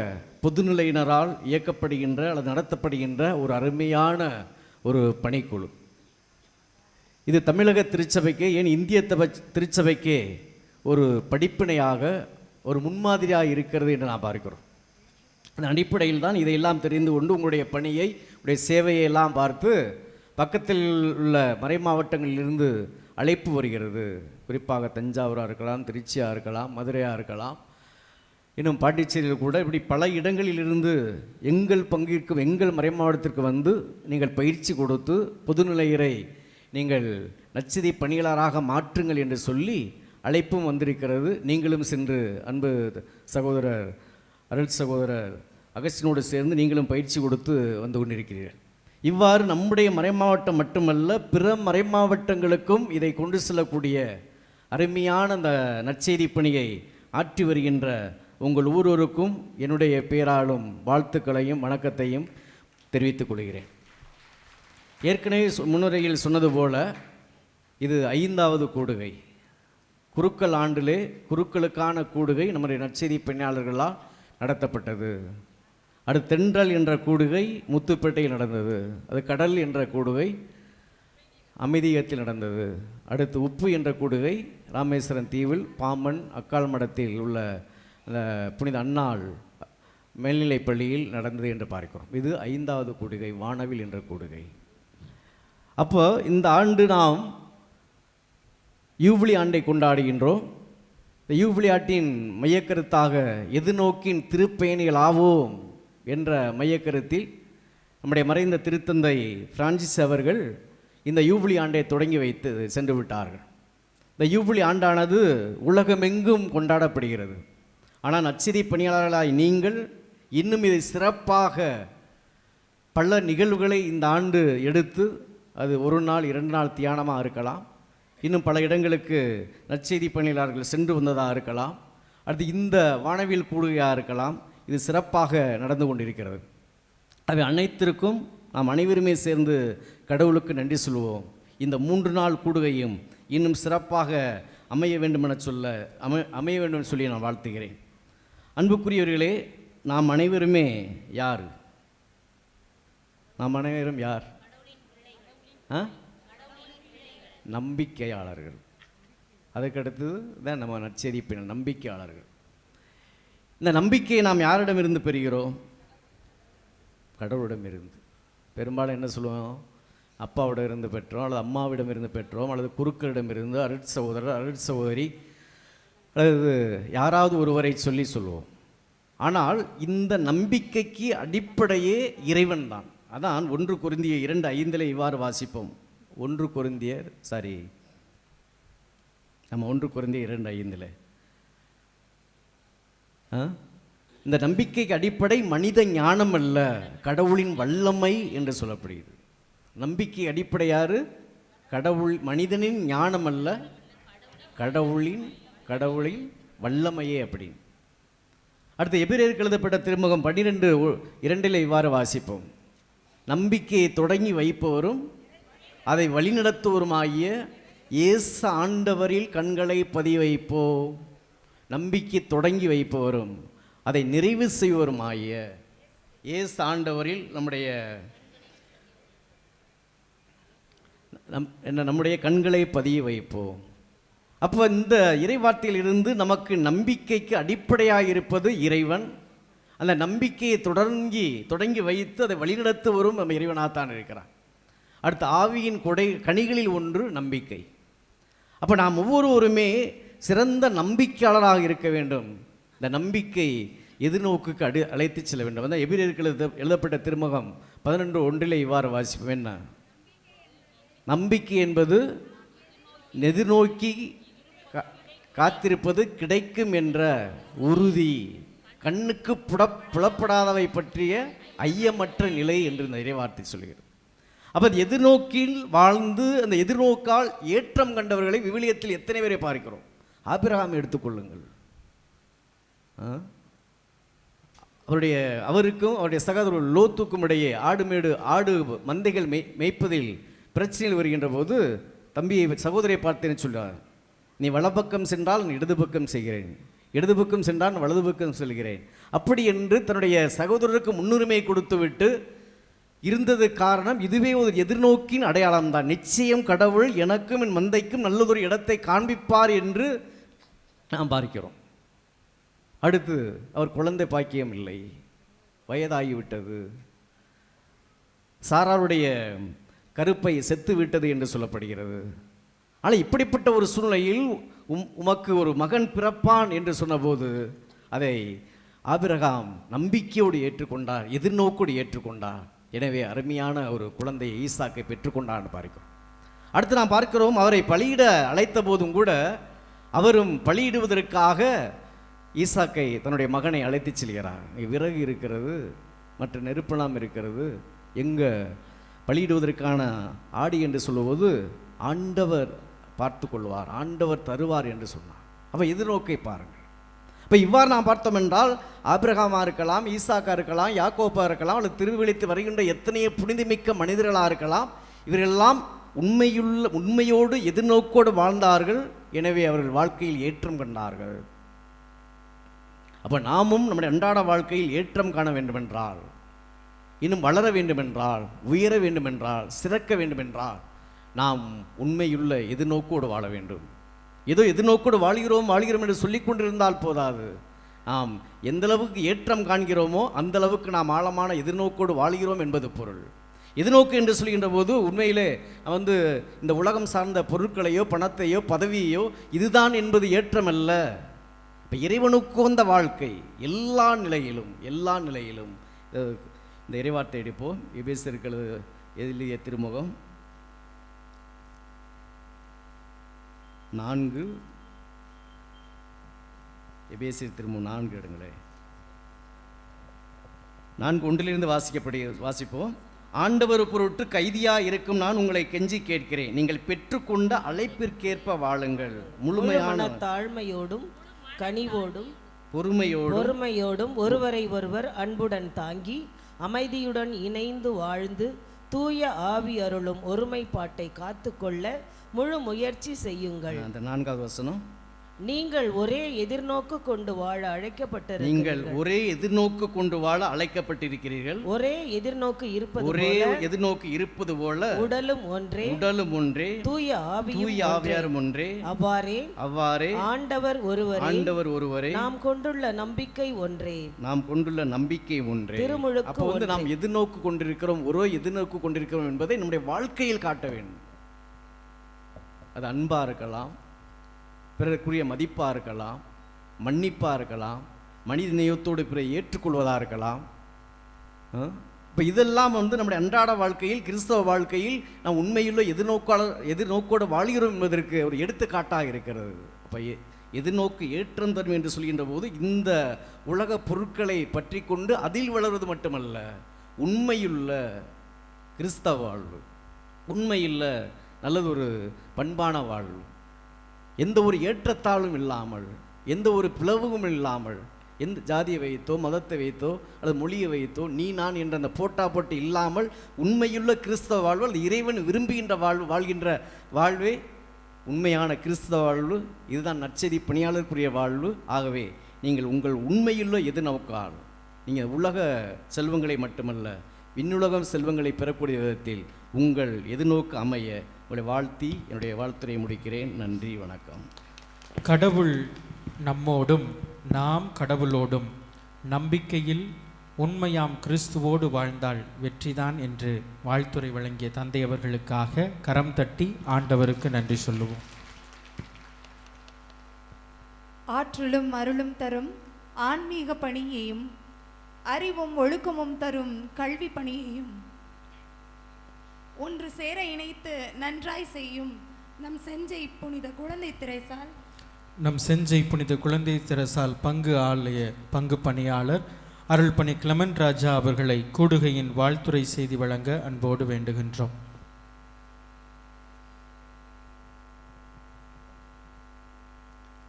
பொதுநிலையினரால் இயக்கப்படுகின்ற அல்லது நடத்தப்படுகின்ற ஒரு அருமையான ஒரு பணிக்குழு. இது தமிழக திருச்சபைக்கே, ஏன் இந்திய திருச்சபைக்கே ஒரு படிப்பினையாக, ஒரு முன்மாதிரியாக இருக்கிறது என்று நான் பார்க்கிறோம். அந்த அடிப்படையில் தான் இதையெல்லாம் தெரிந்து கொண்டு உங்களுடைய பணியை, உங்களுடைய சேவையை எல்லாம் பார்த்து பக்கத்தில் உள்ள மறை மாவட்டங்களிலிருந்து அழைப்பு வருகிறது. குறிப்பாக தஞ்சாவூராக இருக்கலாம், திருச்சியாக இருக்கலாம், மதுரையாக இருக்கலாம், இன்னும் பாண்டிச்சேரியில் கூட இப்படி பல இடங்களிலிருந்து எங்கள் பங்கிற்கும் எங்கள் மறை மாவட்டத்திற்கு வந்து நீங்கள் பயிற்சி கொடுத்து பொதுநிலையரை நீங்கள் நற்செய்தி பணியாளராக மாற்றுங்கள் என்று சொல்லி அழைப்பும் வந்திருக்கிறது. நீங்களும் சென்று அன்பு சகோதரர் அருள் சகோதரர் அகஸ்டினோடு சேர்ந்து நீங்களும் பயிற்சி கொடுத்து வந்து கொண்டிருக்கிறீர்கள். இவ்வாறு நம்முடைய மறைமாவட்டம் மட்டுமல்ல, பிற மறைமாவட்டங்களுக்கும் இதை கொண்டு செல்லக்கூடிய அருமையான அந்த நற்செய்தி பணியை ஆற்றி வருகின்ற உங்கள் ஒவ்வொருவருக்கும் என்னுடைய பேராலும் வாழ்த்துக்களையும் வணக்கத்தையும் தெரிவித்துக் கொள்கிறேன். ஏற்கனவே முன்னுரையில் சொன்னது போல இது 5வது கூடுகை. குருக்கள் ஆண்டிலே குருக்களுக்கான கூடுகை நம்முடைய நற்செய்தி பணியாளர்களால் நடத்தப்பட்டது. அடுத்து தென்றல் என்ற கூடுகை முத்துப்பேட்டையில் நடந்தது. அது கடல் என்ற கூடுகை அமைதியத்தில் நடந்தது. அடுத்து உப்பு என்ற கூடுகை ராமேஸ்வரம் தீவில் பாம்பன் அக்கால் மடத்தில் உள்ள புனித அன்னாள் மேல்நிலைப் பள்ளியில் நடந்தது என்று பார்க்கிறோம். இது 5வது கூடுகை, வானவில் என்ற கூடுகை. அப்போ இந்த ஆண்டு நாம் யூபிலி ஆண்டை கொண்டாடுகின்றோம். இந்த யூபிலி ஆண்டின் மையக்கருத்தாக எதிர்நோக்கின் திருப்பயணிகள் ஆவோம் என்ற மையக்கருத்தில் நம்முடைய மறைந்த திருத்தந்தை பிரான்சிஸ் அவர்கள் இந்த யூபிலி ஆண்டை தொடங்கி வைத்து சென்று விட்டார்கள். இந்த யூபிலி ஆண்டானது உலகமெங்கும் கொண்டாடப்படுகிறது. ஆனால் நற்செய்தி பணியாளர்களாய் நீங்கள் இன்னும் இதை சிறப்பாக பல நிகழ்வுகளை இந்த ஆண்டு எடுத்து, அது 1 நாள் 2 நாள் தியானமாக இருக்கலாம், இன்னும் பல இடங்களுக்கு நற்செய்தி பணியாளர்கள் சென்று வந்ததாக இருக்கலாம், அடுத்து இந்த வானவில் கூடுகையாக இருக்கலாம், இது சிறப்பாக நடந்து கொண்டிருக்கிறது. அவை அனைத்திற்கும் நாம் அனைவருமே சேர்ந்து கடவுளுக்கு நன்றி சொல்வோம். இந்த 3 நாள் கூடுகையும் இன்னும் சிறப்பாக அமைய வேண்டும் என அமைய வேண்டும் என்று சொல்லி நான் வாழ்த்துகிறேன். அன்புக்குரியவர்களே, நாம் அனைவருமே யார்? நாம் அனைவரும் யார்? நம்பிக்கையாளர்கள். அதுக்கடுத்தது தான் நம்ம நற்செய்தி நம்பிக்கையாளர்கள். இந்த நம்பிக்கையை நாம் யாரிடமிருந்து பெறுகிறோம்? கடவுளிடமிருந்து. பெரும்பாலும் என்ன சொல்லுவோம்? அப்பாவிடம் இருந்து பெற்றோம், அல்லது அம்மாவிடம் இருந்து பெற்றோம், அல்லது குருக்களிடமிருந்து, அருட்சகோதரர் அருட்சகோதரி, அல்லது யாராவது ஒருவரை சொல்லுவோம். ஆனால் இந்த நம்பிக்கைக்கு அடிப்படையே இறைவன் தான். அதான் 1 கொரிந்தியர் 2:5 இவ்வாறு வாசிப்போம். 1 கொரிந்தியர் 2:5 இந்த நம்பிக்கைக்கு அடிப்படை மனித ஞானம் அல்ல, கடவுளின் வல்லமை என்று சொல்லப்படுகிறது. நம்பிக்கை அடிப்படை யாரு? கடவுள். மனிதனின் ஞானம் அல்ல, கடவுளின் வல்லமையே அப்படின்னு. அடுத்து எபிரேயருக்கு எழுதப்பட்ட திருமுகம் 12:2 இவ்வாறு வாசிப்போம். நம்பிக்கையை தொடங்கி வைப்பவரும் அதை வழிநடத்துவருமாகிய இயேசு ஆண்டவரில் கண்களை பதிய வைப்போம். நம்பிக்கை தொடங்கி வைப்பவரும் அதை நிறைவு செய்வருமாகிய இயேசு ஆண்டவரில் நம்முடைய கண்களை பதிய வைப்போம். அப்போ இந்த இறைவார்த்தையிலிருந்து நமக்கு நம்பிக்கைக்கு அடிப்படையாக இருப்பது இறைவன். அந்த நம்பிக்கையை தொடங்கி வைத்து அதை வழிநடத்துவரும் நம்ம இறைவனாகத்தான் இருக்கிறான். அடுத்து ஆவியின் கனிகளில் ஒன்று நம்பிக்கை. அப்போ நாம் ஒவ்வொருவருமே சிறந்த நம்பிக்கையாளராக இருக்க வேண்டும். இந்த நம்பிக்கை எதிர்நோக்குக்கு அழைத்து செல்ல வேண்டும். அதான் எபிரேயருக்கு எழுதப்பட்ட திருமுகம் 11:1 இவ்வாறு வாசிப்போம். என்ன நம்பிக்கை என்பது? எதிர்நோக்கி காத்திருப்பது, கிடைக்கும் என்ற உறுதி, கண்ணுக்கு புலப்படாதவை பற்றிய ஐயமற்ற நிலை என்று இந்த இறைவார்த்தை சொல்கிறது. அப்போ எதிர்நோக்கில் வாழ்ந்து அந்த எதிர்நோக்கால் ஏற்றம் கண்டவர்களை விவிலியத்தில் எத்தனை பேரை பார்க்கிறோம்? ஆபிரகாம் எடுத்துக்கொள்ளுங்கள். அவருக்கும் அவருடைய சகோதரர் லோத்துக்கும் இடையே ஆடு மந்தைகள் மேய்ப்பதில் பிரச்சனைகள் வருகின்ற போது தம்பியை சகோதரியை பார்த்தேன்னு சொல்கிறார், நீ வலப்பக்கம் சென்றால் நான் இடது பக்கம் செய்கிறேன், இடது பக்கம் சென்றால் நான் வலது பக்கம் செல்கிறேன். அப்படி என்று தன்னுடைய சகோதரருக்கு முன்னுரிமை கொடுத்து விட்டு இருந்தது காரணம் இதுவே ஒரு எதிர்நோக்கின் அடையாளம் தான். நிச்சயம் கடவுள் எனக்கும் என் மந்தைக்கும் நல்லதொரு இடத்தை காண்பிப்பார் என்று நாம் பார்க்கிறோம். அடுத்து அவர் குழந்தை பாக்கியம் இல்லை, வயதாகிவிட்டது, சாராருடைய கருப்பை செத்து விட்டது என்று சொல்லப்படுகிறது. ஆனால் இப்படிப்பட்ட ஒரு சூழ்நிலையில் உமக்கு ஒரு மகன் பிறப்பான் என்று சொன்னபோது அதை ஆபிரகாம் நம்பிக்கையோடு ஏற்றுக்கொண்டார், எதிர்நோக்கோடு ஏற்றுக்கொண்டார். எனவே அருமையான ஒரு குழந்தையை ஈசாக்கை பெற்றுக்கொண்டான்னு பார்க்கிறோம். அடுத்து நாம் பார்க்கிறோம், அவரை பலியிட அழைத்த போதும் கூட அவரும் பலியிடுவதற்காக ஈசாக்கை தன்னுடைய மகனை அழைத்து செல்கிறார். விறகு இருக்கிறது, மற்ற நெருப்பெல்லாம் இருக்கிறது, எங்கே பலியிடுவதற்கான ஆடி என்று சொல்லும்போது ஆண்டவர் பார்த்து கொள்வார், ஆண்டவர் தருவார் என்று சொன்னார். அப்போ எதிர்நோக்கை பாருங்கள். இப்போ இவ்வாறு நாம் பார்த்தோம் என்றால் ஆபிரகாமாக இருக்கலாம், ஈசாக்கா இருக்கலாம், யாக்கோப்பா இருக்கலாம், அல்லது திருவிழித்து வருகின்ற எத்தனையோ புனிதமிக்க மனிதர்களாக இருக்கலாம், இவரெல்லாம் உண்மையோடு எதிர்நோக்கோடு வாழ்ந்தார்கள். எனவே அவர்கள் வாழ்க்கையில் ஏற்றம் கண்டார்கள். அப்போ நாமும் நம்முடைய அன்றாட வாழ்க்கையில் ஏற்றம் காண வேண்டுமென்றால், இன்னும் வளர வேண்டுமென்றால், உயர வேண்டுமென்றால், சிறக்க வேண்டுமென்றால் நாம் உண்மையுள்ள எதிர்நோக்கோடு வாழ வேண்டும். ஏதோ எதிர்நோக்கோடு வாழ்கிறோம் என்று சொல்லிக் கொண்டிருந்தால் போதாது. நாம் எந்த அளவுக்கு ஏற்றம் காண்கிறோமோ அந்த அளவுக்கு நாம் ஆழமான எதிர்நோக்கோடு வாழ்கிறோம் என்பது பொருள். எதிர்நோக்கு என்று சொல்கின்ற போது உண்மையிலே இந்த உலகம் சார்ந்த பொருட்களையோ பணத்தையோ பதவியையோ இதுதான் என்பது ஏற்றமல்ல. இப்போ இறைவனுக்குந்த வாழ்க்கை எல்லா நிலையிலும் இந்த இறைவார்த்தை எடுப்போம். எபேசியர்கள் எழுதிய திருமுகம் 4, எபேசியர் திருமுகம் 4 எடுங்களே. 4:1 வாசிப்போம். ஆண்டவர் பொருட்டு கைதியாக இருக்கும் நான் உங்களை கெஞ்சி கேட்கிறேன், நீங்கள் பெற்றுக்கொண்ட அழைப்பிற்கேற்ப வாழுங்கள், முழுமையான தாழ்மையோடும் கனிவோடும் பொறுமையோடும் ஒருவரை ஒருவர் அன்புடன் தாங்கி அமைதியுடன் இணைந்து வாழ்ந்து தூய ஆவி அருளும் ஒருமைப்பாட்டை காத்துக்கொள்ள முழு முயற்சி செய்யுங்கள். அந்த 4வது வசனம், நீங்கள் ஒரே எதிர்நோக்கு கொண்டு வாழ அழைக்கப்பட்டிருக்கிறீர்கள். ஒரே எதிர்நோக்கு இருப்பது போல உடலும் ஒன்றே தூய ஆவியாரும் ஒன்றே. அவ்வாறே ஆண்டவர் ஒருவரே நாம் கொண்டுள்ள நம்பிக்கை ஒன்றே. திருமுழுக்கு நாம் எதிர்நோக்கு கொண்டிருக்கிறோம், ஒரே எதிர்நோக்கு கொண்டிருக்கிறோம் என்பதை நம்முடைய வாழ்க்கையில் காட்ட வேண்டும். அது அன்பா இருக்கலாம், பிறருக்குரிய மதிப்பாக இருக்கலாம், மன்னிப்பாக இருக்கலாம், மனித நேயத்தோடு பிறரை ஏற்றுக்கொள்வதாக இருக்கலாம். இப்போ இதெல்லாம் நம்முடைய அன்றாட வாழ்க்கையில், கிறிஸ்தவ வாழ்க்கையில் நாம் உண்மையுள்ள எதிர்நோக்கோடு வாழ்கிறோம் என்பதற்கு ஒரு எடுத்துக்காட்டாக இருக்கிறது. அப்போ எதிர்நோக்கு ஏற்றம் தரும் என்று சொல்கின்ற போது இந்த உலக பொருட்களை பற்றி கொண்டு அதில் வளர்வது மட்டுமல்ல, உண்மையுள்ள கிறிஸ்தவ வாழ்வு, உண்மையுள்ள நல்லதொரு பண்பான வாழ்வு, எந்த ஒரு ஏற்றத்தாழ்வும் இல்லாமல், எந்த ஒரு பிளவும் இல்லாமல், எந்த ஜாதியை வைத்தோ மதத்தை வைத்தோ அல்லது மொழியை வைத்தோ நீ நான் என்ற அந்த போட்டு இல்லாமல் உண்மையுள்ள கிறிஸ்தவ வாழ்வு, அது இறைவன் விரும்புகின்ற வாழ்கின்ற வாழ்வே உண்மையான கிறிஸ்தவ வாழ்வு. இதுதான் நற்செய்தி பணியாளருக்குரிய வாழ்வு. ஆகவே நீங்கள் உங்கள் உண்மையுள்ள எதிர்நோக்கால் நீங்கள் உலக செல்வங்களை மட்டுமல்ல விண்ணுலகம் செல்வங்களை பெறக்கூடிய விதத்தில் உங்கள் எதிர்நோக்கு அமைய உங்களை வாழ்த்தி என்னுடைய வாழ்த்துரை முடிக்கிறேன். நன்றி, வணக்கம். கடவுள் நம்மோடும் நாம் கடவுளோடும் நம்பிக்கையில் உண்மையாம் கிறிஸ்துவோடு வாழ்ந்தால் வெற்றிதான் என்று வாழ்த்துரை வழங்கிய தந்தை அவர்களுக்காக கரம் தட்டி ஆண்டவருக்கு நன்றி சொல்லுவோம். ஆற்றலும் அருளும் தரும் ஆன்மீக பணியையும் அறிவும் ஒழுக்கமும் தரும் கல்வி பணியையும் ஒன்று சேர இணைத்து நன்றாய் செய்யும் நம் செஞ்சை புனித குழந்தை திரசால் பங்கு ஆலய பங்கு பணியாளர் அருள்பணி கிளமன் ராஜா அவர்களை கூடுகையின் வாழ்த்துரை செய்தி வழங்க அன்போடு வேண்டுகின்றோம்.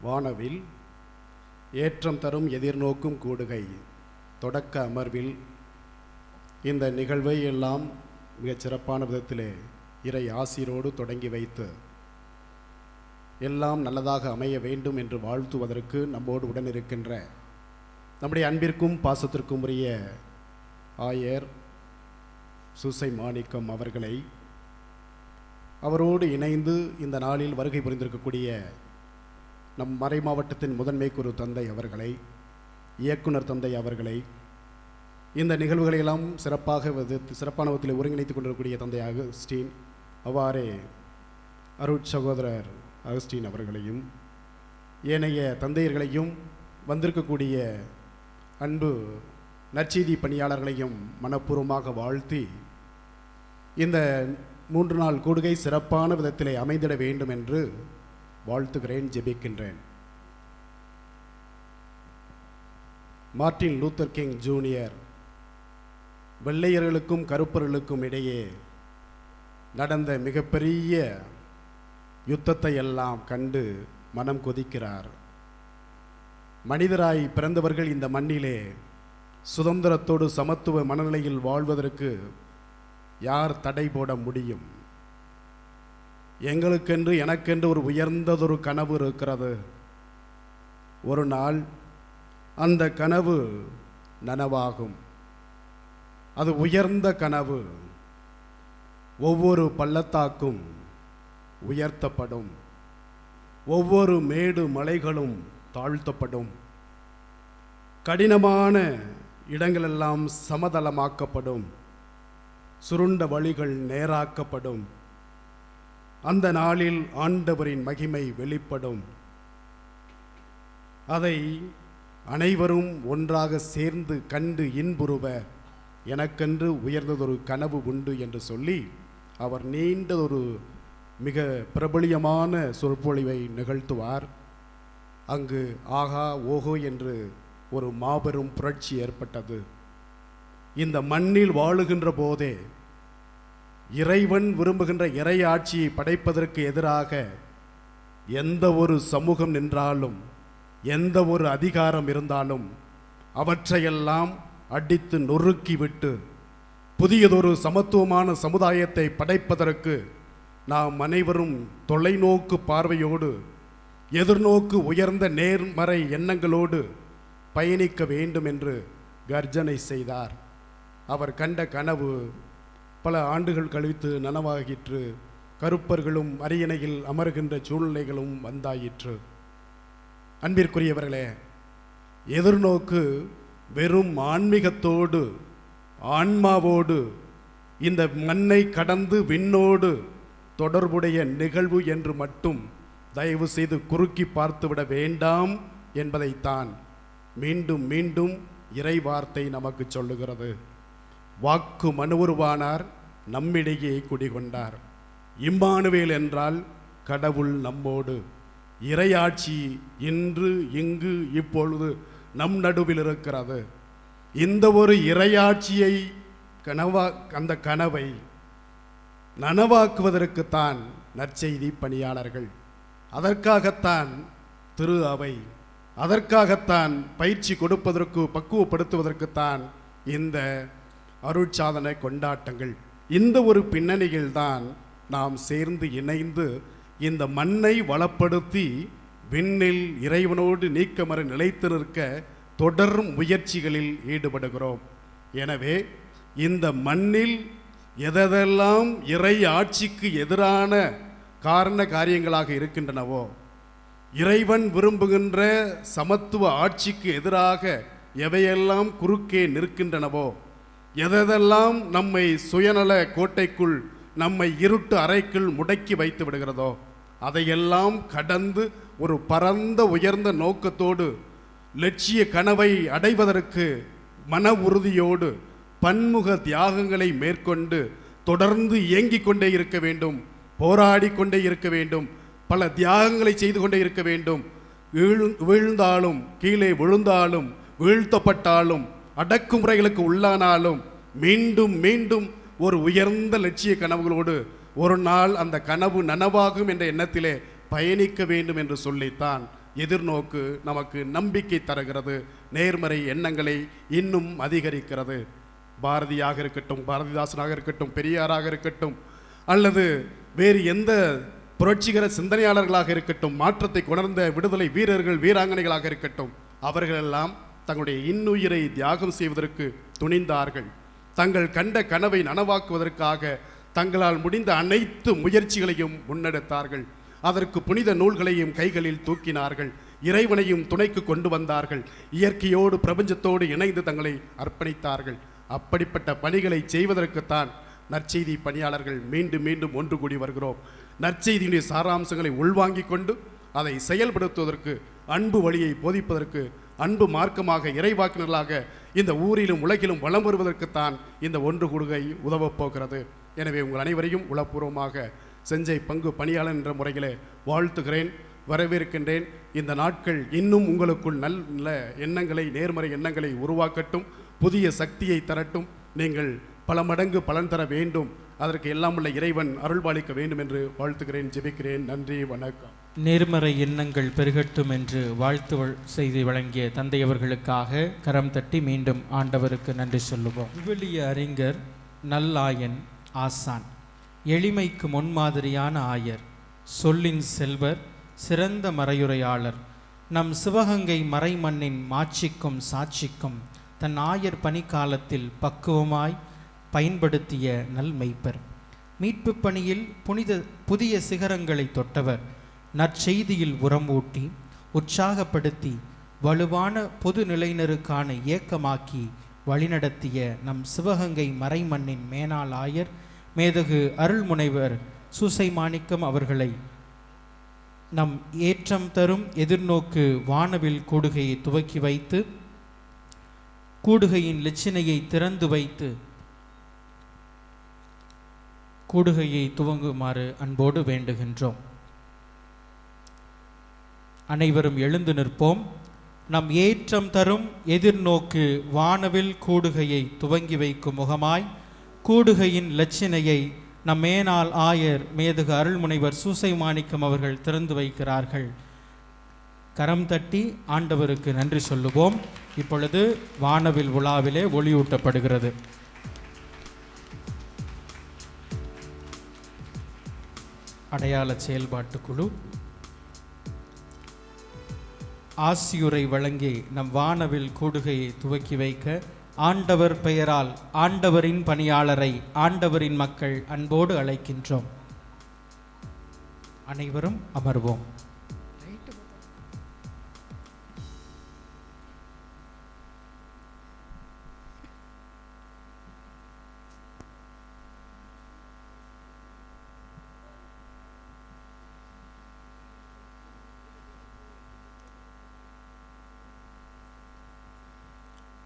வானவில் ஏற்றம் தரும் எதிர்நோக்கும் கூடுகை தொடக்க அமர்வில் இந்த நிகழ்வை எல்லாம் மிகச் சிறப்பான விதத்திலே இறை ஆசீரோடு தொடங்கி வைத்து எல்லாம் நல்லதாக அமைய வேண்டும் என்று வாழ்த்துவதற்கு நம்மோடு உடன் இருக்கின்ற நம்முடைய அன்பிற்கும் பாசத்திற்கும் உரிய ஆயர் சூசை மாணிக்கம் அவர்களை, அவரோடு இணைந்து இந்த நாளில் வருகை புரிந்திருக்கக்கூடிய நம் மறை மாவட்டத்தின் முதன்மை குரு தந்தை அவர்களை, இயக்குனர் தந்தை அவர்களை, இந்த நிகழ்வுகளையெல்லாம் சிறப்பான விதத்தில் ஒருங்கிணைத்துக் கொண்டிருக்கக்கூடிய தந்தை அகஸ்டீன், அவ்வாறே அருட்சகோதரர் அகஸ்டீன் அவர்களையும், ஏனைய தந்தையர்களையும், வந்திருக்கக்கூடிய அன்பு நற்செய்தி பணியாளர்களையும் மனப்பூர்வமாக வாழ்த்தி இந்த 3 நாள் கூடுகை சிறப்பான விதத்திலே அமைந்திட வேண்டும் என்று வாழ்த்துகிறேன், ஜெபிக்கின்றேன். மார்ட்டின் லூத்தர் கிங் ஜூனியர் வெள்ளையர்களுக்கும் கருப்பர்களுக்கும் இடையே நடந்த மிகப்பெரிய யுத்தத்தை எல்லாம் கண்டு மனம் கொதிக்கிறார். மனிதராய் பிறந்தவர்கள் இந்த மண்ணிலே சுதந்திரத்தோடு சமத்துவ மனநிலையில் வாழ்வதற்கு யார் தடை போட முடியும்? எங்களுக்கென்று எனக்கென்று ஒரு உயர்ந்ததொரு கனவு இருக்கிறது. ஒரு நாள் அந்த கனவு நனவாகும். அது உயர்ந்த கனவு. ஒவ்வொரு பள்ளத்தாக்கும் உயர்த்தப்படும், ஒவ்வொரு மேடு மலைகளும் தாழ்த்தப்படும், கடினமான இடங்களெல்லாம் சமதளமாக்கப்படும், சுருண்ட வழிகள் நேராக்கப்படும். அந்த நாளில் ஆண்டவரின் மகிமை வெளிப்படும். அதை அனைவரும் ஒன்றாக சேர்ந்து கண்டு இன்புறுவ எனக்கென்று உயர்ந்ததொரு கனவு உண்டு என்று சொல்லி அவர் நீண்டதொரு மிக பிரபலியமான சொற்பொழிவை நிகழ்த்துவார். அங்கு ஆகா ஓஹோ என்று ஒரு மாபெரும் புரட்சி ஏற்பட்டது. இந்த மண்ணில் வாழுகின்ற போதே இறைவன் விரும்புகின்ற இறை ஆட்சியை படைப்பதற்கு எதிராக எந்த ஒரு சமூகம் நின்றாலும், எந்த ஒரு அதிகாரம் இருந்தாலும் அவற்றையெல்லாம் அடித்து நொறுக்கிவிட்டு புதியதொரு சமத்துவமான சமுதாயத்தை படைப்பதற்கு நாம் அனைவரும் தொலைநோக்கு பார்வையோடு, எதிர்நோக்கு உயர்ந்த நேர்மறை எண்ணங்களோடு பயணிக்க வேண்டும் என்று கர்ஜனை செய்தார். அவர் கண்ட கனவு பல ஆண்டுகள் கழித்து நனவாகிற்று. கருப்பர்களும் அரியணையில் அமர்கின்ற சூழ்நிலைகளும் வந்தாயிற்று. அன்பிற்குரியவர்களே, எதிர்நோக்கு வெறும் ஆன்மீகத்தோடு, ஆன்மாவோடு, இந்த மண்ணை கடந்து விண்ணோடு தொடர்புடைய நிகழ்வு என்று மட்டும் தயவு செய்து குறுக்கி பார்த்துவிட வேண்டாம் என்பதைத்தான் மீண்டும் மீண்டும் இறை வார்த்தை நமக்கு சொல்லுகிறது. வாக்கு மனுவுருவானார், நம்மிடையே குடிகொண்டார். இம்மானுவேல் என்றால் கடவுள் நம்மோடு. இறையாட்சி இன்று இங்கு இப்பொழுது நம் நடுவில் இருக்கிறது. இந்த ஒரு இறையாட்சியை அந்த கனவை நனவாக்குவதற்குத்தான் நற்செய்தி பணியாளர்கள், அதற்காகத்தான் திரு அவை, அதற்காகத்தான் பயிற்சி கொடுப்பதற்கு, பக்குவப்படுத்துவதற்குத்தான் இந்த அருட்சாதனை கொண்டாட்டங்கள். இந்த ஒரு பின்னணியில்தான் நாம் சேர்ந்து இணைந்து இந்த மண்ணை வளப்படுத்தி விண்ணில் இறைவனோடு நீக்கமற நிலைத்து நிற்க தொடர் முயற்சிகளில் ஈடுபடுகிறோம். எனவே இந்த மண்ணில் எதெல்லாம் இறை ஆட்சிக்கு எதிரான காரண காரியங்களாக இருக்கின்றனவோ, இறைவன் விரும்புகின்ற சமத்துவ ஆட்சிக்கு எதிராக எவையெல்லாம் குறுக்கே நிற்கின்றனவோ, எதெல்லாம் நம்மை சுயநல கோட்டைக்குள், நம்மை இருட்டு அறைக்குள் முடக்கி வைத்து விடுகிறதோ, அதையெல்லாம் கடந்து ஒரு பரந்த உயர்ந்த நோக்கத்தோடு லட்சிய கனவை அடைவதற்கு மன உறுதியோடு பன்முக தியாகங்களை மேற்கொண்டு தொடர்ந்து இயங்கிக் கொண்டே இருக்க வேண்டும், போராடி கொண்டே இருக்க வேண்டும், பல தியாகங்களை செய்து கொண்டே இருக்க வேண்டும். வீழ்ந்தாலும், கீழே விழுந்தாலும், வீழ்த்தப்பட்டாலும், அடக்குமுறைகளுக்கு உள்ளானாலும் மீண்டும் மீண்டும் ஒரு உயர்ந்த லட்சிய கனவுகளோடு ஒரு நாள் அந்த கனவு நனவாகும் என்ற எண்ணத்திலே பயணிக்க வேண்டும் என்று சொல்லித்தான் எதிர்நோக்கு நமக்கு நம்பிக்கை தருகிறது, நேர்மறை எண்ணங்களை இன்னும் அதிகரிக்கிறது. பாரதியாக இருக்கட்டும், பாரதிதாசனாக இருக்கட்டும், பெரியாராக இருக்கட்டும், அல்லது வேறு எந்த புரட்சிகர சிந்தனையாளர்களாக இருக்கட்டும், மாற்றத்தை கொணர்ந்த விடுதலை வீரர்கள் வீராங்கனைகளாக இருக்கட்டும், அவர்களெல்லாம் தங்களுடைய இன்னுயிரை தியாகம் செய்வதற்கு துணிந்தார்கள். தங்கள் கண்ட கனவை நனவாக்குவதற்காக தங்களால் முடிந்த அனைத்து முயற்சிகளையும் முன்னெடுத்தார்கள். அதற்கு புனித நூல்களையும் கைகளில் தூக்கினார்கள். இறைவனையும் துணைக்கு கொண்டு வந்தார்கள். இயற்கையோடு பிரபஞ்சத்தோடு இணைந்து தங்களை அர்ப்பணித்தார்கள். அப்படிப்பட்ட பணிகளை செய்வதற்குத்தான் நற்செய்தி பணியாளர்கள் மீண்டும் மீண்டும் ஒன்று கூடி வருகிறோம். நற்செய்தியினுடைய சாராம்சங்களை உள்வாங்கிக் கொண்டு அதை செயல்படுத்துவதற்கு, அன்பு வழியை போதிப்பதற்கு, அன்பு மார்க்கமாக இறைவாக்கினர்களாக இந்த ஊரிலும் உலகிலும் வலம் வருவதற்குத்தான் இந்த ஒன்று கூடுகை உதவப் போகிறது. எனவே உங்கள் அனைவரையும் உளப்பூர்வமாக செஞ்சை பங்கு பணியாளர் என்ற முறையிலே வாழ்த்துகிறேன், வரவேற்கின்றேன். இந்த நாட்கள் இன்னும் உங்களுக்குள் நல்ல எண்ணங்களை, நேர்மறை எண்ணங்களை உருவாக்கட்டும், புதிய சக்தியை தரட்டும். நீங்கள் பல மடங்கு பலன் தர வேண்டும். அதற்கு எல்லாம் உள்ள இறைவன் அருள்பாலிக்க வேண்டும் என்று வாழ்த்துகிறேன், ஜெபிக்கிறேன். நன்றி, வணக்கம். நேர்மறை எண்ணங்கள் பெருகட்டும் என்று வாழ்த்து செய்தி வழங்கிய தந்தையவர்களுக்காக கரம் தட்டி மீண்டும் ஆண்டவருக்கு நன்றி சொல்லுவோம். விவிலிய அறிஞர், நல்லாயன், ஆசான், எளிமைக்கு முன்மாதிரியான ஆயர், சொல்லின் செல்வர், சிறந்த மறையுரையாளர், நம் சிவகங்கை மறைமண்ணின் மாட்சிக்கும் சாட்சிக்கும் தன் ஆயர் பணிக்காலத்தில் பக்குவமாய் பயன்படுத்திய நல்மெய்ப்பர், மீட்பு பணியில் புதிய சிகரங்களை தொட்டவர், நற்செய்தியில் உரமூட்டி உற்சாகப்படுத்தி வலுவான பொது நிலையினருக்கான இயக்கமாக்கி வழிநடத்திய நம் சிவகங்கை மறைமண்ணின் மேனாள் ஆயர் மேதகு அருள்முனைவர் சூசை மாணிக்கம் அவர்களை நம் ஏற்றம் தரும் எதிர்நோக்கு வானவில் கூடுகையை துவக்கி வைத்து, கூடுகையின் லட்சணையை திறந்து வைத்து கூடுகையை துவங்குமாறு அன்போடு வேண்டுகின்றோம். அனைவரும் எழுந்து நிற்போம். நம் ஏற்றம் தரும் எதிர்நோக்கு வானவில் கூடுகையை துவங்கி வைக்கும் முகமாய் கூடுகையின் லட்சணையை நம் மேனாள் ஆயர் மேதகு அருள்முனைவர் சூசை மாணிக்கம் அவர்கள் திறந்து வைக்கிறார்கள். கரம் தட்டி ஆண்டவருக்கு நன்றி சொல்லுவோம். இப்பொழுது வானவில் விழாவிலே ஒளியூட்டப்படுகிறது. அடையாள செயல்பாட்டு குழு ஆசியுரை வழங்கி நம் வானவில் கூடுகையை துவக்கி வைக்க ஆண்டவர் பெயரால் ஆண்டவரின் பணியாளரை ஆண்டவரின் மக்கள் அன்போடு அழைக்கின்றோம். அனைவரும் அமர்வோம்.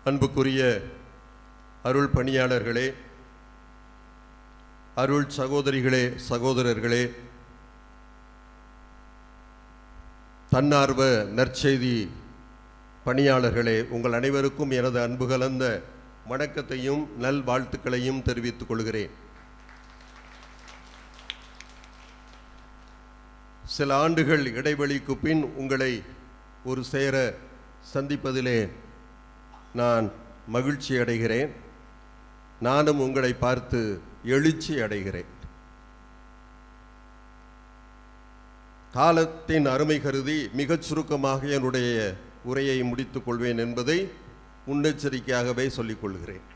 அன்புக்குரிய அருள் பணியாளர்களே, அருள் சகோதரிகளே, சகோதரர்களே, தன்னார்வ நற்செய்தி பணியாளர்களே, உங்கள் அனைவருக்கும் எனது அன்பு கலந்த வணக்கத்தையும் நல்வாழ்த்துக்களையும் தெரிவித்துக் கொள்கிறேன். சில ஆண்டுகள் இடைவெளிக்கு பின் உங்களை ஒரு சேர சந்திப்பதிலே நான் மகிழ்ச்சி அடைகிறேன். நானும் உங்களை பார்த்து எழுச்சி அடைகிறேன். காலத்தின் அருமை கருதி மிகச் சுருக்கமாக என்னுடைய உரையை முடித்துக் கொள்வேன் என்பதை முன்னெச்சரிக்கையாகவே சொல்லிக் கொள்கிறேன்.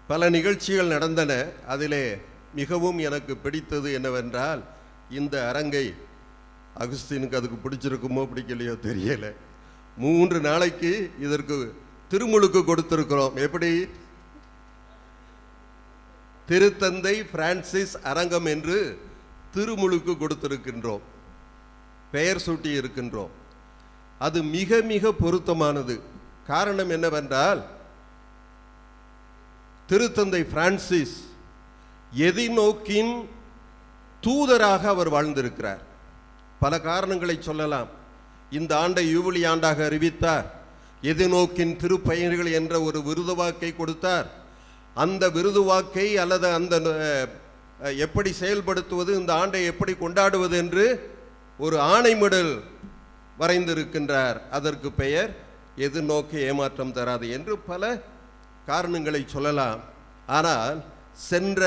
பல நிகழ்ச்சிகள் நடந்தன. அதிலே மிகவும் எனக்கு பிடித்தது என்னவென்றால், இந்த அரங்கை அகுஸ்தீனுக்கு அதுக்கு பிடிச்சிருக்குமோ பிடிக்கலையோ தெரியலை, 3 நாளைக்கு இதற்கு திருமுழுக்கு கொடுத்திருக்கிறோம். எப்படி? திருத்தந்தை பிரான்சிஸ் அரங்கம் என்று திருமுழுக்கு கொடுத்திருக்கின்றோம், பெயர் சூட்டி இருக்கின்றோம். அது மிக மிக பொருத்தமானது. காரணம் என்னவென்றால், திருத்தந்தை பிரான்சிஸ் எதிர்நோக்கின் தூதராக அவர் வாழ்ந்திருக்கிறார். பல காரணங்களை சொல்லலாம். இந்த ஆண்டை யூபிலி ஆண்டாக அறிவித்தார். எதிர்நோக்கின் திருப்பயணிகள் என்ற ஒரு விருதுவாக்கை கொடுத்தார். அந்த விருதுவாக்கை அல்லது அந்த எப்படி செயல்படுத்துவது, இந்த ஆண்டை எப்படி கொண்டாடுவது என்று ஒரு ஆணைமிடல் வரைந்திருக்கின்றார். அதற்கு பெயர் எதிர்நோக்கு ஏமாற்றம் தராது என்று பல காரணங்களை சொல்லலாம். ஆனால் சென்ற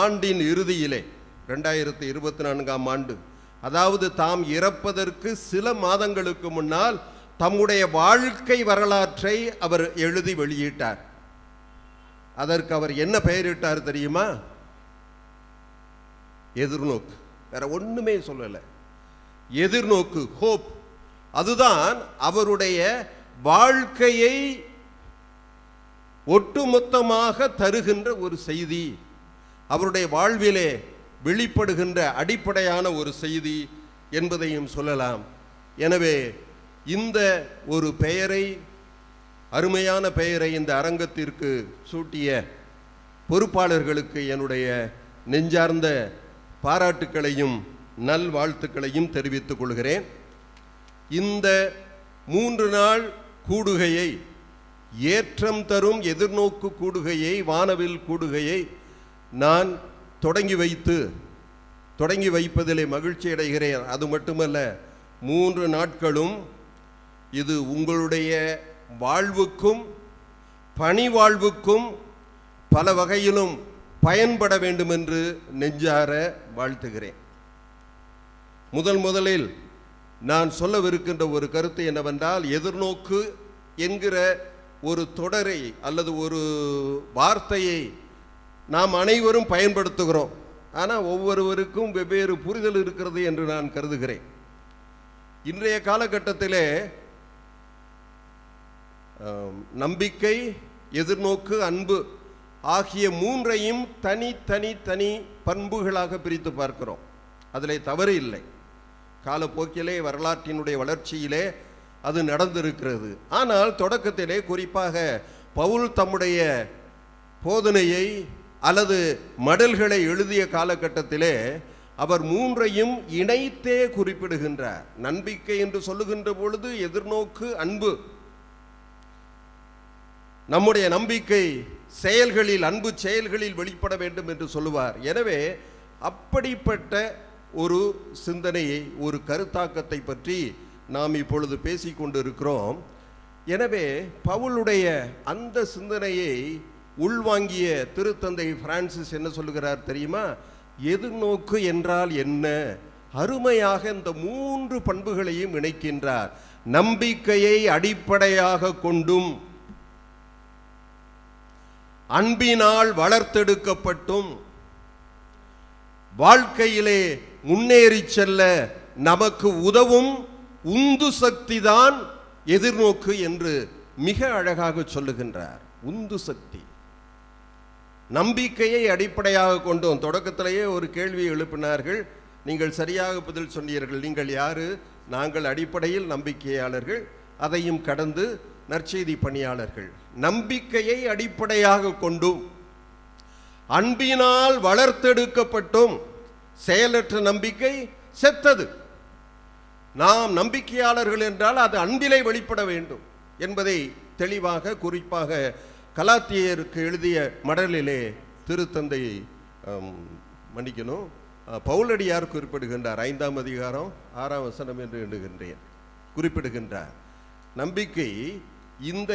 ஆண்டின் இறுதியிலே 2024ஆம் ஆண்டு, அதாவது தாம் இறப்பதற்கு சில மாதங்களுக்கு முன்னால் தம்முடைய வாழ்க்கை வரலாற்றை அவர் எழுதி வெளியிட்டார். அதற்கு அவர் என்ன பெயரிட்டார் தெரியுமா? எதிர்நோக்கு. வேற ஒண்ணுமே சொல்லல. எதிர்நோக்கு, ஹோப். அதுதான் அவருடைய வாழ்க்கையை ஒட்டுமொத்தமாக தருகின்ற ஒரு செய்தி, அவருடைய வாழ்விலே வெளிப்படுகின்ற அடிப்படையான ஒரு செய்தி என்பதையும் சொல்லலாம். எனவே இந்த ஒரு பெயரை, அருமையான பெயரை இந்த அரங்கத்திற்கு சூட்டிய பொறுப்பாளர்களுக்கு என்னுடைய நெஞ்சார்ந்த பாராட்டுக்களையும் நல்வாழ்த்துக்களையும் தெரிவித்துக் கொள்கிறேன். இந்த 3 நாள் கூடுகையை, ஏற்றம் தரும் எதிர்நோக்கு கூடுகையை, வானவில் கூடுகையை நான் தொடங்கி வைப்பதிலே மகிழ்ச்சி அடைகிறேன். அது மட்டுமல்ல, 3 நாட்களும் இது உங்களுடைய வாழ்வுக்கும் பணி வாழ்வுக்கும் பல வகையிலும் பயன்பட வேண்டும் என்று நெஞ்சார வாழ்த்துகிறேன். முதலில் நான் சொல்லவிருக்கின்ற ஒரு கருத்து என்னவென்றால், எதிர்நோக்கு என்கிற ஒரு தொடரை அல்லது ஒரு வார்த்தையை நாம் அனைவரும் பயன்படுத்துகிறோம். ஆனால் ஒவ்வொருவருக்கும் வெவ்வேறு புரிதல் இருக்கிறது என்று நான் கருதுகிறேன். இன்றைய காலகட்டத்திலே நம்பிக்கை, எதிர்நோக்கு, அன்பு ஆகிய 3ஐயும் தனி பண்புகளாக பிரித்து பார்க்கிறோம். அதில் தவறு இல்லை. காலப்போக்கிலே, வரலாற்றினுடைய வளர்ச்சியிலே அது நடந்திருக்கிறது. ஆனால் தொடக்கத்திலே, குறிப்பாக பவுல் தம்முடைய போதனையை அல்லது மடல்களை எழுதிய காலகட்டத்திலே அவர் 3ஐயும் இணைத்தே குறிப்பிடுகின்றார். நம்பிக்கை என்று சொல்லுகின்ற பொழுது எதிர்நோக்கு, அன்பு. நம்முடைய நம்பிக்கை செயல்களில், அன்பு செயல்களில் வெளிப்பட வேண்டும் என்று சொல்லுவார். எனவே அப்படிப்பட்ட ஒரு சிந்தனையை, ஒரு கருத்தாக்கத்தை பற்றி நாம் இப்பொழுது பேசிக்கொண்டு இருக்கிறோம். எனவே பவுலுடைய அந்த சிந்தனையை உள்வாங்கிய திருத்தந்தை பிரான்சிஸ் என்ன சொல்லுகிறார் தெரியுமா? எதிர்நோக்கு என்றால் என்ன? அருமையாக இந்த 3 பண்புகளையும் இணைக்கின்றார். நம்பிக்கையை அடிப்படையாக கொண்டும், அன்பினால் வளர்த்தெடுக்கப்பட்டும், வாழ்க்கையிலே முன்னேறி செல்ல நமக்கு உதவும் உந்து சக்தி தான் எதிர்நோக்கு என்று மிக அழகாக சொல்லுகின்றார். உந்து சக்தி. நம்பிக்கையை அடிப்படையாக கொண்டோம். தொடக்கத்திலேயே ஒரு கேள்வியை எழுப்பினார்கள். நீங்கள் சரியாக பதில் சொன்னீர்கள். நீங்கள் யாரு? நாங்கள் அடிப்படையில் நம்பிக்கையாளர்கள், அதையும் கடந்து நற்செய்தி பணியாளர்கள். நம்பிக்கையை அடிப்படையாக கொண்டும், அன்பினால் வளர்த்தெடுக்கப்பட்டும். செயலற்ற நம்பிக்கை செத்தது. நாம் நம்பிக்கையாளர்கள் என்றால் அது அன்பிலே வெளிப்பட வேண்டும் என்பதை தெளிவாக, குறிப்பாக கலாத்தியருக்கு எழுதிய மடலிலே திருத்தந்தை பவுலடியார் குறிப்பிடுகின்றார். 5ஆம் அதிகாரம் 6ஆம் வசனம் என்று எண்ணுகின்றேன், குறிப்பிடுகின்றார். நம்பிக்கை இந்த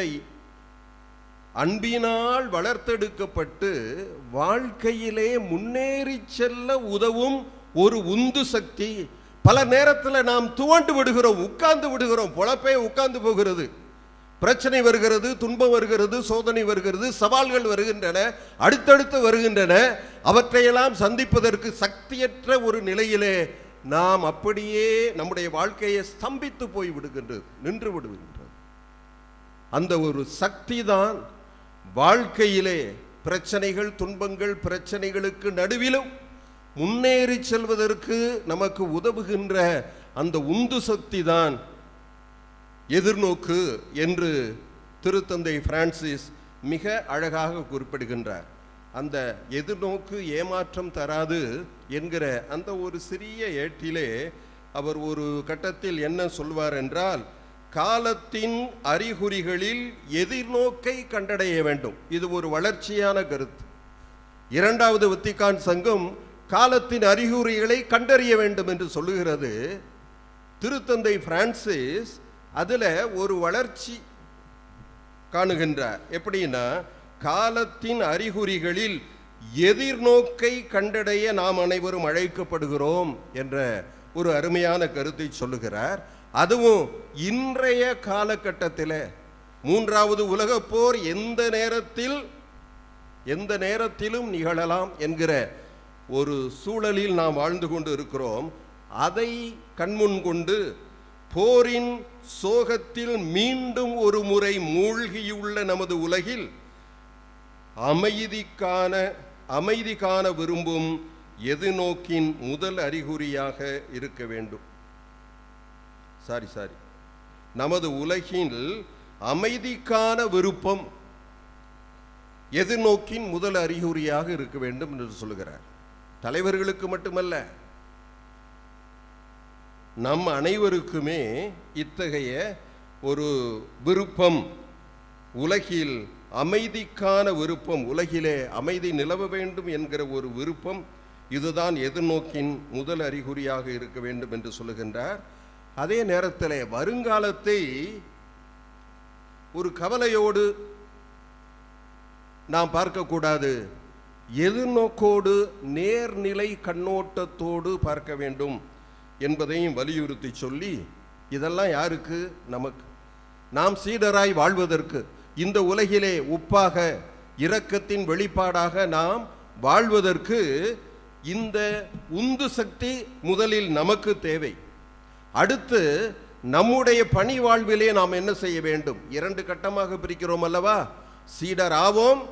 அன்பினால் வளர்த்தெடுக்கப்பட்டு வாழ்க்கையிலே முன்னேறி செல்ல உதவும் ஒரு உந்து சக்தி. பல நேரத்தில் நாம் துவண்டு விடுகிறோம், உட்கார்ந்து விடுகிறோம். பொழப்பே உட்கார்ந்து போகிறது. பிரச்சனை வருகிறது, துன்பம் வருகிறது, சோதனை வருகிறது, சவால்கள் வருகின்றன, அடுத்தடுத்து வருகின்றன. அவற்றையெல்லாம் சந்திப்பதற்கு சக்தியற்ற ஒரு நிலையிலே நாம் அப்படியே நம்முடைய வாழ்க்கையை ஸ்தம்பித்து போய் விடுகின்றது, நின்று விடுகின்றது. அந்த ஒரு சக்தி தான் வாழ்க்கையிலே பிரச்சனைகள், துன்பங்கள், பிரச்சனைகளுக்கு நடுவிலும் முன்னேறி செல்வதற்கு நமக்கு உதவுகின்ற அந்த உந்து சக்தி தான் எதிர்நோக்கு என்று திருத்தந்தை பிரான்சிஸ் மிக அழகாக குறிப்பிடுகின்றார். அந்த எதிர்நோக்கு ஏமாற்றம் தராது என்கிற அந்த ஒரு சிறிய ஏட்டிலே அவர் ஒரு கட்டத்தில் என்ன சொல்வார் என்றால், காலத்தின் அறிகுறிகளில் எதிர்நோக்கை கண்டடைய வேண்டும். இது ஒரு வளர்ச்சியான கருத்து. 2வது வத்திக்கான் சங்கம் காலத்தின் அறிகுறிகளை கண்டறிய வேண்டும் என்று சொல்லுகிறது. திருத்தந்தை பிரான்சிஸ் அதில் ஒரு வளர்ச்சி காணுகின்றார். எப்படின்னா, காலத்தின் அறிகுறிகளில் எதிர்நோக்கை கண்டடைய நாம் அனைவரும் அழைக்கப்படுகிறோம் என்ற ஒரு அருமையான கருத்தை சொல்லுகிறார். அதுவும் இன்றைய காலகட்டத்தில் மூன்றாவது உலகப் போர் எந்த நேரத்திலும் நிகழலாம் என்கிற ஒரு சூழலில் நாம் வாழ்ந்து கொண்டு இருக்கிறோம். அதை கண்முன் கொண்டு போரின் சோகத்தில் மீண்டும் ஒரு முறை மூழ்கியுள்ள நமது உலகில் அமைதி காண விரும்பும் எதிர்நோக்கின் முதல் அறிகுறியாக இருக்க வேண்டும். நமது உலகில் அமைதிக்கான விருப்பம் எதிர்நோக்கின் முதல் அறிகுறியாக இருக்க வேண்டும் என்று சொல்லுகிறார். தலைவர்களுக்கு மட்டுமல்ல, நம் அனைவருக்குமே இத்தகைய ஒரு விருப்பம், உலகில் அமைதிக்கான விருப்பம், உலகிலே அமைதி நிலவ வேண்டும் என்கிற ஒரு விருப்பம், இதுதான் எதிர்நோக்கின் முதல் அறிகுறியாக இருக்க வேண்டும் என்று சொல்லுகின்றார். அதே நேரத்தில் வருங்காலத்தை ஒரு கவலையோடு நாம் பார்க்கக்கூடாது, எதிர்நோக்கோடு நேர்நிலை கண்ணோட்டத்தோடு பார்க்க வேண்டும் என்பதையும் வலியுறுத்தி சொல்லி, இதெல்லாம் யாருக்கு? நமக்கு. நாம் சீடராய் வாழ்வதற்கு, இந்த உலகிலே உப்பாக இரக்கத்தின் வெளிப்பாடாக நாம் வாழ்வதற்கு இந்த உந்து சக்தி முதலில் நமக்கு தேவை. அடுத்து நம்முடைய பணி வாழ்விலே நாம் என்ன செய்ய வேண்டும்? 2 கட்டமாக பிரிக்கிறோம் அல்லவா? சீடராவோம்,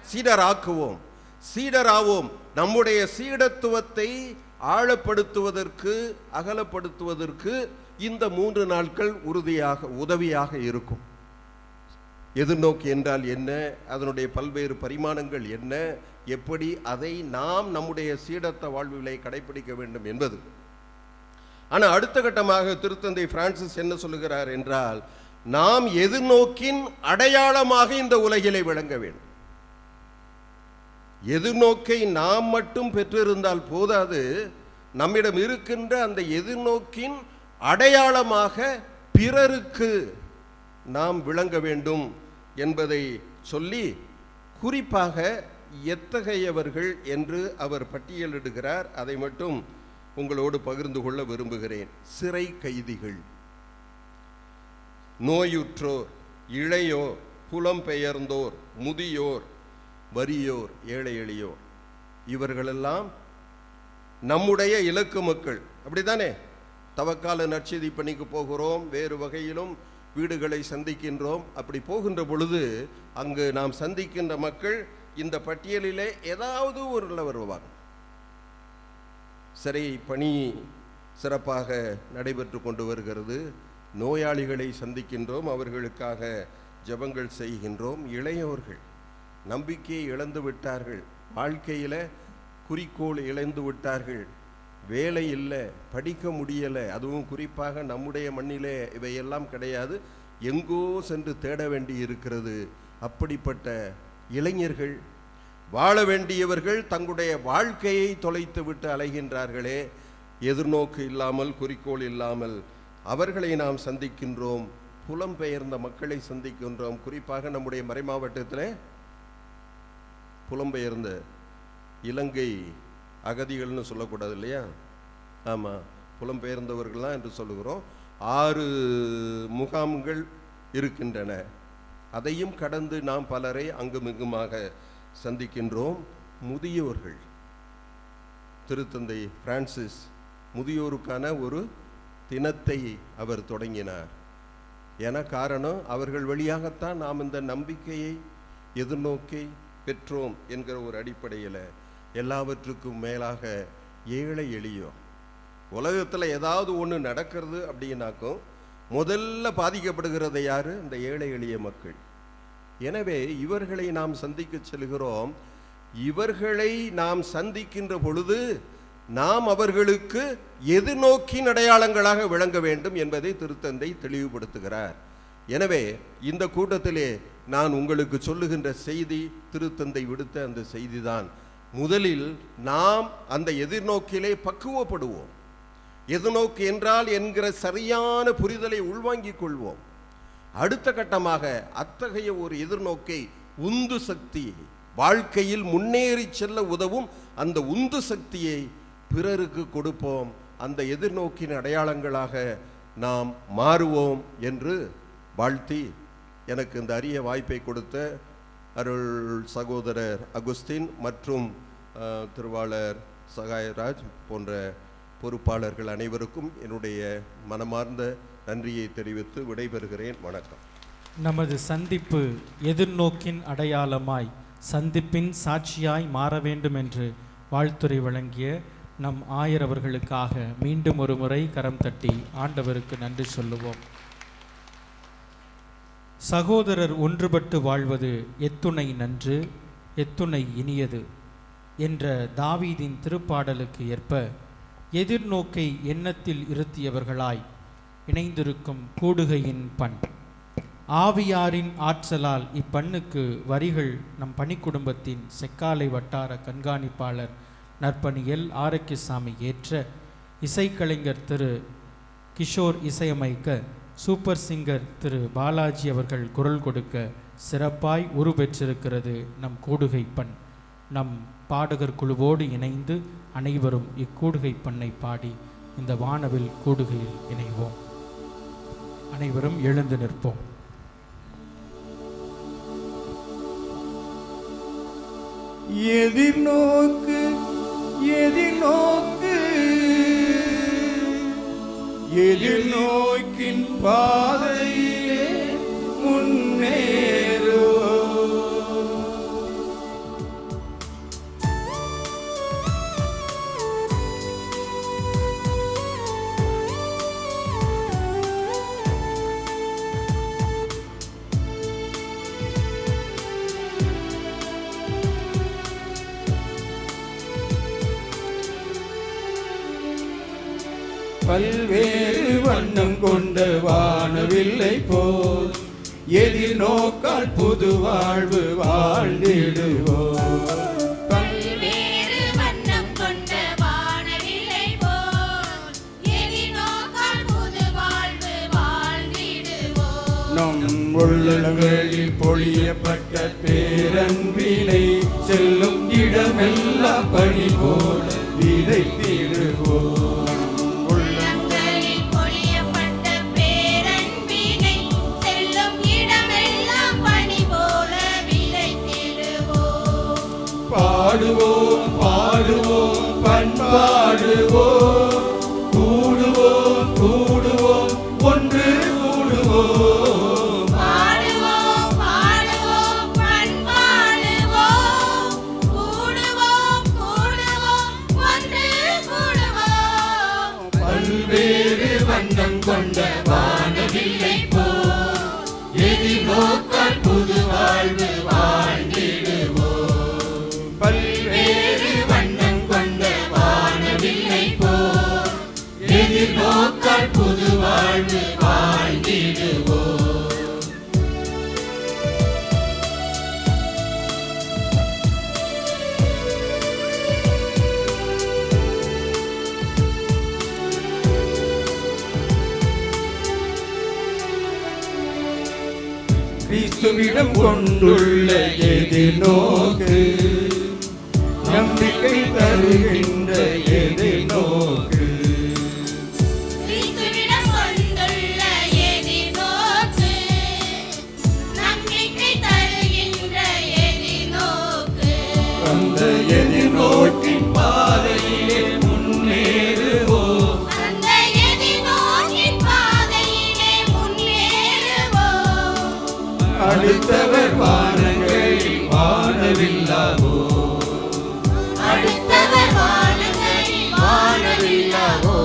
சீடராக்குவோம். சீடராவோம், நம்முடைய சீடத்துவத்தை ஆழப்படுத்துவதற்கு, அகலப்படுத்துவதற்கு இந்த 3 நாட்கள் உதவியாக இருக்கும். எதிர்நோக்கி என்றால் என்ன, அதனுடைய பல்வேறு பரிமாணங்கள் என்ன, எப்படி அதை நாம் நம்முடைய சீடத்த வாழ்விலை கடைபிடிக்க வேண்டும் என்பது. ஆனால் அடுத்த கட்டமாக திருத்தந்தை பிரான்சிஸ் என்ன சொல்லுகிறார் என்றால், நாம் எதிர்நோக்கின் அடையாளமாக இந்த உலகிலே விளங்க வேண்டும். எதிர்நோக்கை நாம் மட்டும் பெற்றிருந்தால் போதாது, நம்மிடம் இருக்கின்ற அந்த எதிர்நோக்கின் அடையாளமாக பிறருக்கு நாம் விளங்க வேண்டும் என்பதை சொல்லி, குறிப்பாக எத்தகையவர்கள் என்று அவர் பட்டியலிடுகிறார். அதை மட்டும் உங்களோடு பகிர்ந்து கொள்ள விரும்புகிறேன். சிறை கைதிகள், நோயுற்றோர், இளையோர், புலம்பெயர்ந்தோர், முதியோர், வறியோர், ஏழை எளியோர், இவர்களெல்லாம் நம்முடைய இலக்கு மக்கள். அப்படித்தானே? தவக்கால நற்செய்தி பணிக்கு போகிறோம், வேறு வகையிலும் வீடுகளை சந்திக்கின்றோம். அப்படி போகின்ற பொழுது அங்கு நாம் சந்திக்கின்ற மக்கள் இந்த பட்டியலிலே ஏதாவது ஒரு வருவாங்க. சிறை பணி சிறப்பாக நடைபெற்று கொண்டு வருகிறது. நோயாளிகளை சந்திக்கின்றோம், அவர்களுக்காக ஜெபங்கள் செய்கின்றோம். இளையோர்கள் நம்பிக்கையை இழந்து விட்டார்கள், வாழ்க்கையில் குறிக்கோள் இழந்து விட்டார்கள், வேலை இல்லை, படிக்க முடியலை. அதுவும் குறிப்பாக நம்முடைய மண்ணிலே இவையெல்லாம் கிடையாது, எங்கோ சென்று தேட வேண்டி இருக்கிறது. அப்படிப்பட்ட இளைஞர்கள், வாழ வேண்டியவர்கள் தங்களுடைய வாழ்க்கையை தொலைத்து விட்டு அலைகின்றார்களே, எதிர்நோக்கு இல்லாமல், குறிக்கோள் இல்லாமல், அவர்களை நாம் சந்திக்கின்றோம். புலம்பெயர்ந்த மக்களை சந்திக்கின்றோம். குறிப்பாக நம்முடைய மறைமாவட்டத்தில் புலம்பெயர்ந்த இலங்கை அகதிகள்னு சொல்லக்கூடாது இல்லையா? ஆமாம், புலம்பெயர்ந்தவர்கள்லாம் என்று சொல்லுகிறோம். 6 முகாம்கள் இருக்கின்றன. அதையும் கடந்து நாம் பலரை அங்குமிங்குமாக சந்திக்கின்றோம். முதியோர்கள், திருத்தந்தை பிரான்சிஸ் முதியோருக்கான ஒரு தினத்தை அவர் தொடங்கினார். என காரணம், அவர்கள் வழியாகத்தான் நாம் இந்த நம்பிக்கையை, எதிர்நோக்கை பெற்றோம் என்கிற ஒரு அடிப்படையில். எல்லாவற்றுக்கும் மேலாக ஏழை எளியோர். உலகத்தில் ஏதாவது ஒன்று நடக்கிறது அப்படின்னாக்கும் முதல்ல பாதிக்கப்படுகிறது யாரு? இந்த ஏழை எளிய மக்கள். எனவே இவர்களை நாம் சந்திக்க செல்கிறோம். இவர்களை நாம் சந்திக்கின்ற பொழுது நாம் அவர்களுக்கு எதிர்நோக்கின் அடையாளங்களாக விளங்க வேண்டும் என்பதை திருத்தந்தை தெளிவுபடுத்துகிறார். எனவே இந்த கூட்டத்திலே நான் உங்களுக்கு சொல்லுகின்ற செய்தி, திருத்தந்தை விடுத்த அந்த செய்திதான், முதலில் நாம் அந்த எதிர்நோக்கிலே பக்குவப்படுவோம். எதிர்நோக்கு என்றால் என்கிற சரியான புரிதலை உள்வாங்கிக் கொள்வோம். அடுத்த கட்டமாக அத்தகைய ஒரு எதிர்நோக்கை, உந்து சக்தியை, வாழ்க்கையில் முன்னேறி செல்ல உதவும் அந்த உந்து சக்தியை பிறருக்கு கொடுப்போம். அந்த எதிர்நோக்கின் அடையாளங்களாக நாம் மாறுவோம் என்று வாழ்த்தி, எனக்கு இந்த அரிய வாய்ப்பை கொடுத்த அருள் சகோதரர் அகுஸ்தின் மற்றும் திருவாளர் சகாயராஜ் போன்ற பொறுப்பாளர்கள் அனைவருக்கும் என்னுடைய மனமார்ந்த நன்றியை தெரிவித்து விடைபெறுகிறேன். வணக்கம். நமது சந்திப்பு எதிர்நோக்கின் அடையாளமாய், சந்திப்பின் சாட்சியாய் மாற வேண்டும் என்று வாழ்த்துரை வழங்கிய நம் ஆயர் அவர்களுக்காக மீண்டும் ஒரு முறை கரம் தட்டி ஆண்டவருக்கு நன்றி சொல்லுவோம். சகோதரர் ஒன்றுபட்டு வாழ்வது எத்துணை நன்று, எத்துணை இனியது என்ற தாவீதின் திருப்பாடலுக்கு ஏற்ப எதிர்நோக்கை எண்ணத்தில் இருத்தியவர்களாய் இணைந்திருக்கும் கூடுகையின் பண், ஆவியாரின் ஆற்றலால் இப்பண்ணுக்கு வரிகள் நம் பணிக்குடும்பத்தின் செக்காலை வட்டார கண்காணிப்பாளர் நற்பணியில் ஆரோக்கியசாமி ஏற்ற, இசைக்கலைஞர் திரு கிஷோர் இசையமைக்க, சூப்பர் சிங்கர் திரு பாலாஜி அவர்கள் குரல் கொடுக்க சிறப்பாய் உருவெற்றிருக்கிறது நம் கூடுகை பண். நம் பாடகர் குழுவோடு இணைந்து அனைவரும் இக்கூடுகை பண்ணை பாடி இந்த வானவில் கூடுகையில் இணைவோம். அனைவரும் எழுந்து நிற்போம். எதிர்நோக்கு எதிர்நோக்கு எதிர்நோக்கின் பாதையிலே முன்னேறுவோம். பல்வேறு வண்ணம் கொண்ட வானவில்லை போல் எதிர்நோக்கால் புது வாழ்வு வாழ்ந்திடுவோம். பல்வேறு வண்ணம் கொண்ட வானவில்லை போல் எதிர்நோக்கால் புது வாழ்வு வாழ்ந்திடுவோம். நம் உள்ளங்களில் பொழியப்பட்ட பேரன்பினை செல்லும் இடமெல்லாம் பணி போல விதைத்திடுவோம். பாடுவோம் பாடுவோம் பண்பாடுவோம், கூடுவோம் கூடுவோம் ஒன்று கூடுவோம். பாடுவோம் பாடுவோம் பண்பாடுவோம், கூடுவோம் கூடுவோம் ஒன்று கூடுவோம். பல்வேறு வண்ணம் கொண்ட வானவில்லை போல் எதிர்நோக்கால் புது வாழ்வு வாழ்ந்திடுவோம். பல்வேறு வண்ணம் கொண்ட வானவில்லை போல் எதிர்நோக்கால் புது வாழ்வு வாழ்ந்திடுவோம். கிறிஸ்துவிடம் கொண்டுள்ள எதிர்நோக்கு, நம்பிக்கை தருகின்ற எதிர்நோக்கு. கிறிஸ்துவிடம் கொண்டுள்ள எதிர்நோக்கு, நம்பிக்கை தருகின்ற எதிர்நோக்கு. அந்த எதிர்நோக்கின் பாதையிலே முன்னேறுவோம். அந்த எதிர்நோக்கின் பாதையிலே முன்னேறுவோம். அடுத்தவர் வானங்களில் வானவில்லாவோ, அடுத்தவர் வானங்களில் வானவில்லாவோ.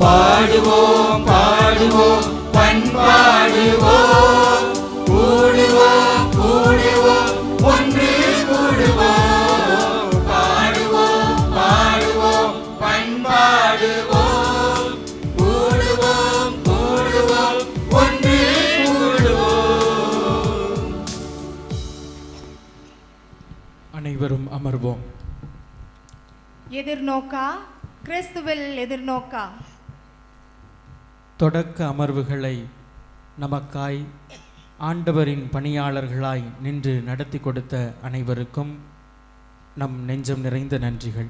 பாடுவோம் பாடுவோம் பண்பாடுவோம், கூடுவோம் கூடுவோம் ஒன்று கூடுவோம். பாடுவோம் பாடுவோம் பண்பாடுவோம், கூடுவோம் கூடுவோம் ஒன்று கூடுவோம். எதிர்நோக்கா? கிறிஸ்துவில் எதிர்நோக்கா? தொடக்க அமர்வுகளை நமக்காய் ஆண்டவரின் பணியாளர்களாய் நின்று நடத்தி கொடுத்த அனைவருக்கும் நம் நெஞ்சம் நிறைந்த நன்றிகள்.